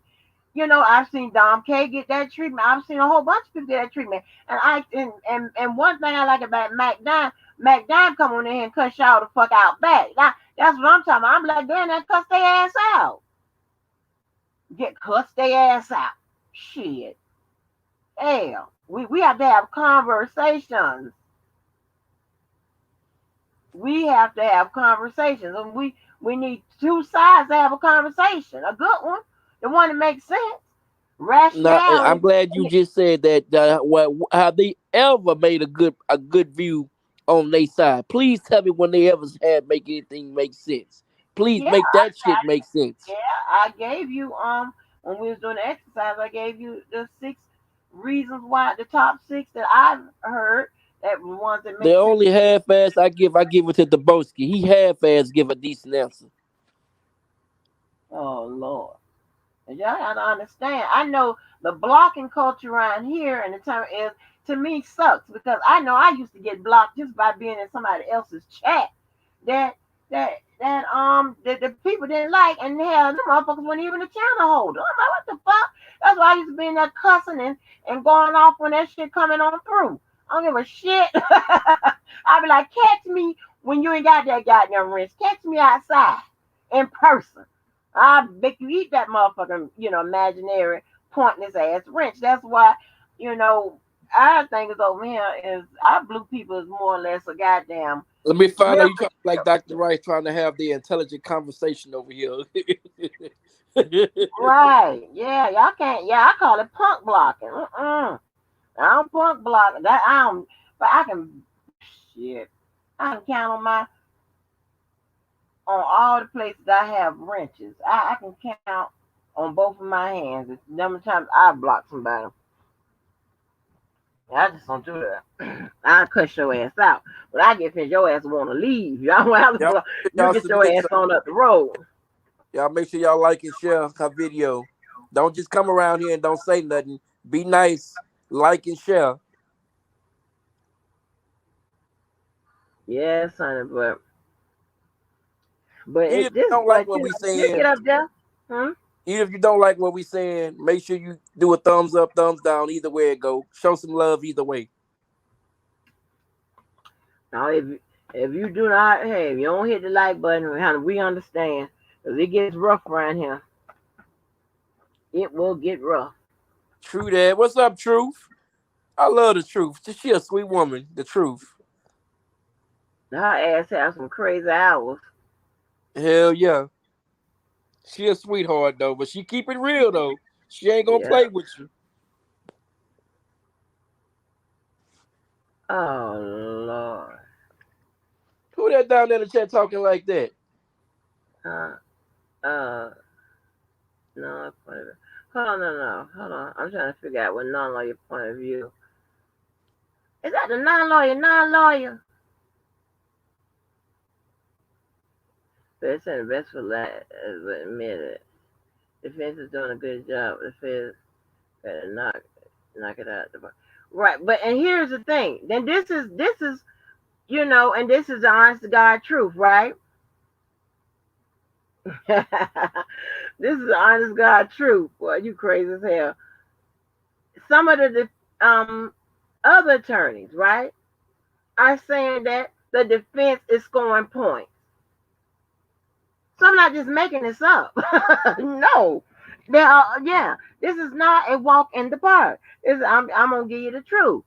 I've seen Dom K get that treatment. I've seen a whole bunch of people get that treatment. And one thing I like about Mac Dime come on in here and cuss y'all the fuck out back. That's what I'm talking about. I'm like, damn, that cuss their ass out. Get cuss their ass out. Shit. Hell. We have to have conversations. We have to have conversations. And we need two sides to have a conversation. A good one. The one that makes sense. Now, I'm Rationality. glad you just said that. Have they ever made a good view on their side? Please tell me when they ever had make anything make sense. Please Yeah, make that shit make sense. yeah, I gave you when we was doing the exercise, I gave you the 6 reasons why the top 6 that I've heard that were ones that The make sense only to me. half-ass I give it to Debowski. He half-ass give a decent answer. Oh Lord. And y'all gotta understand. I know the blocking culture around here and the time is to me sucks because I know I used to get blocked just by being in somebody else's chat that the people didn't like and hell the motherfuckers weren't even a channel holder. I'm like, what the fuck? That's why I used to be in there cussing and going off when that shit coming on through. I don't give a shit. I be like, catch me when you ain't got that goddamn wrench. Catch me outside in person. I make you eat that motherfucking, imaginary pointless ass wrench. That's why, you know, our thing is over here is our blue people is more or less a goddamn Let me find out you trying like membership. Dr. Rice trying to have the intelligent conversation over here. Right. Yeah, y'all can't I call it punk blocking. I don't punk block that I don't but I can shit. I can count on my on all the places I have wrenches. I can count on both of my hands the number of times I blocked somebody. I just don't do that. I cuss your ass out. When I get finished, your ass want to leave. Y'all have Y'all, to, you y'all get your submit ass on up the road. y'all make sure y'all like and share her video. Don't just come around here and don't say nothing. Be nice, like and share. Yes, honey, but Even if it you just don't like but what we you get saying, up there. Hmm? even if you don't like what we saying, make sure you do a thumbs up, thumbs down, either way it go. Show some love either way. Now if you do not, hey, if you don't hit the like button, honey, we understand because it gets rough around here. It will get rough. True that. What's up, Truth? I love the truth. She a sweet woman. The truth. Her ass have some crazy hours. Hell yeah. She a sweetheart though, but she keep it real though. She ain't gonna Yeah. play with you. Oh Lord. Who that down there in the chat talking like that? Uh, uh, no, point of view. Hold on, no. Hold on. I'm trying to figure out what non-lawyer point of view. Is that the non-lawyer? Non-lawyer. They said the best for that is admitted. Defense is doing a good job. The feds better knock it out the park. Right, but and here's the thing. Then this is and this is the honest to God truth, right? This is the honest God truth. Boy, you crazy as hell. Some of the other attorneys, right, are saying that the defense is scoring points. So I'm not just making this up. No, there are, yeah. This is not a walk in the park. I'm gonna give you the truth.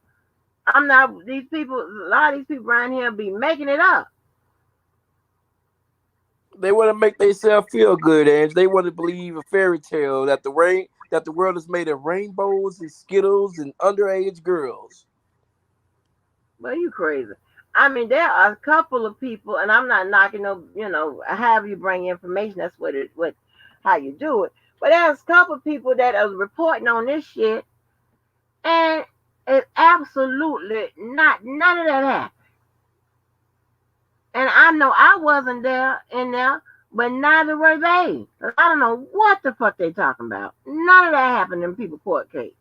I'm not these people. A lot of these people around here be making it up. They want to make themselves feel good, and they want to believe a fairy tale that the world is made of rainbows and skittles and underage girls. But you crazy. I mean, there are a couple of people, and I'm not knocking no, have you bring information. That's how you do it. But there's a couple of people that are reporting on this shit, and it's absolutely not none of that happened. And I know I wasn't there, but neither were they. I don't know what the fuck they talking about. None of that happened in people court case.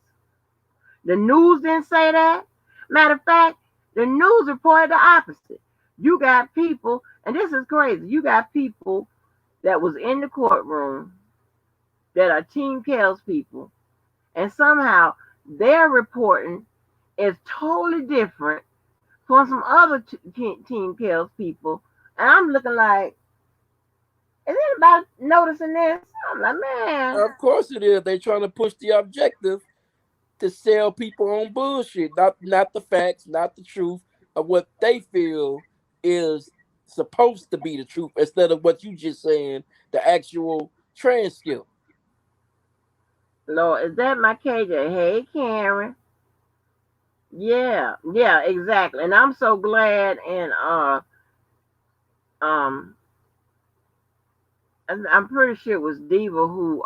The news didn't say that. Matter of fact, the news reported the opposite. You got people, and this is crazy. You got people that was in the courtroom that are Team Kells people, and somehow their reporting is totally different from some other Team Kells people. And I'm looking like, is anybody noticing this? I'm like, man. Of course it is. They trying to push the objective to sell people on bullshit, not the facts, not the truth of what they feel is supposed to be the truth, instead of what you just saying, the actual transcript. Lord, is that my KJ? Hey, Karen. Yeah, exactly. And I'm so glad and um I'm pretty sure it was Diva who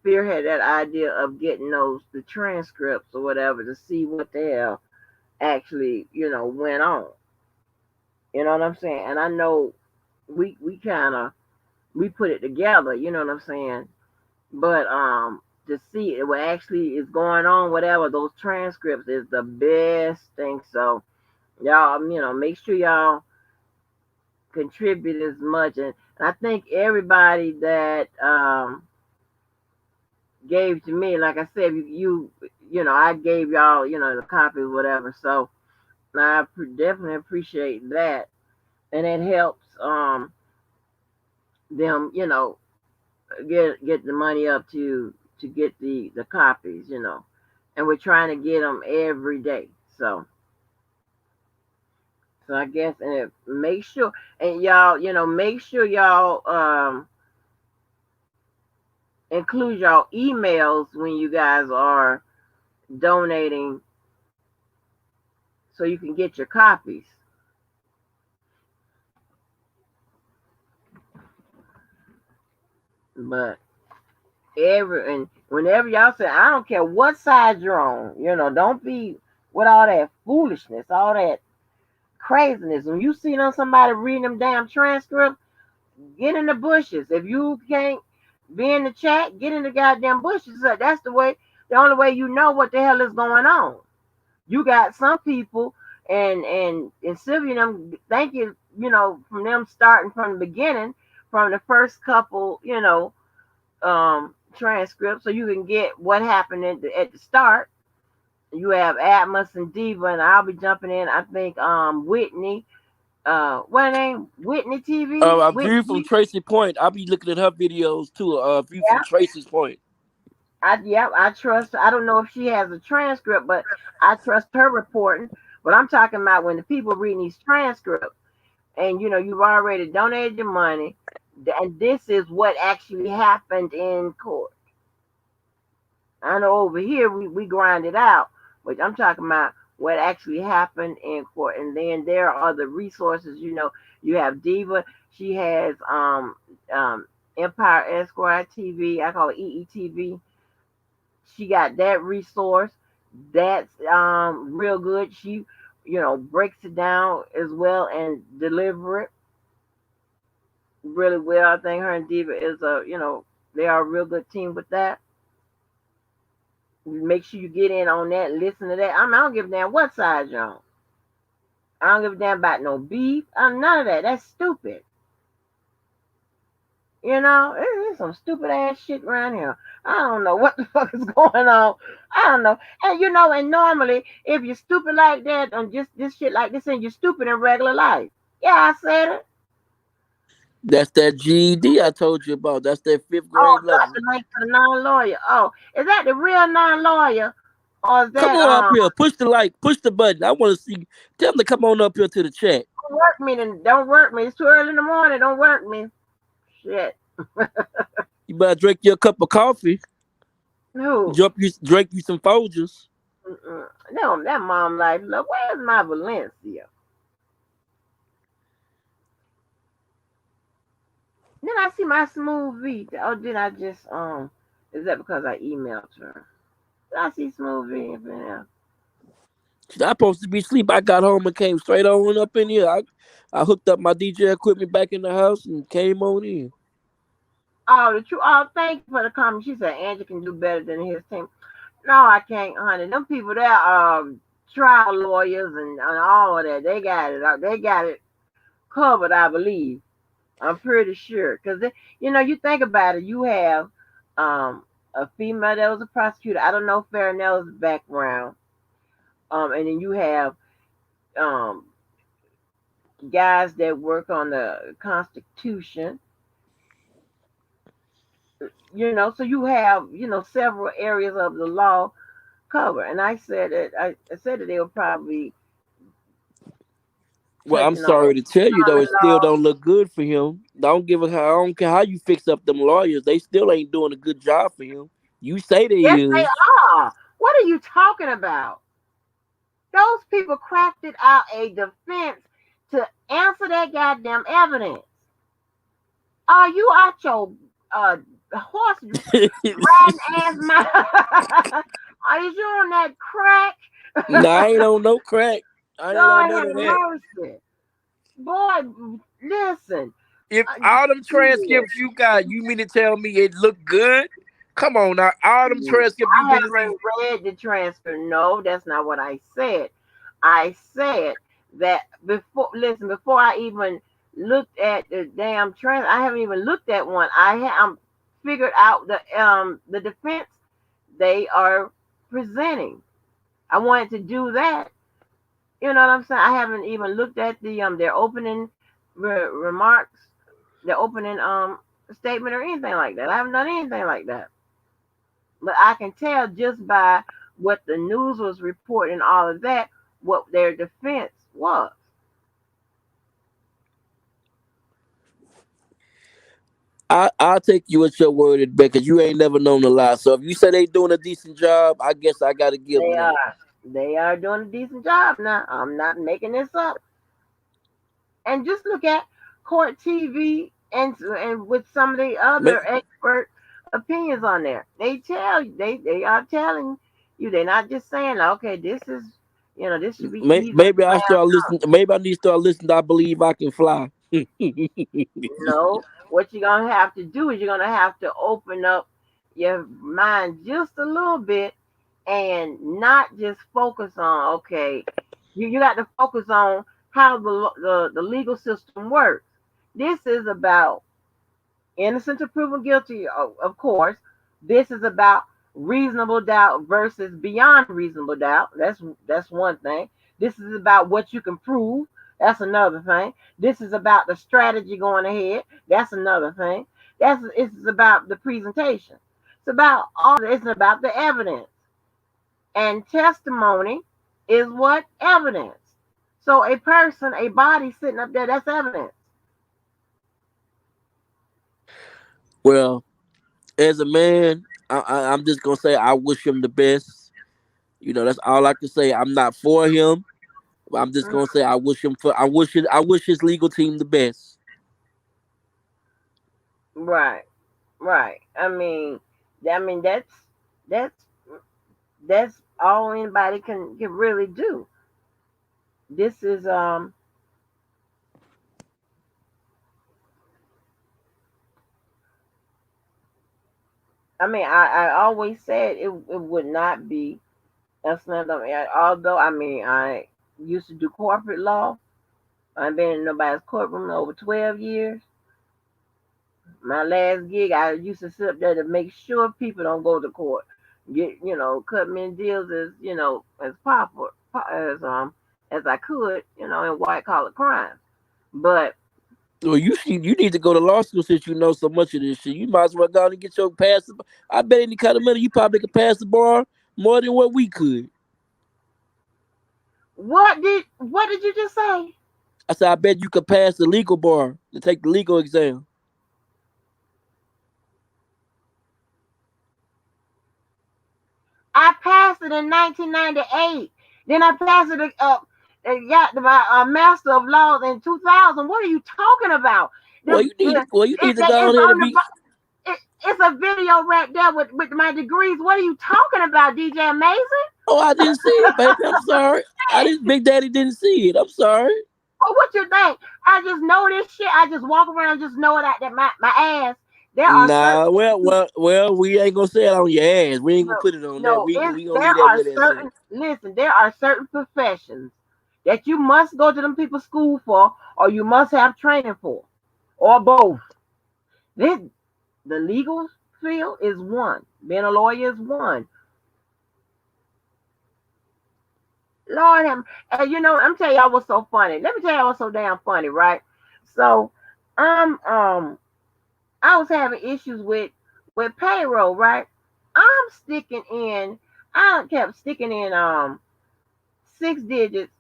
spearheaded that idea of getting the transcripts or whatever to see what the hell actually, went on. You know what I'm saying? And I know we kind of we put it together, you know what I'm saying? But to see it what actually is going on, whatever those transcripts is the best thing. So y'all, make sure y'all contribute as much. And I think everybody that gave to me, like I said, I gave y'all, the copy, whatever. So I definitely appreciate that, and it helps them, get the money up to get the copies, and we're trying to get them every day. So I guess, and make sure, and y'all, make sure y'all include y'all emails when you guys are donating so you can get your copies. But and whenever y'all say, I don't care what side you're on, don't be with all that foolishness, all that craziness. When you see somebody reading them damn transcripts, get in the bushes. If you can't be in the chat, get in the goddamn bushes. That's the only way you know what the hell is going on. You got some people and Sylvia and them thank you, from them starting from the beginning, from the first couple, transcripts, so you can get what happened at the start. You have Atmos and Diva, and I'll be jumping in. I think Whitney, what her name? Whitney TV. A Whitney. view from Tracy Point. I'll be looking at her videos too. A view from Tracy's Point. I trust. I don't know if she has a transcript, but I trust her reporting. But I'm talking about when the people reading these transcripts, and you've already donated your money, and this is what actually happened in court. I know over here we grind it out, but I'm talking about what actually happened in court. And then there are the resources. You have Diva. She has Empire Esquire TV. I call it EETV. She got that resource. That's real good. She breaks it down as well and deliver it really well. I think her and Diva is they are a real good team with that. Make sure you get in on that, listen to that. I don't give a damn what side you're on. I don't give a damn about no beef. None of that. That's stupid. There's some stupid ass shit around here. I don't know what the fuck is going on. I don't know. And normally, if you're stupid like that, and just this shit like this, and you're stupid in regular life. Yeah, I said it. That's that GED I told you about. That's that 5th grade Oh, level. got the link for the non-lawyer. Oh, is that the real non-lawyer? Or is that Come on up here. Push the like. Push the button. I want to see. Tell them to come on up here to the chat. Don't work me then. Don't work me. It's too early in the morning. Don't work me. Shit. You better drink your cup of coffee. Who? Drink you some Folgers. No, that mom life. Look, where's my Valencia? Then I see my Smooth V. Oh, did I just is that because I emailed her? Did I see Smooth V up in there? I supposed to be asleep. I got home and came straight on up in here. I hooked up my DJ equipment back in the house and came on in. Oh, thank you for the comment. She said Angie can do better than his team. No, I can't, honey. Them people there are trial lawyers and all of that. They got it. They got it covered, I believe. I'm pretty sure. Because, you think about it. You have a female that was a prosecutor. I don't know Farnell's background. And then you have guys that work on the Constitution. So you have, several areas of the law covered. And I said that they were probably. Well, I'm sorry to tell you though, it still don't look good for him. I don't care how you fix up them lawyers, they still ain't doing a good job for him. You say they Yes, is. they are. What are you talking about? Those people crafted out a defense to answer that goddamn evidence. Are you out your horse riding ass mouth? Are you on that crack? No, I ain't on no crack. I ain't on none of that. Mercy. Boy, listen. If all them transcripts you got, you mean to tell me it looked good? Come on now, all them transcripts I haven't read the transcript. No, that's not what I said. I said that before I even looked at the damn I haven't even looked at one. I'm figured out the defense they are presenting. I wanted to do that. You know what I'm saying? I haven't even looked at their opening remarks, their opening statement or anything like that. I haven't done anything like that. But I can tell just by what the news was reporting, all of that, what their defense was. I'll take you at your word, because you ain't never known a lie. So if you say they doing a decent job, I guess I got to give them that. They are doing a decent job now. I'm not making this up. And just look at Court TV and with some of the other expert opinions on there. They tell you they are telling you, they're not just saying, okay, this is, this should be easy. Maybe I start listening. Maybe I need to start listening to I Believe I Can Fly. No, what you're gonna have to do is you're gonna have to open up your mind just a little bit and not just focus on, okay, you got to focus on how the legal system works. This is about innocent to proven guilty, of course. This is about reasonable doubt versus beyond reasonable doubt. That's one thing. This is about what you can prove. That's another thing. This is about the strategy going ahead. That's another thing. It's about the presentation. It's about the evidence. And testimony is what? Evidence. So a person, a body sitting up there, that's evidence. Well, as a man, I'm just gonna say I wish him the best. That's all I can say. I'm not for him. I'm just gonna say I wish him for. I wish his legal team the best. Right, right. That's that's all anybody can really do. This is I always said it would not be. That's not. Although I used to do corporate law. I've been in nobody's courtroom over 12 years. My last gig, I used to sit up there to make sure people don't go to court. Cut many deals as proper as I could, in white collar crime. But Well, you need to go to law school since you know so much of this shit. You might as well go and get your pass. I bet any kind of money you probably could pass the bar more than what we could. what did you just say? I said I bet you could pass the legal bar to take the legal exam. I passed it in 1998. Then I passed it and got my Master of Laws in 2000. What are you talking about? Well, you need to go It's ahead on and be. it's a video right there with my degrees. What are you talking about, DJ Amazing? Oh, I didn't see it, baby. I'm sorry. Big Daddy didn't see it. I'm sorry. Oh, what you think? I just know this shit. I just walk around and just know it out that my ass. There are certain Nah, well, we ain't gonna say it on your ass. We ain't gonna put it on that. no, We gonna there leave that are with that shit. certain listen, there are certain professions that you must go to them people school for, or you must have training for, or both. This the legal field is one. Being a lawyer is one. Lord have, and I'm telling y'all what's so funny. Let me tell y'all what's so damn funny, right? So, I was having issues with payroll, right? I'm sticking in. I kept sticking in 6 digits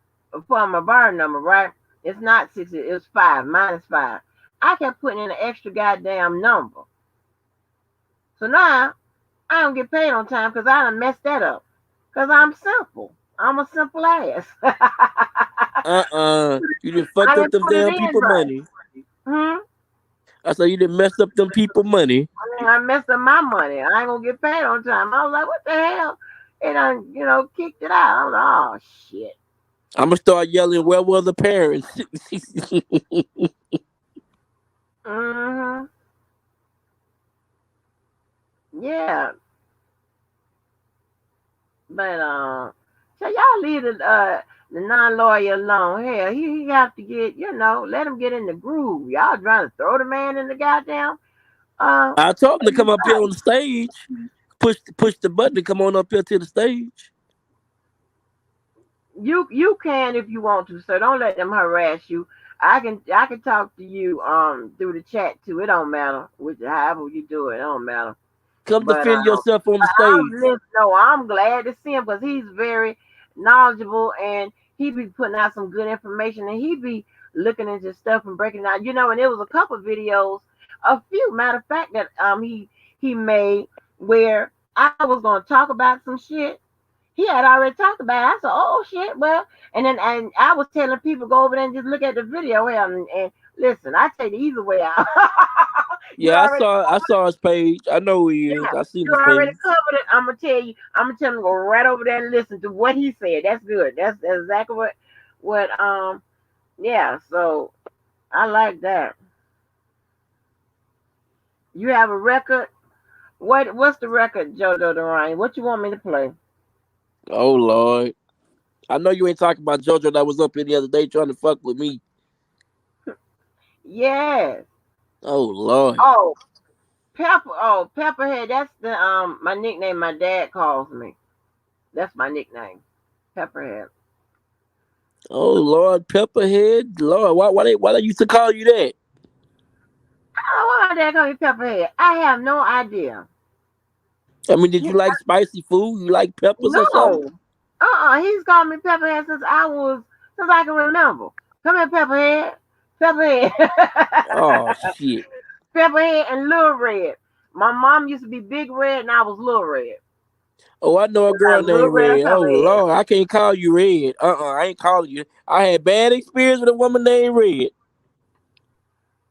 for my bar number, right? It's not 6. It was 5 minus 5. I kept putting in an extra goddamn number. So now I don't get paid on time because I done messed that up. Because I'm simple. I'm a simple ass. You done fucked up them put it damn in people right. money. Hmm? I said you done messed up them people money. I messed up my money. I ain't gonna get paid on time. I was like, what the hell? And I, kicked it out. I was like, oh shit. I'm gonna start yelling, "Where were the parents?" Mm-hmm. Yeah. But so y'all leave the non-lawyer alone. Hell, he have to get, let him get in the groove. Y'all trying to throw the man in the goddamn I told him to come up here on the stage. Push the button to come on up here to the stage. You can if you want to, sir. Don't let them harass you. I can talk to you through the chat too. It don't matter however you do it. It don't matter. Come But defend yourself on the stage. I'm glad to see him because he's very knowledgeable and he be putting out some good information and he be looking into stuff and breaking it out. And there was a couple of videos, a few matter of fact that he made where I was gonna talk about some shit. He had already talked about it. I said, oh shit, well, and I was telling people go over there and just look at the video here and Listen, I take the easy way out. You Yeah, already I saw his page. I know who he is. yeah, I seen you his already page. covered it. I'm gonna tell you. I'm gonna tell him to go right over there and listen to what he said. That's good. That's exactly what. Yeah. So I like that. You have a record. What's the record, Jojo Durant? What you want me to play? Oh Lord. I know you ain't talking about JoJo that was up here the other day trying to fuck with me. Yes. Oh Lord. Oh, Pepper. Oh, Pepperhead. That's the my nickname. My dad calls me. That's my nickname, Pepperhead. Oh Lord, Pepperhead. Lord, why they used to call you that? Oh, why my dad call me Pepperhead? I have no idea. I mean, did He, you like spicy food? You like peppers or something? no. He's called me Pepperhead since I can remember. Come here, Pepperhead. Pepperhead. Oh shit. Pepperhead and Little Red. My mom used to be Big Red and I was Little Red. Oh, I know a So like girl Little named Red and Red. Oh Pepperhead. Lord, I can't call you Red. I ain't calling you. I had bad experience with a woman named Red.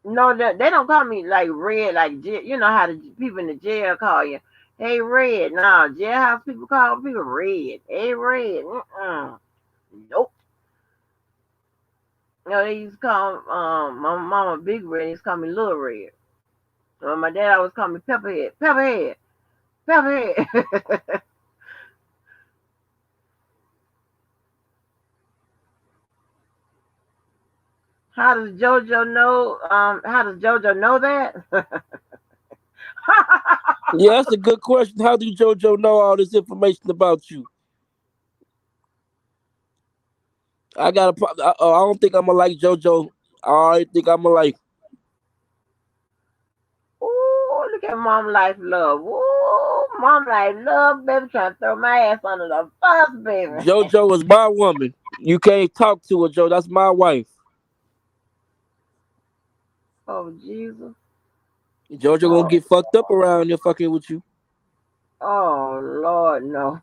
No, they don't call me like Red, like you know how the people in the jail call you. Hey, Red. No, jailhouse people call people Red. Hey, Red. Nope. No, they used to call my mama Big Red. They used to call me Little Red. So my dad always called me Pepperhead. Pepperhead. Pepperhead. How does JoJo know? How does JoJo know that? Yeah, that's a good question. How do JoJo know all this information about you? I got a. I don't think I'm gonna like JoJo. I already think I'm gonna like Ooh, look at Mom Life Love. Ooh, Mom Life Love, baby, trying to throw my ass under the bus, baby. JoJo is my woman. You can't talk to her, Joe. That's my wife. Oh, Jesus. JoJo gonna Oh, get fucked up around here fucking with you. oh, Lord, no.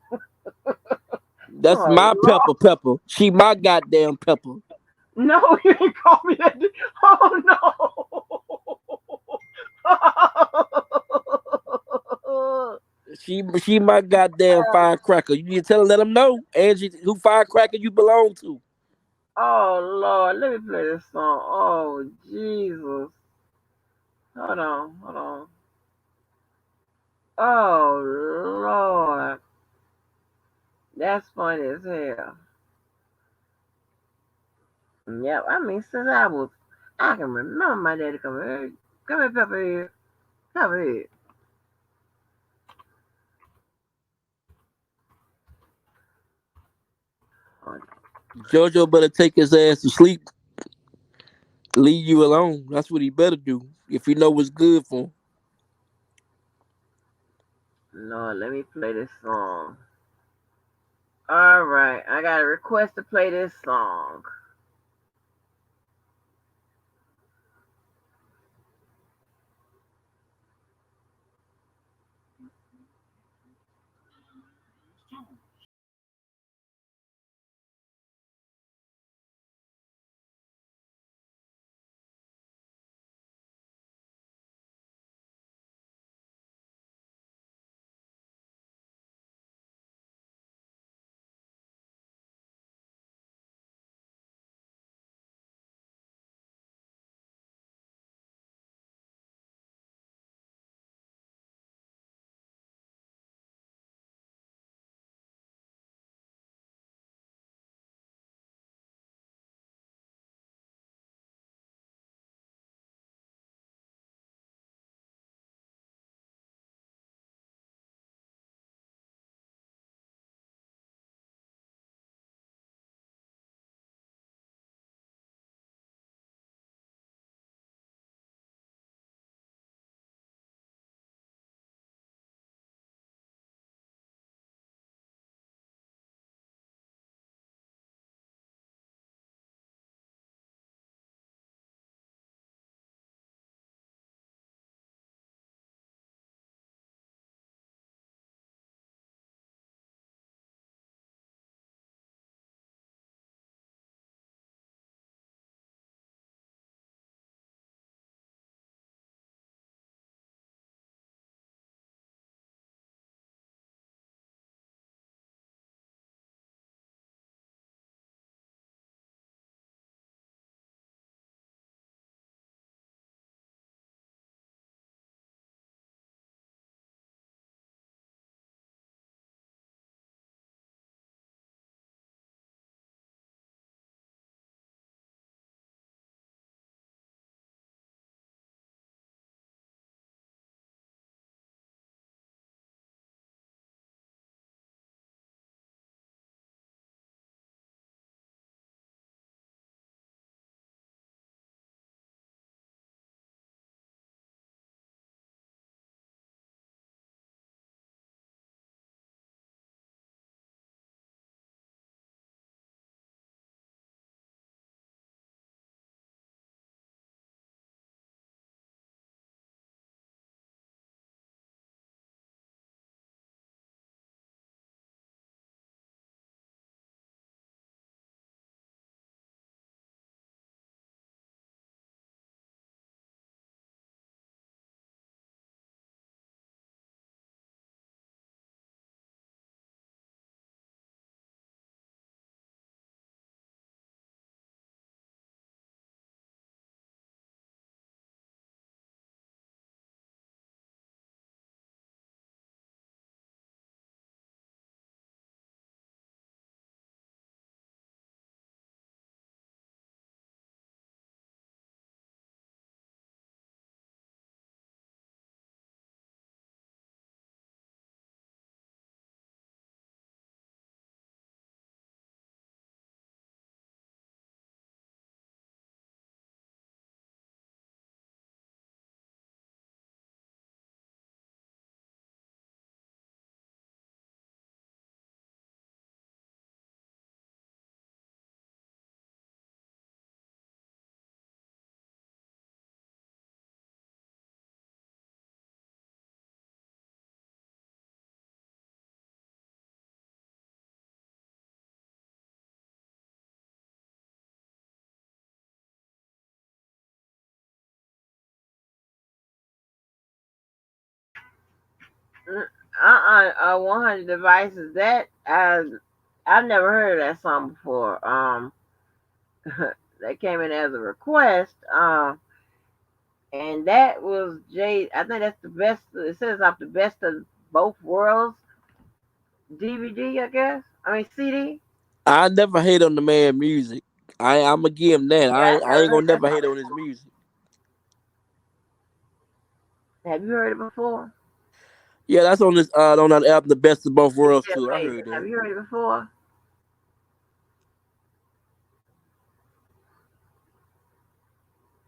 That's Oh, my Lord. pepper. She my goddamn pepper. No, you ain't call me that. Oh, no. She my goddamn firecracker. You need to tell her, let them know, Angie, who firecracker you belong to. Oh, Lord. Let me play this song. Oh, Jesus. Hold on, hold on. Oh, Lord. That's funny as hell. Yep, I mean, I can remember my daddy coming here. Come here, Pepper here. Come here. Oh, JoJo better take his ass to sleep, leave you alone. That's what he better do if he know what's good for him. Lord, let me play this song. All right, I got a request to play this song. Uh-uh, 100 devices. I've never heard of that song before. That came in as a request. And that was Jay. I think that's the best. It says off the best of both worlds DVD. I guess. I mean CD. I never hate on the man music. I'ma give him that. Yeah, I I never ain't gonna heard that never song. hate on his music. Have you heard it before? Yeah, that's on that album, The Best of Both Worlds DJ too. I Amazing. heard Have that. you heard it before?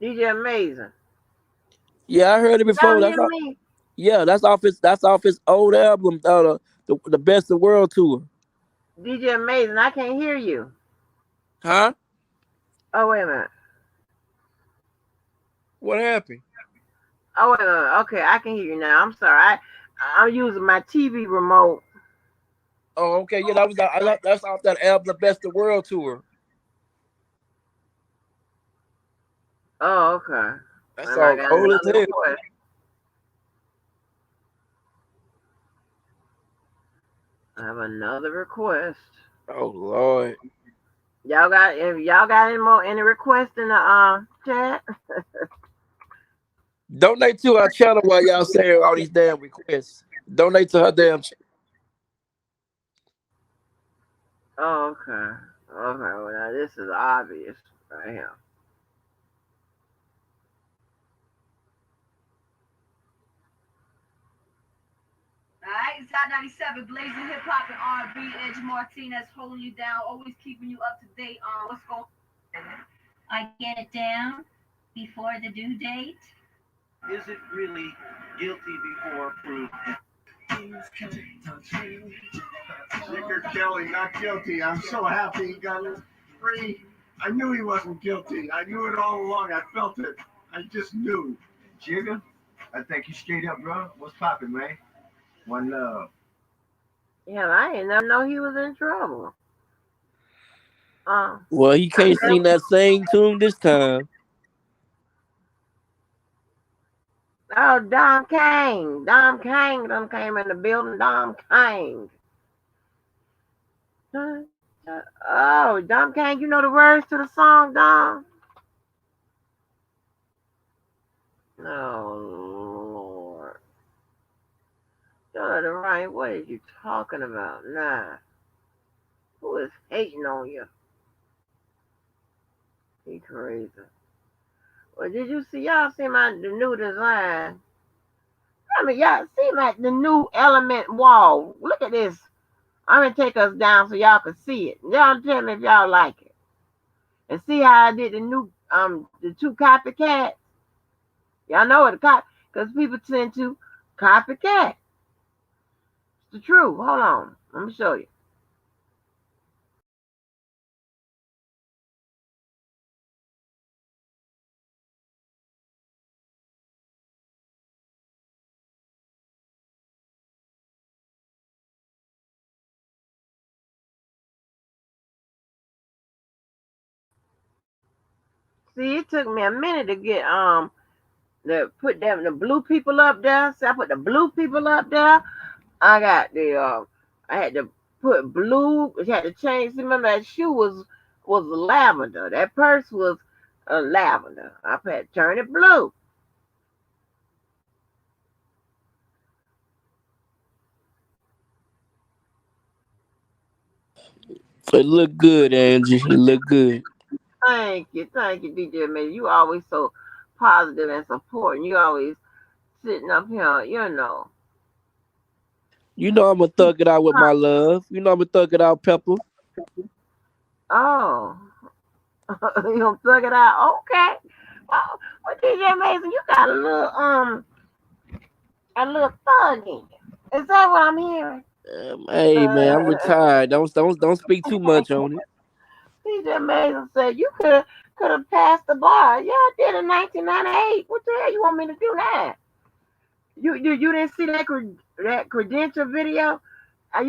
DJ Amazing. Yeah, I heard it Y'all before. hear me? That's off his old album, the Best of World tour. DJ Amazing. I can't hear you. Huh? Oh wait a minute. What happened? Oh wait a minute. Okay, I can hear you now. I'm sorry. I'm using my TV remote. Oh, okay. Yeah, that's off that album, The Best of World tour. Oh, okay. That And I song got old as another hell. request. I have another request. Oh Lord. If y'all got any requests in the chat? Donate to our channel while y'all saying all these damn requests. Donate to her damn channel. Oh, okay. Okay, well now this is obvious right here. Alright, it's Hot 97, blazing hip hop and R&B. Angie Martinez holding you down, always keeping you up to date on what's going on. I get it down before the due date. Is it really guilty before proved? Liquor Kelly, not guilty. I'm so happy he got free. I knew he wasn't guilty. I knew it all along. I felt it. I just knew. Jigga, I think you straight up, bro. What's poppin', man? One love. Yeah, I didn't never know he was in trouble. Well, he I can't sing that same tune this time. Oh, Dom Kane. Dom Kane done came in the building. Dom Kane. Oh, Dom Kane, you know the words to the song, Dom? Oh, Lord. You're the right. What are you talking about? Nah. Who is hating on you? He crazy. Well, did you see? Y'all see the new design? I mean, y'all see the new element wall. Look at this. I'm gonna take us down so y'all can see it. Y'all tell me if y'all like it. And see how I did the two copycats. Y'all know what because people tend to copycat. It's the truth. Hold on. Let me show you. See, it took me a minute to get put them the blue people up there. So I put the blue people up there. I got I had to put blue. I had to change. Remember that shoe was lavender. That purse was lavender. I had to turn it blue. It look good, Angie. It look good. Thank you, DJ Man. You always so positive and supporting. You always sitting up here, you know. You know I'm gonna thug it out with my love. You know I'm gonna thug it out, Pepper. Oh, you gonna plug it out? Okay. Well, DJ Mason, you got a little thug in you. Is that what I'm hearing? Hey man, I'm retired. Don't speak too much on it. DJ Mason said you could have passed the bar. Yeah, I did in 1998. What the hell you want me to do now? You didn't see that credential video? I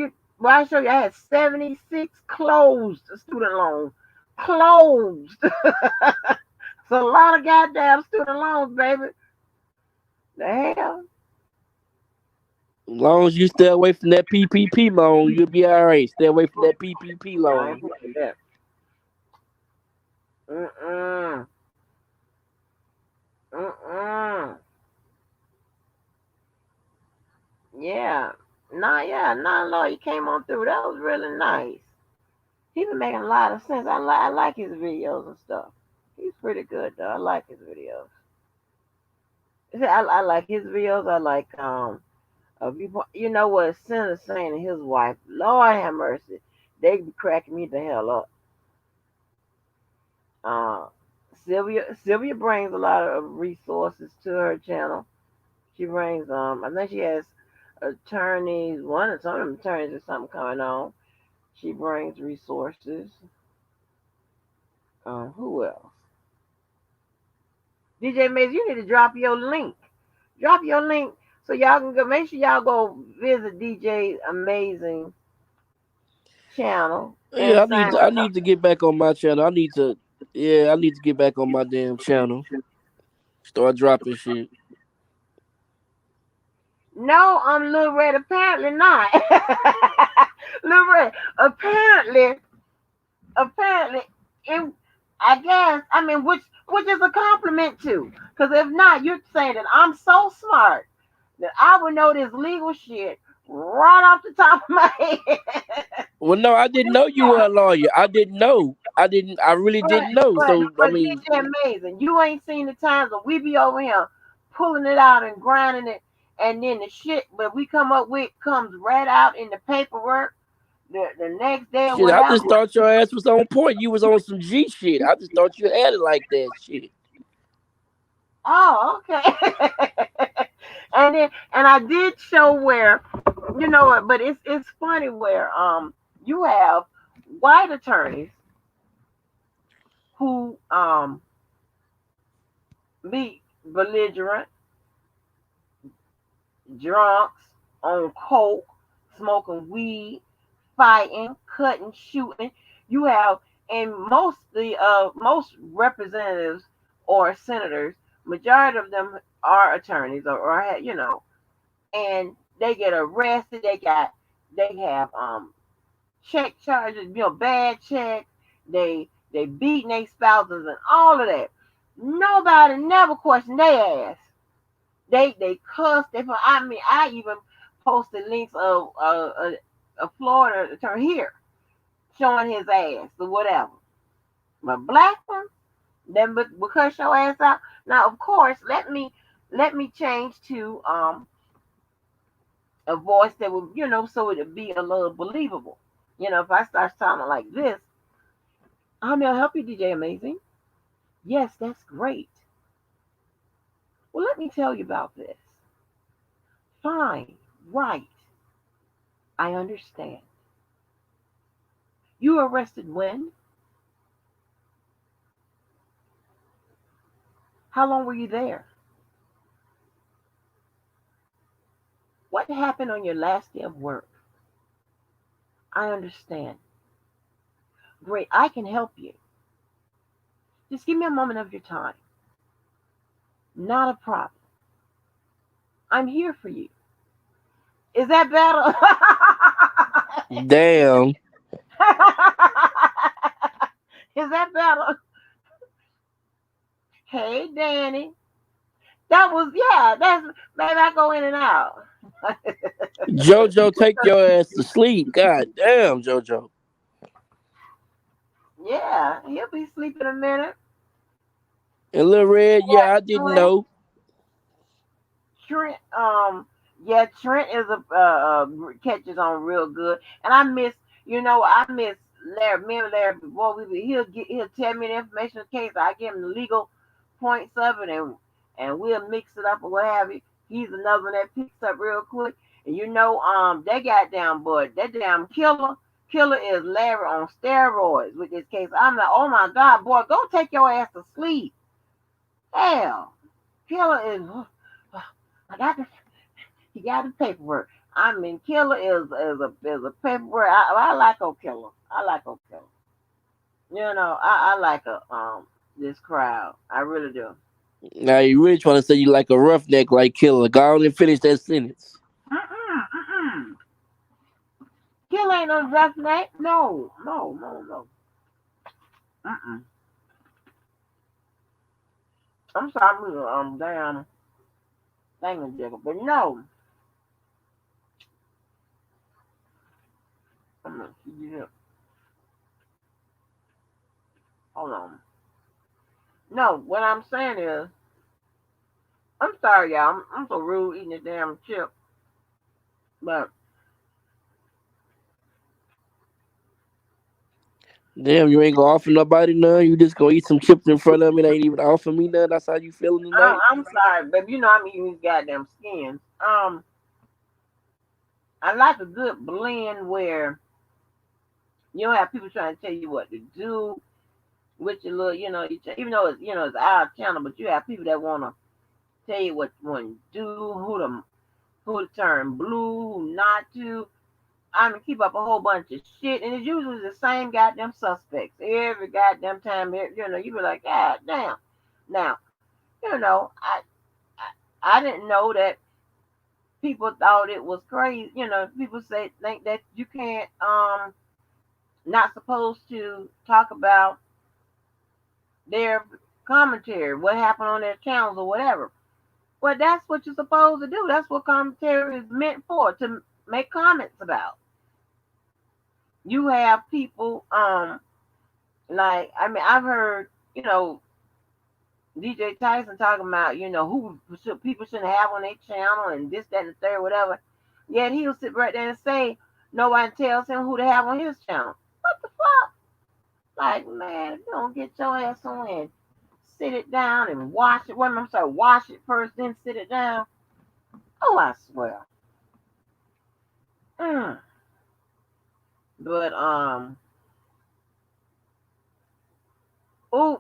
show you I had 76 closed student loans. Closed. It's a lot of goddamn student loans, baby. The hell? As long as you stay away from that PPP loan, you'll be all right. Stay away from that PPP I ain't loan. playing that. Mm-mm. Mm-mm. Yeah. Nah, yeah, nah, Lord, he came on through. That was really nice. He been making a lot of sense. I like his videos and stuff. He's pretty good though. I like his videos. I like his videos. I like you know what Senator saying and his wife. Lord have mercy. They be cracking me the hell up. Uh, Sylvia brings a lot of resources to her channel. She brings I think she has attorneys. One of some of them attorneys or something coming on. She brings resources. Who else? DJ Mays, you need to drop your link. Drop your link so y'all can go. Make sure y'all go visit DJ Amazing channel and Yeah, sign I up. need to get back on my channel. I need to get back on my damn channel. Start dropping shit. No, I'm Lil Red. Apparently not. Lil Red. Apparently, it. I guess. I mean, which is a compliment too. Because if not, you're saying that I'm so smart that I would know this legal shit right off the top of my head. Well, no, I didn't know you were a lawyer. I didn't know. I really But didn't know. So I but mean, DJ Amazing, you ain't seen the times when we be over here pulling it out and grinding it, and then the shit that we come up with comes right out in the paperwork the next day or shit, I just whatever. thought your ass was on point. You was on some G shit. I just thought you had it like that shit. Oh, okay. And I did show where, you know what, but it's funny where you have white attorneys who be belligerent, drunks, on coke, smoking weed, fighting, cutting, shooting. You have and most representatives or senators, majority of them are attorneys or and they get arrested. They have check charges, bad checks. They beating their spouses and all of that. Nobody never questioned their ass. They cuss. I mean, I even posted links of a Florida attorney here showing his ass or whatever. But black one, then because your ass out. Now, of course, let me change to a voice that would so it'd be a little believable. If I start sounding like this, I'm gonna help you, DJ Amazing. Yes, that's great. Well, let me tell you about this. Fine, right. I understand. You arrested when? How long were you there? What happened on your last day of work? I understand. Great, I can help you. Just give me a moment of your time. Not a problem. I'm here for you. Is that better? Damn. Is that better? Hey, Danny. That was, yeah, that's, maybe I go in and out. Jojo, take your ass to sleep. God damn, Jojo. Yeah, he'll be sleeping a minute. And Lil Red, yeah, I didn't Trent, know. Trent, yeah, Trent is catches on real good, and I miss Larry. Me and Larry before he'll tell me the information of the case. I give him the legal points of it, and we'll mix it up or what have you. He's another one that picks up real quick, and that goddamn boy, that damn killer is Larry on steroids with this case. I'm like, oh my god, boy, go take your ass to sleep. Hell, killer is. I got the he got the paperwork. I mean, Killer is a paperwork. I like old Killer. I like old Killer. I like this crowd. I really do. Now you really trying to say you like a roughneck like Killer. Go on and finish that sentence. Mm-mm. ain't no assassinate. No, no, no, no. Mm-mm. I'm sorry, damn thingamajigger, but no. I'm gonna see you. Hold on. No, what I'm saying is, I'm sorry, y'all. I'm so rude eating this damn chip, but Damn, you ain't gonna offer nobody none. You just gonna eat some chips in front of me. They ain't even offer me none. That's how you feeling tonight? I'm sorry, baby. You know I'm eating these goddamn skins. I like a good blend where you don't have people trying to tell you what to do with your little, even though it's our channel, but you have people that wanna tell you what you want to do, who to turn blue, who not to. I mean, keep up a whole bunch of shit, and it's usually the same goddamn suspects every goddamn time. You be like, God damn. Now, I didn't know that people thought it was crazy. People think that you can't not supposed to talk about their commentary, what happened on their channels or whatever. Well, that's what you're supposed to do. That's what commentary is meant for, to make comments about. You have people, like, I mean, I've heard, DJ Tyson talking about, who people shouldn't have on their channel and this, that, and the third, whatever. Yet he'll sit right there and say nobody tells him who to have on his channel. What the fuck? Like, man, if you don't get your ass on and sit it down and wash it. Well, I'm sorry, wash it first, then sit it down. Oh, I swear. But oh, oh,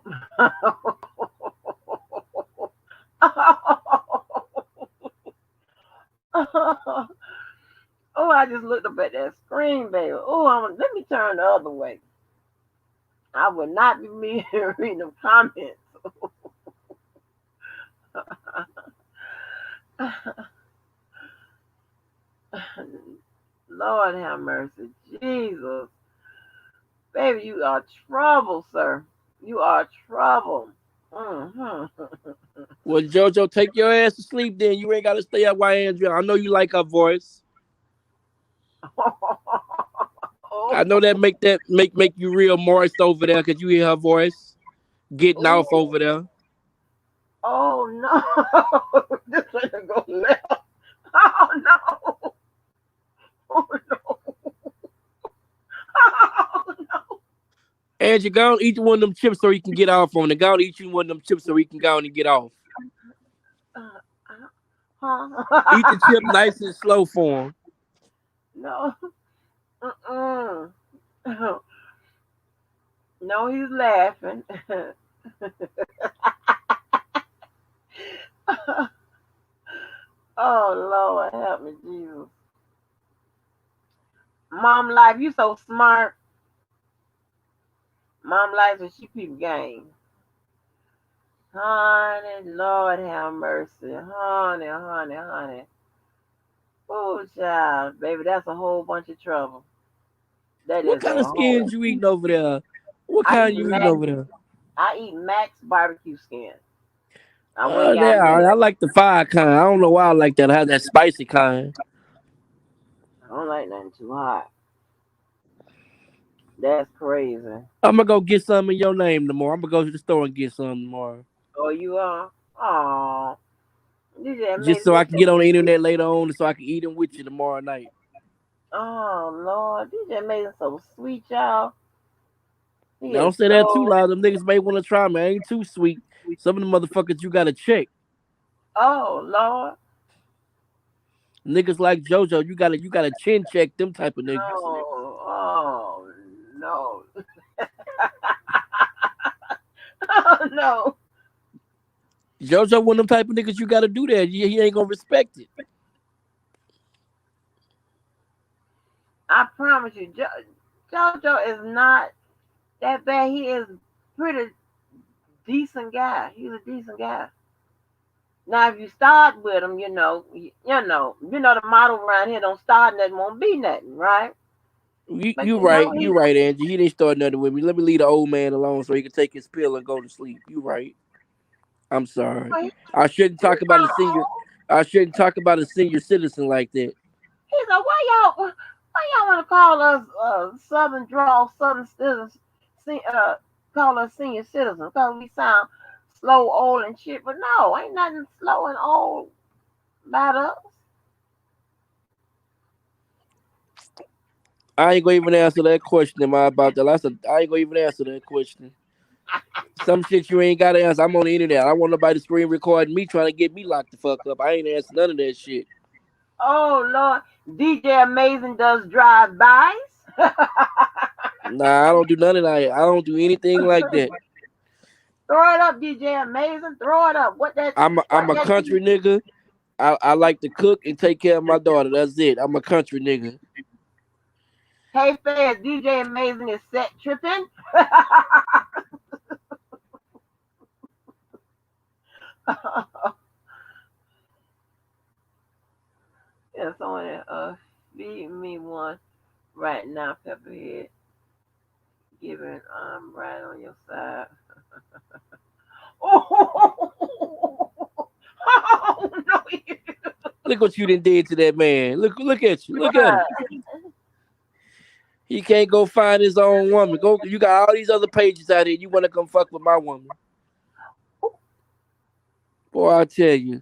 I just looked up at that screen, baby. Oh, let me turn the other way. I would not be me reading the comments. Lord have mercy. Jesus. Baby, you are trouble, sir. You are trouble. Mm-hmm. Well, JoJo, take your ass to sleep then. You ain't gotta stay up while Andrea. I know you like her voice. I know that make you real moist over there because you hear her voice getting off over there. Oh no. This ain't go left. Oh no. Oh no. Oh no. Angie, go and eat one of them chips so he can get off on it. Go and eat you one of them chips so he can go on and get off. Eat the chip nice and slow for him. No. No, he's laughing. Oh Lord, help me, Jesus. Mom Life, you so smart. Mom Life is she peep game. Honey, Lord have mercy. Honey, honey, honey. Oh, child, baby, that's a whole bunch of trouble. That What is kind a of whole. skins you eating over there? What I kind eat you eating Max. over there? I eat Max barbecue skin. I went Oh, and got yeah, me. I like the fire kind. I don't know why I like that. I have that spicy kind. I don't like nothing too hot. That's crazy. I'm gonna go get some in your name tomorrow. I'm gonna go to the store and get some tomorrow. Oh, you are? Oh, you just made Just it so I look can so get on the sweet. internet later on so I can eat them with you tomorrow night. Oh, Lord, you just made it so sweet, y'all. He Don't is say that too so. loud. Them niggas may want to try me. I ain't too sweet. Some of the motherfuckers you gotta check. Oh, Lord. Niggas like JoJo, you gotta chin check them type of niggas. Oh, oh, no. Oh, no. JoJo one of them type of niggas you gotta do that. He ain't gonna respect it. I promise you, JoJo is not that bad. He is pretty decent guy. He's a decent guy. Now, if you start with him, the model around here don't start nothing, won't be nothing, right? But You you know right. You right, Angie. He didn't start nothing with me. Let me leave the old man alone so he can take his pill and go to sleep. You right. I'm sorry. he's I shouldn't talk about kind a of senior. old. I shouldn't talk about a senior citizen like that. He said, why y'all want to call us Southern draw Southern citizens, call us senior citizens because we sound slow, old, and shit. But no, ain't nothing slow and old about us. I ain't gonna even answer that question. Am I about that? I ain't gonna even answer that question. Some shit you ain't gotta answer. I'm on the internet. I don't want nobody screen recording me trying to get me locked the fuck up. I ain't answer none of that shit. Oh Lord, DJ Amazing does drive-bys. Nah, I don't do none of that. I don't do anything like that. Throw it up, DJ Amazing. Throw it up. I'm a country nigga. I like to cook and take care of my daughter. That's it. I'm a country nigga. Hey fans, DJ Amazing is set tripping. Yeah, someone feed me one right now, Pepperhead. Giving right on your side. Oh, oh no! Look what you done did to that man. Look at you. Look at him. He can't go find his own woman. Go. You got all these other pages out here. You want to come fuck with my woman? Boy, I tell you,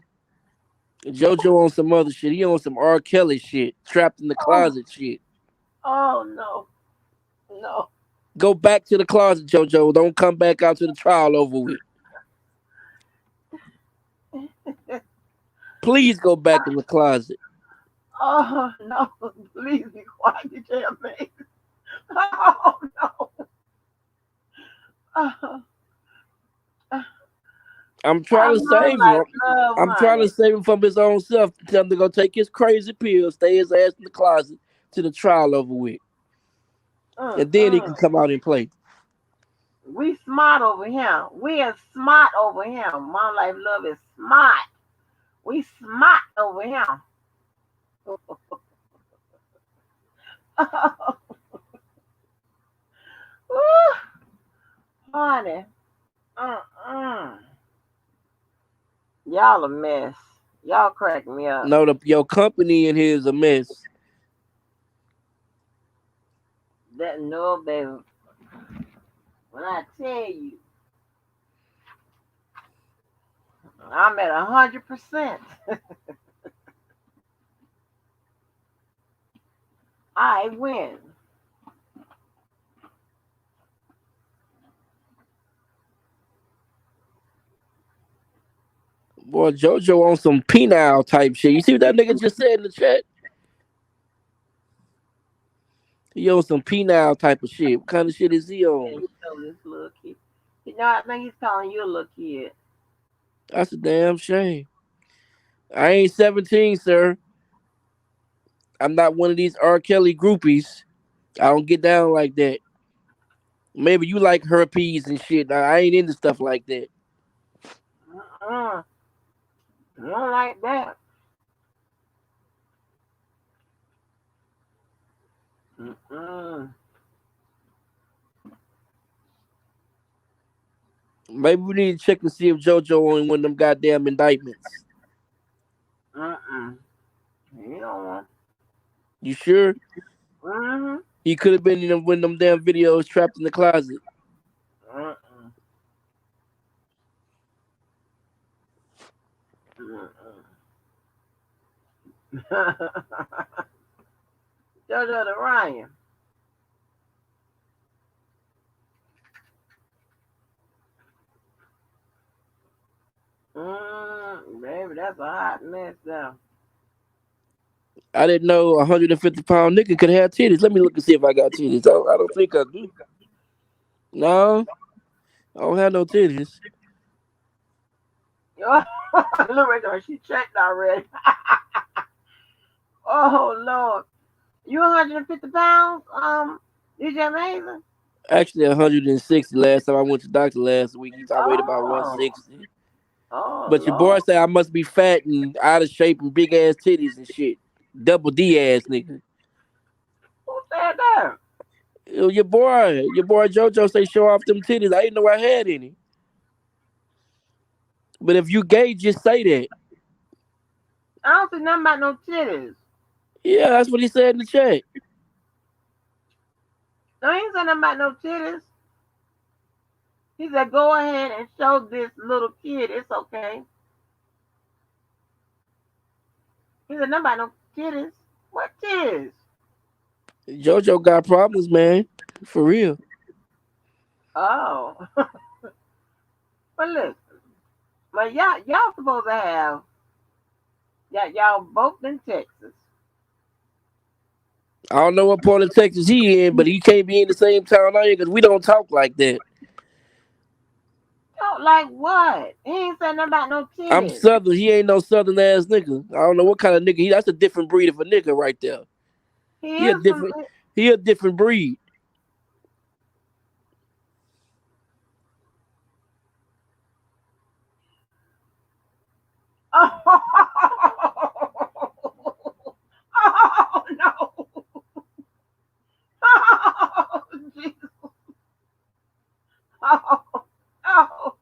JoJo on some other shit. He on some R. Kelly shit. Trapped in the Oh, closet shit. oh no, no. Go back to the closet, JoJo. Don't come back out to the trial over with. Please go back in the closet. Oh no! Please be quiet, DJ Amazing. Oh no! Oh, I'm I trying to love save my him. love, I'm trying to honey. save him from his own self. Tell him to go take his crazy pills, stay his ass in the closet till the trial over with. And then he Mm. can come out and play. We smart over here. We are smart over here. My life love is smart. We smart over here. Woo, honey. Mm-mm. Y'all a mess. Y'all crack me up. No, your company in here is a mess. That no, baby. When I tell you, I'm at 100%. I win. Boy, JoJo on some penile type shit. You see what that nigga just said in the chat? He on some penile type of shit. What kind of shit is he Yeah, on? you know this little kid. You know, I think he's calling you a little kid. That's a damn shame. I ain't 17, sir. I'm not one of these R. Kelly groupies. I don't get down like that. Maybe you like herpes and shit. I ain't into stuff like that. I don't like that. Mm-mm. Maybe we need to check and see if JoJo on one of them goddamn indictments. Mm-mm. You don't want. You sure? Mm-hmm. He could have been in one of them damn videos trapped in the closet. Mm-mm. Mm-mm. Jojo the Ryan. Baby, that's a hot mess now. I didn't know a 150-pound nigga could have titties. Let me look and see if I got titties. I don't think I do. No, I don't have no titties. Look right there, she checked already. Oh Lord. You 150 pounds? DJ Amazing? Actually, 160 last time I went to the doctor last week. I weighed about Oh. 160. Oh But your boy Lord. said I must be fat and out of shape and big ass titties and shit. Double D ass nigga. Who said that? Your boy JoJo say show off them titties. I didn't know I had any. But if you gay, just say that. I don't see nothing about no titties. Yeah, that's what he said in the chat. No, he ain't saying nothing about no titties. He said, go ahead and show this little kid. It's okay. He said, nothing about no titties. What titties? JoJo got problems, man. For real. Oh. But listen. But y'all supposed to have, y'all both in Texas. I don't know what part of Texas he in, but he can't be in the same town I am because we don't talk like that. Oh, like what? He ain't saying nothing about no I'm titties. Southern. He ain't no Southern ass nigga. I don't know what kind of nigga he. That's a different breed of a nigga right there. He He a is from. different. He a different breed. Oh, oh no. Oh, Jesus. Oh, oh,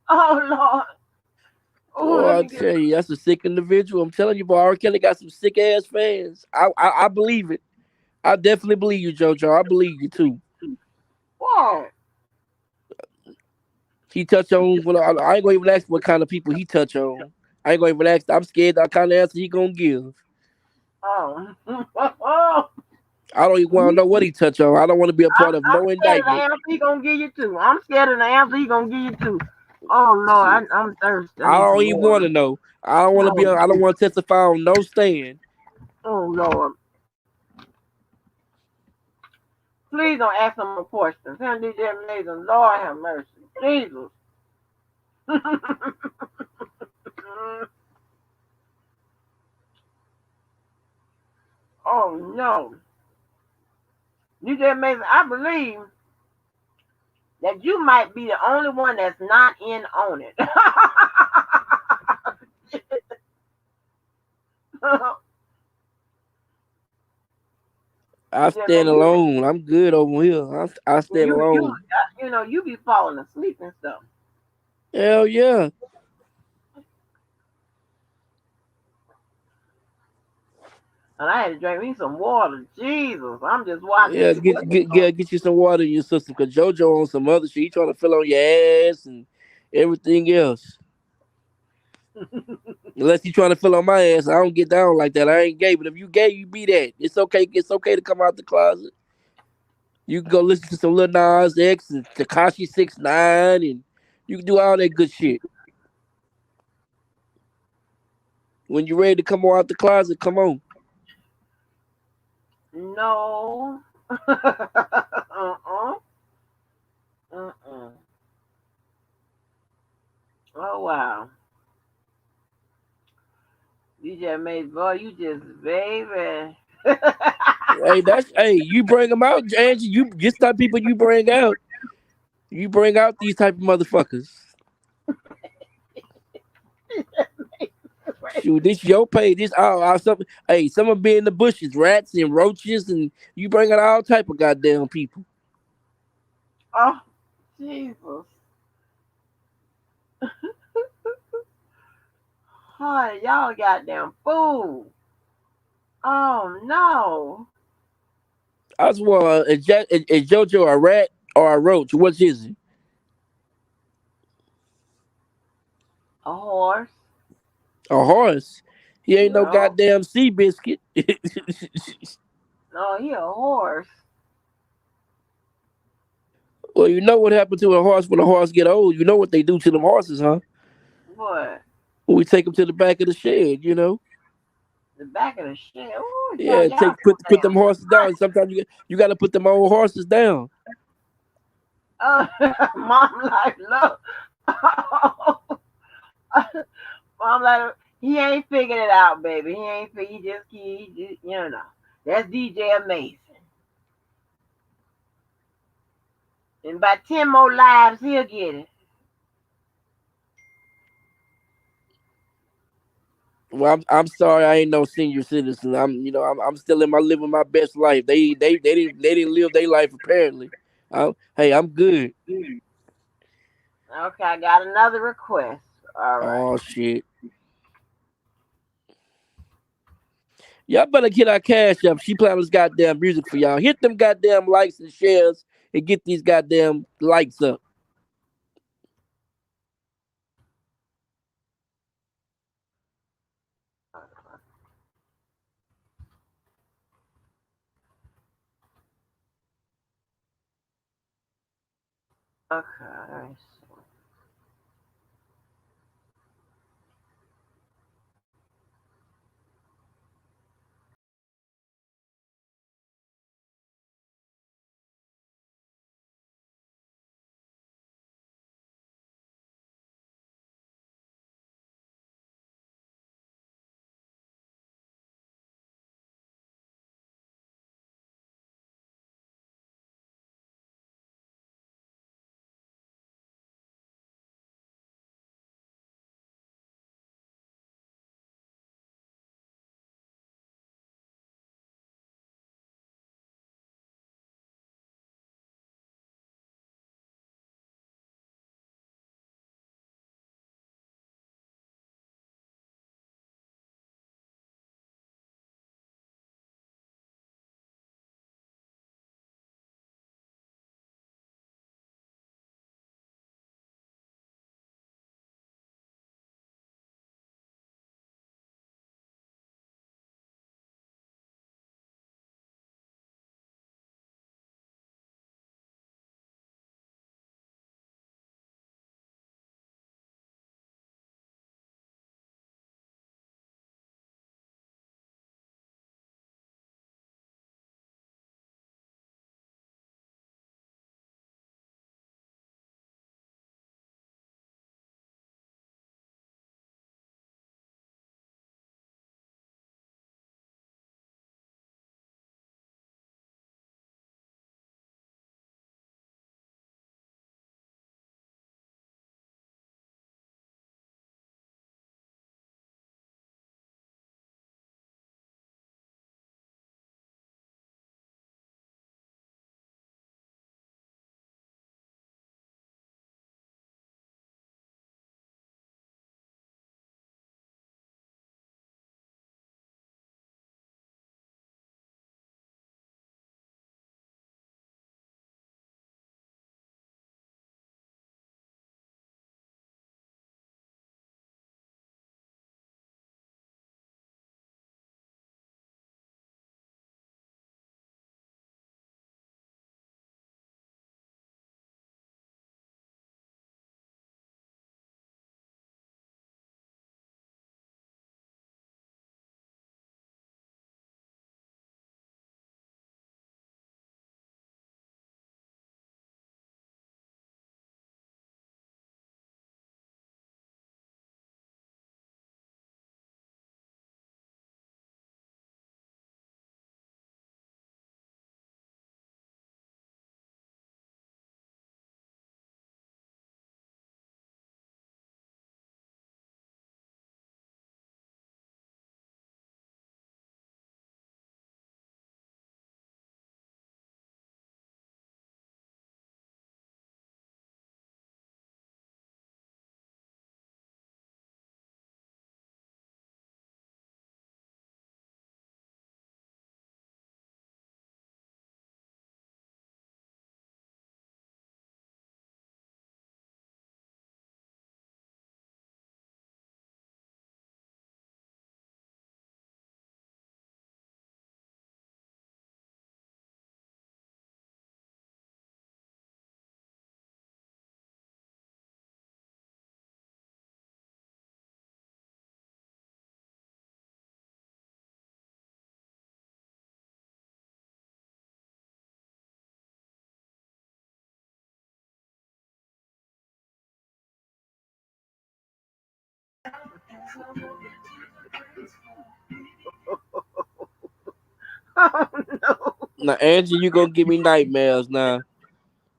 oh, Lord. Oh, Boy, let I me get. tell you, that's a sick individual. I'm telling you, boy, R. Kelly got some sick ass fans. I believe it. I definitely believe you, JoJo. I believe you too. What? He touch on. Well, I ain't gonna even ask what kind of people he touch on. I ain't gonna even ask. I'm scared that kind of answer he gonna give. Oh. Oh. I don't even want to know what he touch on. I don't want to be a part of I'm no scared of the indictment. answer he gonna give you too. I'm scared of the answer he gonna give you too. Oh Lord, Shit. I'm thirsty. I I need don't some even want water. to know. I don't want to be. Oh, I don't want to testify on no stand. oh Lord. Please don't ask him more questions. Him DJ Amazing. Lord have mercy. Jesus. Oh no. DJ Amazing, I believe that you might be the only one that's not in on it. I DJ stand Amazing, alone. I'm good over here. I stand alone. you be falling asleep and stuff. Hell yeah. And I had to drink me some water. Jesus, I'm just watching Yeah, people. get you some water in your system. Cause JoJo on some other shit. He trying to fill on your ass and everything else. Unless he trying to fill on my ass, I don't get down like that. I ain't gay, but if you gay, you be that. It's okay. It's okay to come out the closet. You can go listen to some Lil Nas X and Takashi 6ix9ine, and you can do all that good shit. When you're ready to come out the closet, come on. No. Uh-uh. Uh-uh. Oh wow. DJ Maze, boy, you just baby. You bring them out, Angie. You just type people you bring out. You bring out these type of motherfuckers. Shoot, this your page. This all some. Hey, some of be in the bushes, rats and roaches, and you bring out all type of goddamn people. Oh, Jesus. Honey, y'all goddamn fool. Oh no. I swear, is JoJo a rat or a roach? Which is it? A horse. A horse. He ain't no No. goddamn sea biscuit. No, he a horse. Well, you know what happened to a horse when a horse get old. You know what they do to them horses, huh? What? We take them to the back of the shed. You know. The back of the shit. Ooh, Yeah, y'all put them so horses down. Sometimes you got to put them old horses down. damn. Mom like look. Mom like he ain't figured it out, baby. He ain't figured. He just you know. That's DJ Amazing. In about 10 more lives, he'll get it. Well, I'm sorry, I ain't no senior citizen. I'm still living my best life. They didn't live their life apparently. Hey, I'm good. Okay, I got another request. All right. Oh shit. Y'all better get our cash up. She playing this goddamn music for y'all. Hit them goddamn likes and shares and get these goddamn likes up. Okay. Oh no. Now, Angie, you gonna give me nightmares now.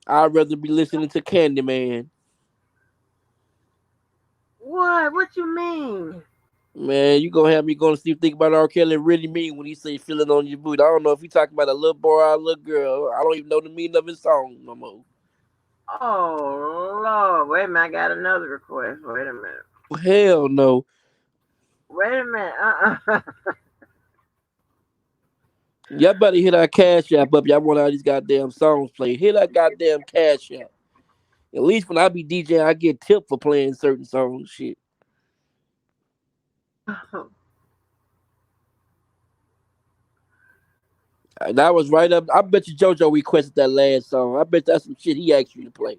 I'd rather be listening to Candyman. What? What you mean? Man, you gonna have me going to sleep thinking about R. Kelly really mean when he say feeling on your boot. I don't know if he talking about a little boy or a little girl. I don't even know the meaning of his song no more. Oh Lord, wait a minute, I got another request. Wait a minute. Hell no. Wait a minute. Y'all better hit our cash app up. Y'all want all these goddamn songs played. Hit our goddamn cash app. At least when I be DJing, I get tipped for playing certain songs. Shit. And I was right up. I bet you JoJo requested that last song. I bet that's some shit he asked you to play.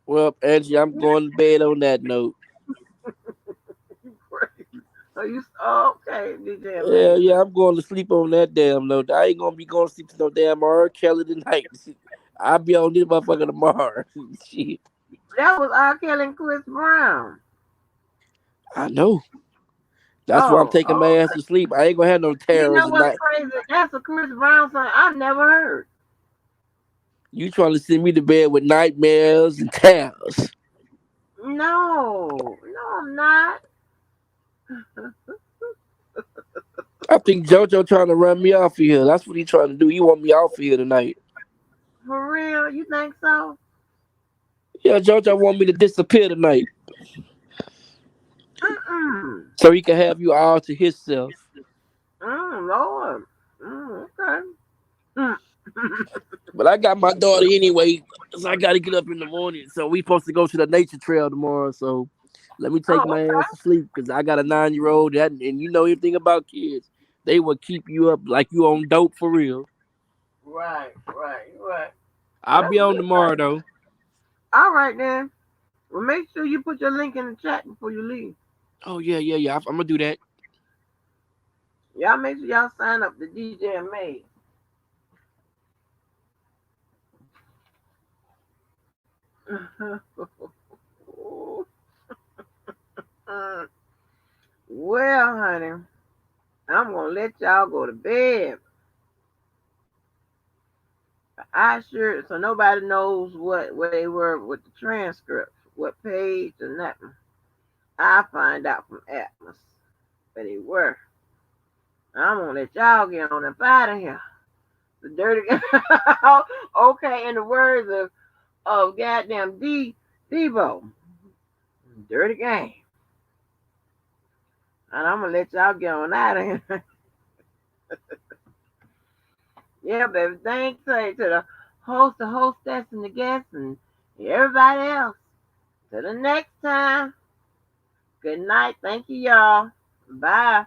Well, Angie, I'm going to bed on that note. Oh, you okay, DJ Yeah, Amazing. yeah, I'm going to sleep on that damn note. I ain't gonna be going to sleep to no damn R. Kelly tonight. I'll be on this motherfucker tomorrow. Shit. That was R. Kelly and Chris Brown. I know. That's why I'm Oh, taking my oh. ass to sleep. I ain't gonna have no You terrors know what's tonight. crazy? That's a Chris Brown song I've never heard. You trying to send me to bed with nightmares and terrors. No, no, I'm not. I think JoJo trying to run me off of here. That's what he trying to do. He want me off of here tonight. For real? You think so? Yeah, JoJo want me to disappear tonight Mm-mm. so he can have you all to himself. Lord. Okay. Mm. But I got my daughter anyway, so I got to get up in the morning. So we supposed to go to the nature trail tomorrow. So let me take Oh, my okay. ass to sleep because I got a 9-year-old that, and you know everything about kids. They will keep you up like you on dope for real. Right, right, right. Well, I'll that's be a on good tomorrow thing. though. All right, then. Well, make sure you put your link in the chat before you leave. Oh yeah, yeah, yeah. I'm gonna do that. Y'all make sure y'all sign up to DJ and May. Well, honey, I'm gonna let y'all go to bed. I sure so nobody knows what where they were with the transcript, what page or nothing. I find out from Atlas where they were. I'm gonna let y'all get on up out of here. The dirty okay, in the words of goddamn Debo, dirty game. And I'm gonna let y'all get on out of here. Yeah, baby. Thanks to the host, the hostess, and the guests, and everybody else. Till the next time. Good night. Thank you, y'all. Bye.